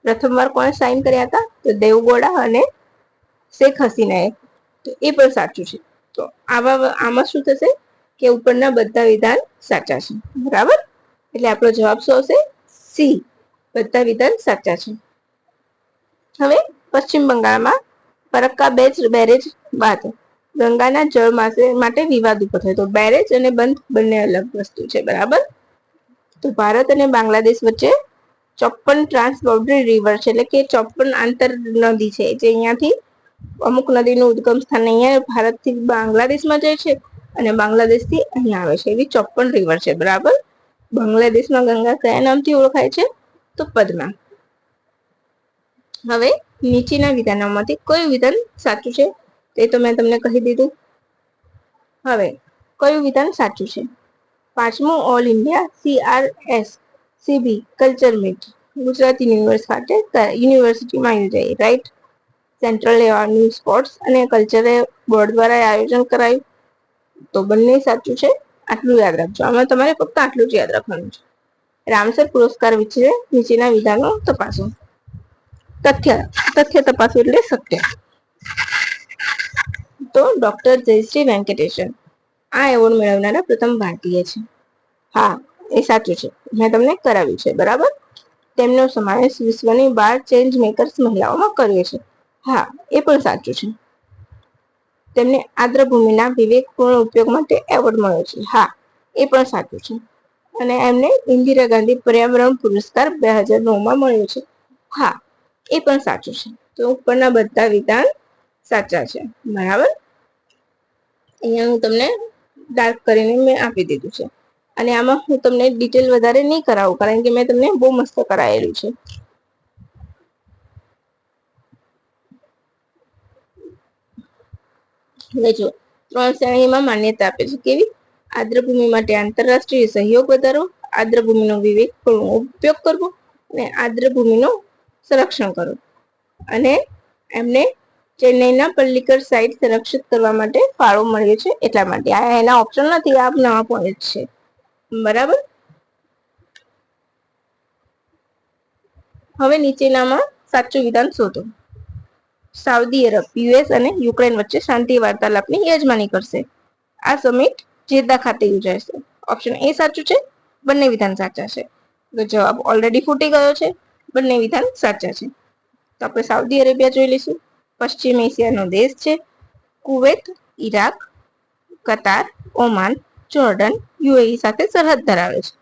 પ્રથમવાર કોણે સાઇન કર્યા હતા? તો દેવગૌડા અને શેખ હસીનાએ. તો એ પણ સાચું છે. તો આમાં શું થશે કે ઉપરના બધા વિધાન સાચા છે, બરાબર? એટલે આપણો જવાબ શું આવશે? સી, બધા વિધાન સાચા છે. હવે પશ્ચિમ બંગાળમાં ફરક્કા બેરેજ બાદ ગંગાના જળ માટે વિવાદ ઉભો થયો. તો બેરેજ અને બંધ બંને અલગ વસ્તુ છે, બરાબર? તો ભારત અને બાંગ્લાદેશ વચ્ચે 54 ટ્રાન્સબોર્ડરી રિવર છે, એટલે કે 54 આંતર નદી છે, જે અહીંયાથી અમુક નદીનું ઉદ્ગમ સ્થાન અહીંયા ભારતથી બાંગ્લાદેશમાં જાય છે અને બાંગ્લાદેશથી અહીંયા આવે છે. એવી 54 રિવર છે, બરાબર? બાંગ્લાદેશમાં ગંગા કયા નામથી ઓળખાય છે? તો પદ્મા. હવે નીચેના વિધાનોમાંથી કયું વિધાન સાચું છે તે તો મેં તમને કહી દીધું. હવે કયું વિધાન સાચું છે? 5મું all India CRS-CB culture meet Gujarat યુનિવર્સિટીમાં યોજાઈ, રાઈટ? સેન્ટ્રલ લેવલનું સ્પોર્ટ્સ અને કલ્ચર બોર્ડ દ્વારા આયોજન કરાયું. તો બંને સાચું છે. આટલું યાદ રાખજો. આમાં તમારે ફક્ત આટલું જ યાદ રાખવાનું છે. રામસર પુરસ્કાર વિશે નીચેના વિધાનો તપાસો. તથ્ય તપાસો એટલે સત્ય. તો ડોક્ટર જયશ્રી વેંકટેશન આ એવોર્ડ મેળવનારા પ્રથમ ભારતીય છે. હા, એ સાચું છે. મેં તમને કરાવ્યું છે, બરાબર? તેમનો સમાવેશ વિશ્વની 12 ચેન્જ મેકર્સ મહિલાઓમાં કર્યો છે. હા, એ પણ સાચું છે. તેમને આદ્રભૂમિના વિવેકપૂર્ણ ઉપયોગ માટે એવોર્ડ મળ્યો છે. હા, એ પણ સાચું છે. અને એમને ઇન્દિરા ગાંધી પર્યાવરણ પુરસ્કાર 2009માં મળ્યો છે. હા, એ પણ સાચું છે. તો ઉપરના બધા વિધાન સાચા છે, બરાબર? અહીંયા હું તમને ડાર્ક કરીને મેં આપી દીધું છે. અને આમાં હું તમને ડિટેલ વધારે નહીં કરાવું, કારણ કે મેં તમને બહુ મસ્ત કરાયેલું છે. હવે જો 3 શ્રેણીમાં માન્યતા આપે છે. કેવી? આદ્રભૂમિ માટે આંતરરાષ્ટ્રીય સહયોગ વધારો, આદ્રભૂમિનો વિવેકપૂર્ણ ઉપયોગ કરવો અને આદ્રભૂમિનું સંરક્ષણ કરવું. અને એમને ચેન્નઈના પલ્લીકર સાઇટ સંરક્ષિત કરવા માટે ફાળો મળ્યો છે, એટલા માટે. આ એના ઓપ્શન નથી, આ નવા પોઈન્ટ છે, બરાબર? હવે નીચેનામાં સાચું વિધાન શોધો. સાઉદી અરબ US અને યુક્રેન વચ્ચે શાંતિ વાર્તાલાપની યજમાની કરશે. આ સમિટ જેદ્દા ખાતે યોજાશે. ઓપ્શન એ સાચું છે. બંને વિધાન સાચા છે. તો જવાબ ઓલરેડી ફૂટી ગયો છે. બંને વિધાન સાચા છે. તો આપણે સાઉદી અરેબિયા જોઈ લઈશું. પશ્ચિમ એશિયાનો દેશ છે. કુવેત, ઈરાક, કતાર, ઓમાન, જોર્ડન, UAE સાથે સરહદ ધરાવે છે.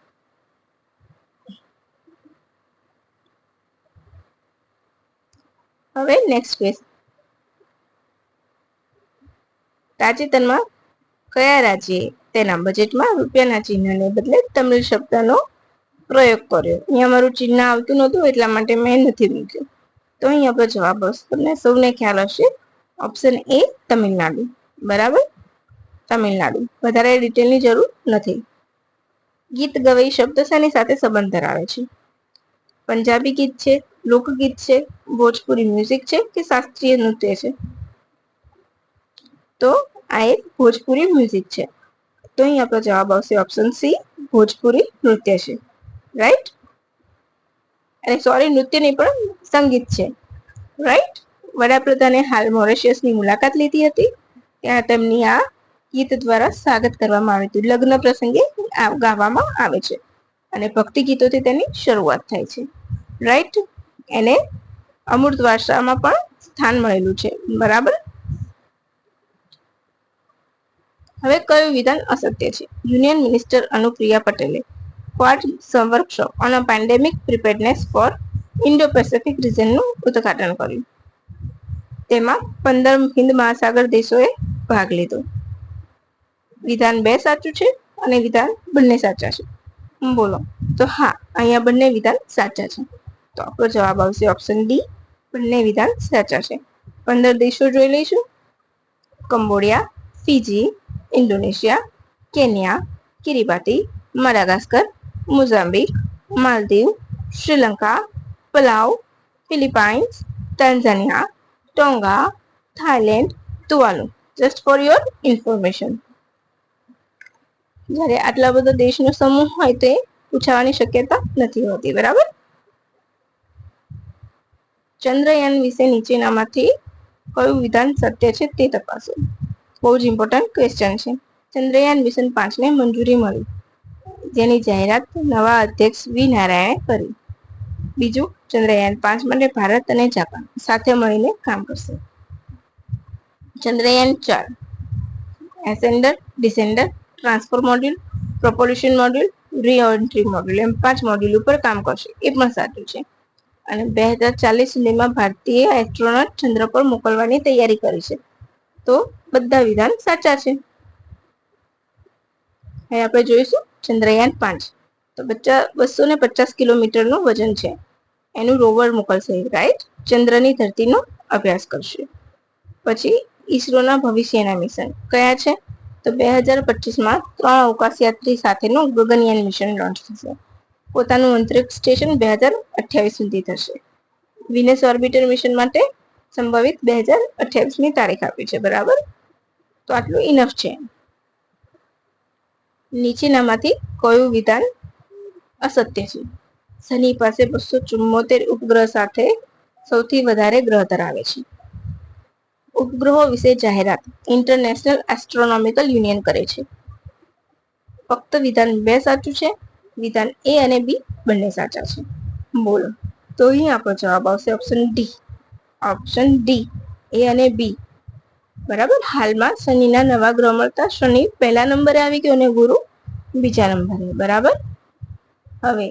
હવે નેક્સ્ટ ક્વેશ્ચન. તાજેતરમાં કયા રાજ્યે તેના બજેટમાં રૂપિયાના ચિહ્નને બદલે તમિલ શબ્દનો પ્રયોગ કર્યો? અહીંયા મારું ચિહ્ન આવતું નહોતું એટલા માટે મેં નથી મૂક્યું. તો અહીં આપણો જવાબ હશે, તમને સૌને ખ્યાલ હશે, ઓપ્શન એ તમિલનાડુ, બરાબર? તમિલનાડુ. વધારે ડિટેલની જરૂર નથી. ગીત ગવઈ શબ્દ શેની સાથે સંબંધ ધરાવે છે? પંજાબી ગીત છે, લોકગીત છે, ભોજપુરી મ્યુઝિક છે કે શાસ્ત્રીય નૃત્ય છે? તો આ એક ભોજપુરી મ્યુઝિક છે. તો અહીં આપણો જવાબ આવશે ઓપ્શન સી, ભોજપુરી નૃત્ય છે. રાઈટ? અને સોરી, નૃત્ય નહીં પણ સંગીત છે. રાઈટ? વડાપ્રધાને હાલ મોરેશિયસની મુલાકાત લીધી હતી. ત્યાં તેમની આ ગીત દ્વારા સ્વાગત કરવામાં આવ્યું હતું. લગ્ન પ્રસંગે ગાવામાં આવે છે અને ભક્તિ ગીતોથી તેની શરૂઆત થાય છે. રાઈટ? એને અમૃત વારસામાં પણ સ્થાન મળેલું છે. બરાબર? હવે કયું વિધાન અસત્ય છે? યુનિયન મિનિસ્ટર અનુપ્રિયા પટેલે Quad workshop on a pandemic preparedness for Indo Pacific રિજનનું ઉદ્ઘાટન કર્યું. તેમાં 15 હિન્દ મહાસાગર દેશોએ ભાગ લીધો. વિધાન 2 સાચું છે અને વિધાન બંને સાચા છે. બોલો. તો હા, અહીંયા બંને વિધાન સાચા છે. તો આપણો જવાબ આવશે ઓપ્શન ડી, બંને વિધાન સાચા છે. 15 દેશો જોઈ લઈશું. Cambodia, Fiji, Indonesia, Kenya, Kiribati, Madagascar, Mozambique, Maldives, Sri Lanka, Palau, Philippines, Tanzania, Tonga, Thailand, Tuvalu. Just for your information. જ્યારે આટલા બધા દેશનો સમૂહ હોય તે પૂછાવાની શક્યતા નથી હોતી. બરાબર? ચંદ્રયાન વિશે નીચેનામાંથી કયું વિધાન સત્ય છે તે તપાસો. બહુ જ ઇમ્પોર્ટન્ટ ક્વેશ્ચન છે. ચંદ્રયાન મિશન 5 ને મંજૂરી મળી, જેની જાહેરાત નવા અધ્યક્ષ વી નારાયણે કરી. બીજું, ચંદ્રયાન 5 માટે ભારત અને જાપાન સાથે મળીને કામ કરશે. Chandrayaan 4 ascender, descender, transfer module, propulsion module, reentry module એમ 5 મોડ્યુલ ઉપર કામ કરશે. એ પણ સાચું છે. અને 2040 સુધીમાં ભારતીય એસ્ટ્રોનોટ ચંદ્ર પર મોકલવાની તૈયારી કરી છે. તો બધા વિધાન સાચા છે. હવે આપણે જોઈશું ચંદ્રયાન 5. તો 250 કિલોમીટરનું વજન છે. એનું રોવર મોકલશે. રાઈટ? ચંદ્રની ધરતીનો અભ્યાસ કરશે. પછી ઈસરોના ભવિષ્યના મિશન કયા છે? તો 2025માં 3 અવકાશયાત્રી સાથેનું ગગનયાન મિશન લોન્ચ થશે. પોતાનું અંતરિક્ષ સ્ટેશન 2028 સુધી થશે. વિનસ ઓર્બિટર મિશન માટે સંભવિત 2028ની તારીખ આપી છે. બરાબર? તો આટલું ઇનફ છે. નીચેનામાંથી કયું વિધાન અસત્ય છે? શનિ પાસે 274 ઉપગ્રહ સાથે સૌથી વધારે ગ્રહ ધરાવે છે. ઉપગ્રહો વિશે જાહેરાત ઇન્ટરનેશનલ એસ્ટ્રોનોમિકલ યુનિયન કરે છે. ફક્ત વિધાન 2 સાચું છે. વિધાન એ અને બી બંને સાચા છે. બોલો. તો અહીં આપણો જવાબ આવશે ઓપ્શન ડી. ઓપ્શન ડી, એ અને બી. બરાબર? હાલમાં શનિના નવા ગ્રહ મળતા શનિ પહેલા નંબરે આવી ગયો અને ગુરુ બીજા નંબરે. બરાબર? હવે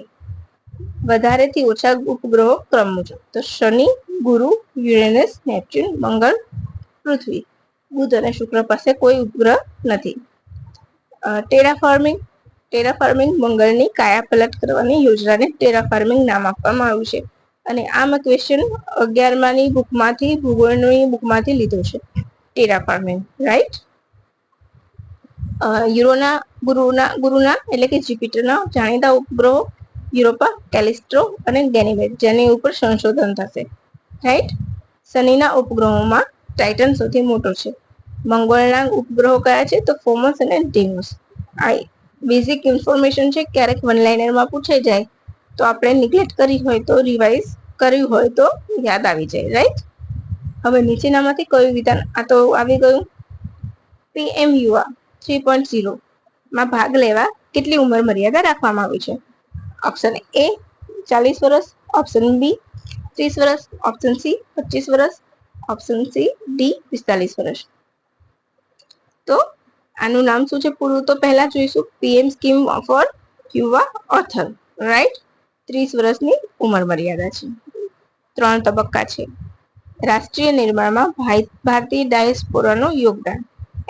વધારેથી ઓછા ઉપગ્રહો ક્રમ મુજબ. તો શનિ, ગુરુ, યુરેનસ, નેપચ્યુન, મંગળ, પૃથ્વી, બુધ અને શુક્ર પાસે કોઈ ઉપગ્રહ નથી. ટેરાફોર્મિંગ મંગળની કાયાપલટ કરવાની યોજનાને ટેરાફોર્મિંગ નામ આપવામાં આવ્યું છે. અને આમાં ક્વેશ્ચન 11માની બુકમાંથી, ભૂગોળની બુકમાંથી લીધો છે. ટેરાફોર્મિંગ. રાઈટ? ગુરુના એટલે કે જુપિટરના જાણીતા ઉપગ્રહો યુરોપા, કેલિસ્ટ્રો અને ગેનીમેડ, જેની ઉપર સંશોધન થશે. રાઈટ? શનિના ઉપગ્રહોમાં ટાઇટન સૌથી મોટો છે. મંગળના ઉપગ્રહો કયા છે? તો ફોમસ અને ડીમોસ. આ બેઝિક ઇન્ફોર્મેશન છે. ક્યારેક વન લાઇનરમાં પૂછાઈ જાય તો આપણે નિગ્લેક્ટ કરી હોય તો રિવાઇઝ કર્યું હોય તો યાદ આવી જાય. રાઈટ? હવે નીચેનામાંથી કયું વિધાન? આ તો આવી ગયું. પીએમ યુવા 3.0 માં ભાગ લેવા કેટલી ઉંમર મર્યાદા રાખવામાં આવી છે? ઓપ્શન એ 40 વર્ષ, ઓપ્શન બી 30 વર્ષ, ઓપ્શન સી 25 વર્ષ, ઓપ્શન સી ડી 45 વર્ષ. તો આનું નામ શું છે પૂરું? તો પહેલા જોઈશું પીએમ સ્કીમ ફોર યુવા ઓથર. રાઈટ? 30 વર્ષની ઉંમર મર્યાદા છે. 3 તબક્કા છે. રાષ્ટ્રીય નિર્માણમાં ભારતીય ડાયસ્પોરાનું યોગદાન.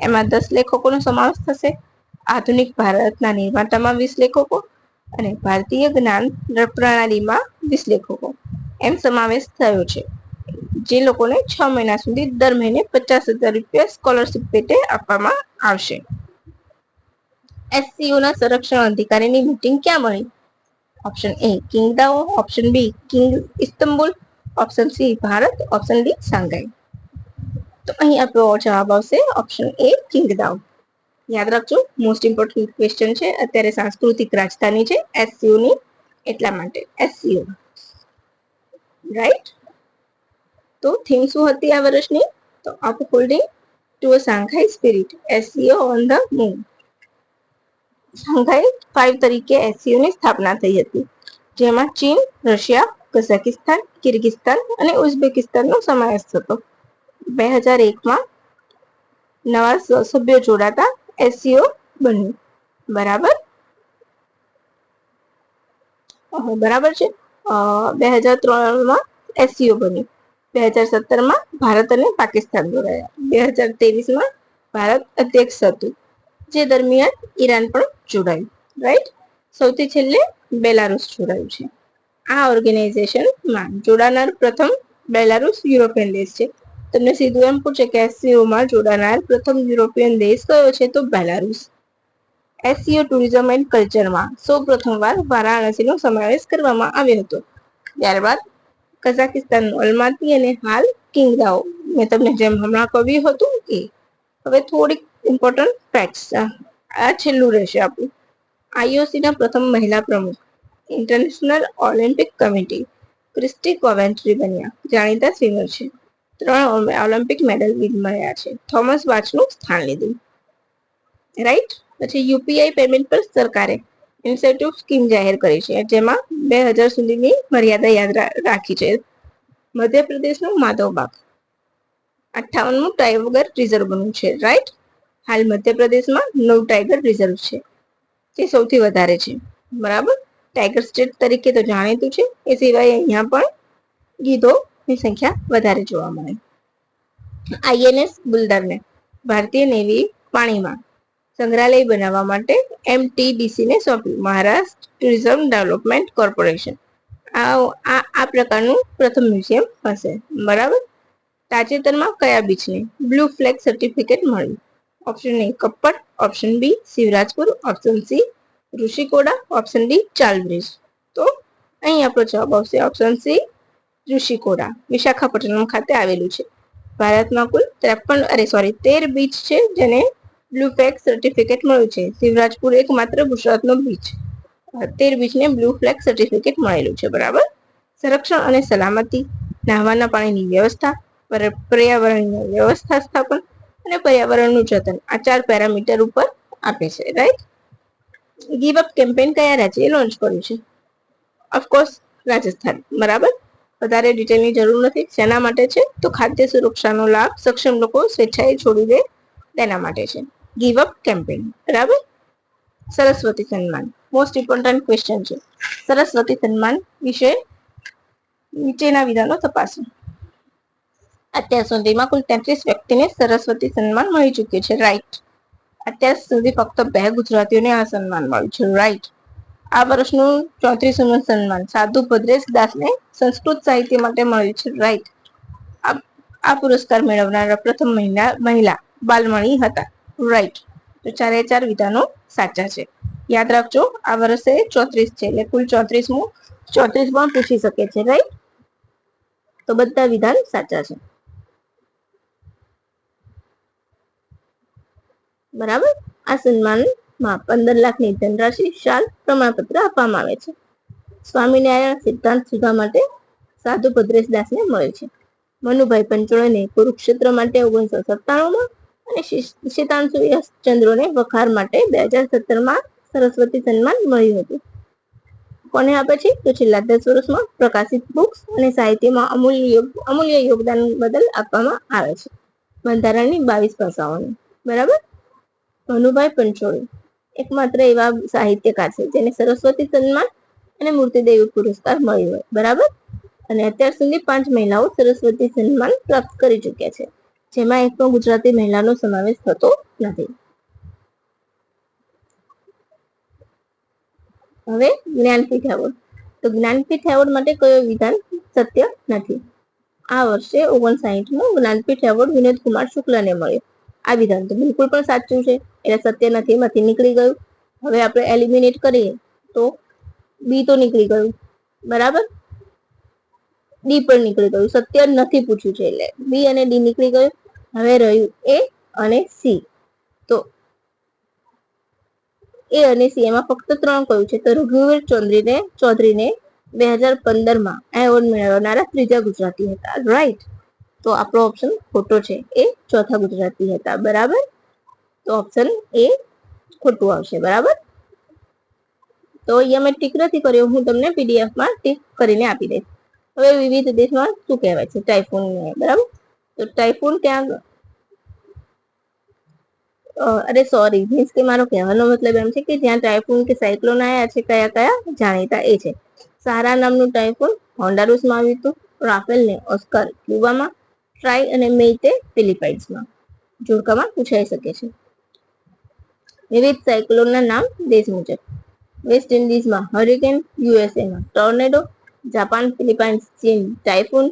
એમાં 10 લેખકોનો સમાવેશ થશે. આધુનિક ભારતના નિર્માતામાં 20 લેખકો અને ભારતીય જ્ઞાન પ્રણાલીમાં 20 લેખકો એમ સમાવેશ થયો છે. જે લોકોને 6 મહિના સુધી દર મહિને 50,000 રૂપિયા સ્કોલરશીપ પેટે આપવામાં આવશે. એસસીઓના સંરક્ષણ અધિકારીની મીટિંગ ક્યાં મળી? Option A Qingdao, option B king Istanbul, option C Bharat, option D Shanghai. તો અહીં આપણો જવાબ આવશે ઓપ્શન એ કિંગદાવ. યાદ રાખજો, મોસ્ટ ઇમ્પોર્ટન્ટ ક્વેશ્ચન છે. અત્યારે સાંસ્કૃતિક રાજધાની છે એસસીઓ ની, એટલા માટે એસસીઓ. રાઈટ. તો થીમ શું હતી આ વર્ષની? તો upholding to a Shanghai spirit, SCO on the move. Shanghai 5 તરીકે એસસીઓ ની સ્થાપના થઈ હતી, જેમાં ચીન, રશિયા, કઝાકિસ્તાન, કિર્ગિસ્તાન અને ઉઝબેકિસ્તાનનો સમાવેશ થતો. 2001માં નવા સભ્યો જોડાતા એસસીઓ બન્યું. બરાબર બરાબર છે. 2003માં એસસીઓ બન્યું. 2017માં ભારત અને પાકિસ્તાન જોડાયા. 2023માં ભારત અધ્યક્ષ હતું, જે દરમિયાન ઈરાન પણ જોડાયું. રાઈટ. સૌથી છેલ્લે બેલારુસ જોડાયું છે. આ ઓર્ગેનાઇઝેશનમાં જોડાનાર પ્રથમ બેલારુસ યુરોપિયન દેશ છે. તમને સીધું એમ પૂછે કે એસસીઓમાં જોડાનાર પ્રથમ યુરોપિયન દેશ કયો છે? તો બેલારુસ. એસસીઓ ટુરિઝમ એન્ડ કલ્ચરમાં સૌ પ્રથમવાર વારાણસીનો સમાવેશ કરવામાં આવ્યો હતો. ત્યારબાદ કઝાકિસ્તાનનું અલમાતી અને હાલ કિંગદાઓ. મેં તમને જેમ હમણાં કહ્યું હતું એ. હવે થોડીક ઇમ્પોર્ટન્ટ ફેક્ટ્સ, આ છેલ્લું રહેશે આપણું. આઈઓસીના પ્રથમ મહિલા પ્રમુખ, ઇન્ટરનેશનલ ઓલિમ્પિક કમિટી, ક્રિસ્ટી કોવેન્ટ્રી બન્યા, જાણીતા સ્વિમર છે. 3 ઓલિમ્પિક મેડલ મળ્યા છે. થોમસ બાચનું સ્થાન લીધું. રાઈટ. પછી યુપીઆઈ પેમેન્ટ પર સરકારે ઇન્સેન્ટિવ સ્કીમ જાહેર કરી છે, જેમાં 2000 સુધીની મર્યાદા યાદ રાખી છે. મધ્યપ્રદેશનું માધવબાગ 58મું ટાઈગર રિઝર્વ બન્યું છે. રાઈટ. હાલ મધ્યપ્રદેશમાં 9 ટાઈગર રિઝર્વ છે, જે સૌથી વધારે છે. બરાબર. ટાઈગર સ્ટેટ તરીકે તો જાણીતું છે. એ સિવાય અહીંયા પણ ગીધોની સંખ્યા વધારે જોવા મળે. આઈએનએસ બુલદારને ભારતીય નેવી પાણીમાં સંગ્રહાલય બનાવવા માટે એમટીડીસીને સોંપ્યું, મહારાષ્ટ્ર ટુરિઝમ ડેવલપમેન્ટ કોર્પોરેશન. આ પ્રકારનું પ્રથમ મ્યુઝિયમ હશે. બરાબર. તાજેતરમાં કયા બીચને બ્લુ ફ્લેગ સર્ટિફિકેટ મળ્યું? Option A Kappad, option B Shivrajpur, option C Rushikonda, option D ચાલબ્રિજ. તો અહીં આપણો જવાબ આવશે ઓપ્શન સી ઋષિકોડા. વિશાખાપટ્ટનમ ખાતે આવેલું છે. ભારતમાં કુલ 13 બીચ છે જેને બ્લુ ફ્લેગ સર્ટિફિકેટ મળ્યું છે. શિવરાજપુર એકમાત્ર ગુજરાતનો બીચ. 13 બીચને બ્લુ ફ્લેગ સર્ટિફિકેટ મળેલું છે. બરાબર. સંરક્ષણ અને સલામતી, નાહવાના પાણીની વ્યવસ્થા, પર્યાવરણીય વ્યવસ્થા સ્થાપન અને પર્યાવરણનું જતન, આ 4 પેરામીટર ઉપર આપે છે. રાઈટ. ગીવ અપ કેમ્પેન કયા રાજ્યએ લોન્ચ કર્યું છે? ઓફકોર્સ રાજસ્થાન. બરાબર. વધારે ડિટેલની જરૂર નથી. શેના માટે છે? તો ખાદ્ય સુરક્ષાનો લાભ સક્ષમ લોકો સ્વેચ્છાએ છોડી દે તેના માટે છે. Give up campaign. બરાબર. સરસ્વતી સન્માન મોસ્ટ ઇમ્પોર્ટન્ટ ક્વેશ્ચન છે. સરસ્વતી સન્માન વિશે નીચેના વિધાનો તપાસો. અત્યાર સુધીમાં કુલ 33 વ્યક્તિને સરસ્વતી સન્માન મળી ચૂક્યું છે. રાઈટ. અત્યાર સુધી ફક્ત 2 ગુજરાતીઓને આ સન્માન મળ્યું છે. રાઈટ. આ વર્ષનું 34મું સન્માન સાધુ ભદ્રેશ દાસને સંસ્કૃત સાહિત્ય માટે મળ્યું છે. રાઈટ. આ પુરસ્કાર મેળવનારા પ્રથમ મહિલા બાલમણી હતા. રાઈટ. તો 4 વિધાનો સાચા છે. યાદ રાખજો, આ વર્ષે 34 છે, એટલે કુલ 34મું 34 પણ પૂછી શકે છે. રાઈટ. તો બધા વિધાન સાચા છે. બરાબર. આ સન્માનમાં 15 લાખની ધનરાશિ, શાલ, પ્રમાણપત્ર આપવામાં આવે છે. સ્વામિનારાયણ સિદ્ધાંત સુધા માટે સાધુ ભદ્રેશ દાસને મળે છે. મનુભાઈ પંચોળીને કુરુક્ષેત્ર માટે 1997માં અને શીતાંશુ ચંદ્રોને વખાર માટે 2017માં સરસ્વતી સન્માન મળ્યું હતું. કોને આપે છે? તો છેલ્લા 10 વર્ષમાં પ્રકાશિત બુક્સ અને સાહિત્યમાં અમૂલ્ય યોગદાન બદલ આપવામાં આવે છે. બંધારણની 22 ભાષાઓને. બરાબર. મનુભાઈ પંચોળી એકમાત્ર એવા સાહિત્યકાર છે જેને સરસ્વતી સન્માન અને મૂર્તિદેવી પુરસ્કાર મળ્યો હોય. બરાબર. અને અત્યાર સુધી 5 મહિલાઓ સરસ્વતી સન્માન પ્રાપ્ત કરી ચૂક્યા છે, જેમાં એક પણ ગુજરાતી મહિલાનો સમાવેશ થતો નથી. હવે જ્ઞાનપીઠ એવોર્ડ. તો જ્ઞાનપીઠ એવોર્ડ માટે કયો વિધાન સત્ય નથી? આ વર્ષે 59મો જ્ઞાનપીઠ એવોર્ડ વિનોદ કુમાર શુક્લને મળ્યો. આ વિધાન તો બિલકુલ પણ સાચું છે, એટલે સત્ય નથી એમાંથી નીકળી ગયું. હવે આપણે એલિમિનેટ કરીએ તો બી તો નીકળી ગયું. બરાબર. ડી પણ નીકળી ગયું. સત્ય નથી પૂછ્યું છે એટલે બી અને ડી નીકળી ગયું. હવે રહ્યું એ અને સી. તો એ અને સી એમાં ફક્ત 3 કયું છે? તો રઘુવીર ચૌધરીને 2015માં એવોર્ડ મેળવનારા ત્રીજા ગુજરાતી હતા. રાઈટ. તો આપણો ઓપ્શન ખોટો છે, એ ચોથા ગુજરાતી હતા. બરાબર. તો ઓપ્શન એ ખોટું આવશે. બરાબર. તો અહીંયા મેં ટીક નથી કર્યો, હું તમને પીડીએફમાં ટીક કરીને આપી દઈશ. હવે વિવિધ દેશમાં શું કહેવાય છે? ટાઇફૂન. બરાબર. તો ટાઇફૂન ત્યાં અરે સોરી, મીન્સ કે મારો કહેવાનો મતલબ એમ છે કે જ્યાં ટાઇફૂન કે સાયક્લોન આવ્યા છે, કયા કયા જાણીતા એ છે. સારા નામનું ટાઇફૂન હોન્ડારુસમાં આવ્યું હતું. રાફેલને ઓસ્કર ક્યુબામાં, ટ્રાય અને મેઇતે ફિલિપાઇન્સમાં. જોડકામાં પૂછાઈ શકે છે. વિવિધ સાયક્લોનના નામ દેશ મુજબ. વેસ્ટ ઇન્ડિઝમાં હરિકેન, યુએસએમાં ટોર્નેડો, જાપાન, ફિલિપાઇન્સ, ચીન ટાઇફૂન,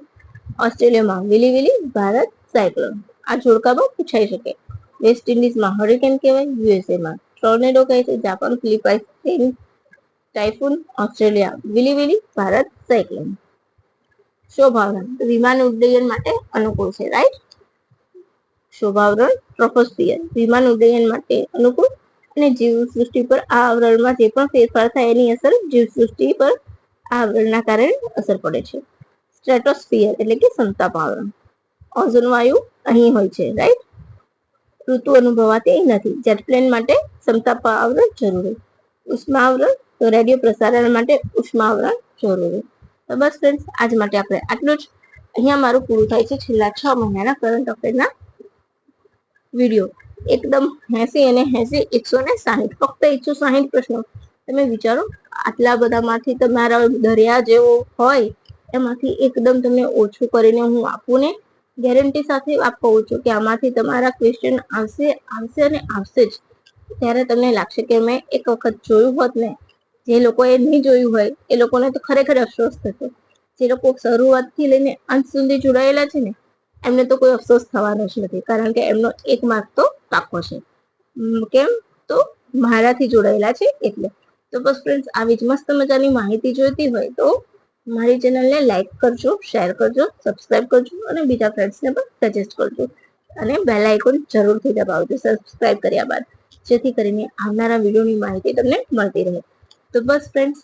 ઓસ્ટ્રેલિયામાં વિલી વિલી, ભારત સાયક્લોન. આ જોડકામાં પૂછાઈ શકે. વેસ્ટ ઇન્ડિઝમાં હરિકેન કહેવાય, યુએસએમાં ટોર્નેડો કહે છે, જાપાન, ફિલિપાઇન્સ, ચીન typhoon, Australia willy willy, Bharat cyclone. શોભાવરણ વિમાન ઉડ્ડયન માટે અનુકૂળ છે. રાઈટ. શોભાવરણ ટ્રોપોસ્ફિયર વિમાન ઉડ્ડયન માટે અનુકૂળ અને જીવસૃષ્ટિ પર આ આવરણમાં જે પણ ફેરફાર થાય એની અસર જીવસૃષ્ટિ પર આ આવરણના કારણે અસર પડે છે. સ્ટ્રેટોસ્ફિયર એટલે કે સમતાપ આવરણ. ઓઝોન વાયુ અહીં હોય છે. રાઈટ. ઋતુ અનુભવાતી નથી. જેટ પ્લેન માટે સમતાપ આવરણ જરૂરી. ઉષ્મા આવરણ તો રેડિયો પ્રસારણ માટે ઉષ્મા આવરણ જરૂરી. તો બસ ફ્રેન્ડ્સ, આજ માટે આપણે આટલું જ. અહીંયા મારું પૂરું થાય છે છેલ્લા 6 મહિનાના કરંટ અફેરના વિડીયો. એકદમ 80 અને 80 160 ફક્ત 160 પ્રશ્નો. તમે વિચારો, આટલા બધામાંથી તમારા દરિયા જેવો હોય એમાંથી એકદમ તમને ઓછું કરીને હું આપું ને ગેરંટી સાથે આપું છું કે આમાંથી તમારા ક્વેશ્ચન આવશે અને આવશે જ. ત્યારે તમને લાગશે કે મેં એક વખત જોયું હોત ને. જે લોકોએ નહીં જોયું હોય એ લોકોને તો ખરેખર અફસોસ થશે. જે લોકો શરૂઆતથી લઈને અંત સુધી જોડાયેલા છે ને એમને તો કોઈ અફસોસ થવાનો જ નથી, કારણ કે એમનો 1 માર્ક તો પાકો છે. કેમ? તો મારાથી જોડાયેલા છે એટલે. તો બસ ફ્રેન્ડ્સ, આવી જ મસ્ત મજાની માહિતી જોઈતી હોય તો મારી ચેનલને લાઈક કરજો, શેર કરજો, સબસ્ક્રાઇબ કરજો અને બીજા ફ્રેન્ડ્સને પણ સજેસ્ટ કરજો. અને બેલ આઇકોન જરૂરથી દબાવજો સબસ્ક્રાઇબ કર્યા બાદ, જેથી કરીને આવનારા વિડીયોની માહિતી તમને મળતી રહે. તો બસ ફ્રેન્ડ્સ,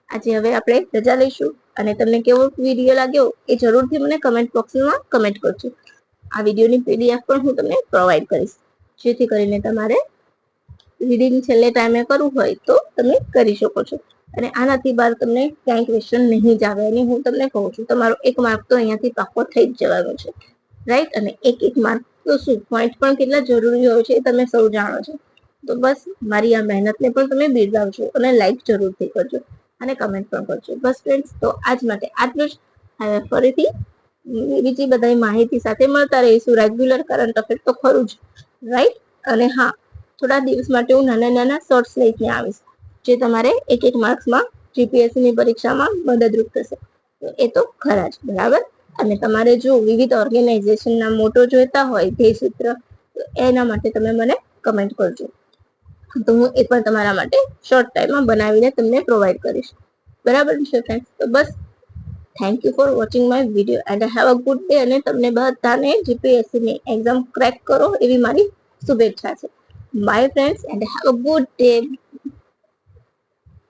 આજે હવે આપણે રજા લઈશું અને તમને કેવો વિડીયો લાગ્યો એ જરૂરથી મને કમેન્ટ બોક્સમાં કમેન્ટ કરજો. આ વિડીયોની પીડીએફ પણ હું તમને પ્રોવાઈડ કરીશ, જેથી કરીને તમારે રીડિંગ છેલ્લે ટાઈમે કરવું હોય તો તમે કરી શકો છો. અને આનાથી બહાર તમને ક્યાંય ક્વેશ્ચન નહીં જ આવે. અને હું તમને કહું છું, તમારો 1 માર્ક તો અહીંયાથી પાકો થઈ જ જવાનો છે. રાઈટ. અને એક માર્ક તો શું, પોઈન્ટ પણ કેટલા જરૂરી હોય છે એ તમે સૌ જાણો છો. તો બસ મારી આ મહેનતને પણ તમે બિરદાવજો અને લાઈક જરૂરથી કરજો અને કમેન્ટ પણ કરજો. બસ ફ્રેન્ડ્સ, તો આજ માટે આટલું જ. હવે ફરીથી બીજી બધા માહિતી સાથે મળતા રહીશું. રેગ્યુલર કરંટ અફેર તો ખરું જ. રાઈટ. અને હા, થોડા દિવસ માટે હું નાના નાના શોર્ટ્સ લઈને આવીશ, જે તમારે 1 માર્ક્સમાં જીપીએસસી ની પરીક્ષામાં મદદરૂપ થશે. તો એ તો ખરા જ. બરાબર. અને તમારે જો વિવિધ ઓર્ગેનાઇઝેશનના મોટો જોઈતા હોય ધ્યેય સૂત્ર, તો એના માટે તમે મને કમેન્ટ કરજો, તો હું એ પણ તમારા માટે શોર્ટ ટાઈમમાં બનાવીને તમને પ્રોવાઈડ કરીશ. બરાબર છે ફ્રેન્ડ્સ? તો બસ, thank you for watching my video and have a good day. અને તમને બધાને જીપીએસસી ની એક્ઝામ ક્રેક કરો એવી મારી શુભેચ્છા છે. By friends and have a good day.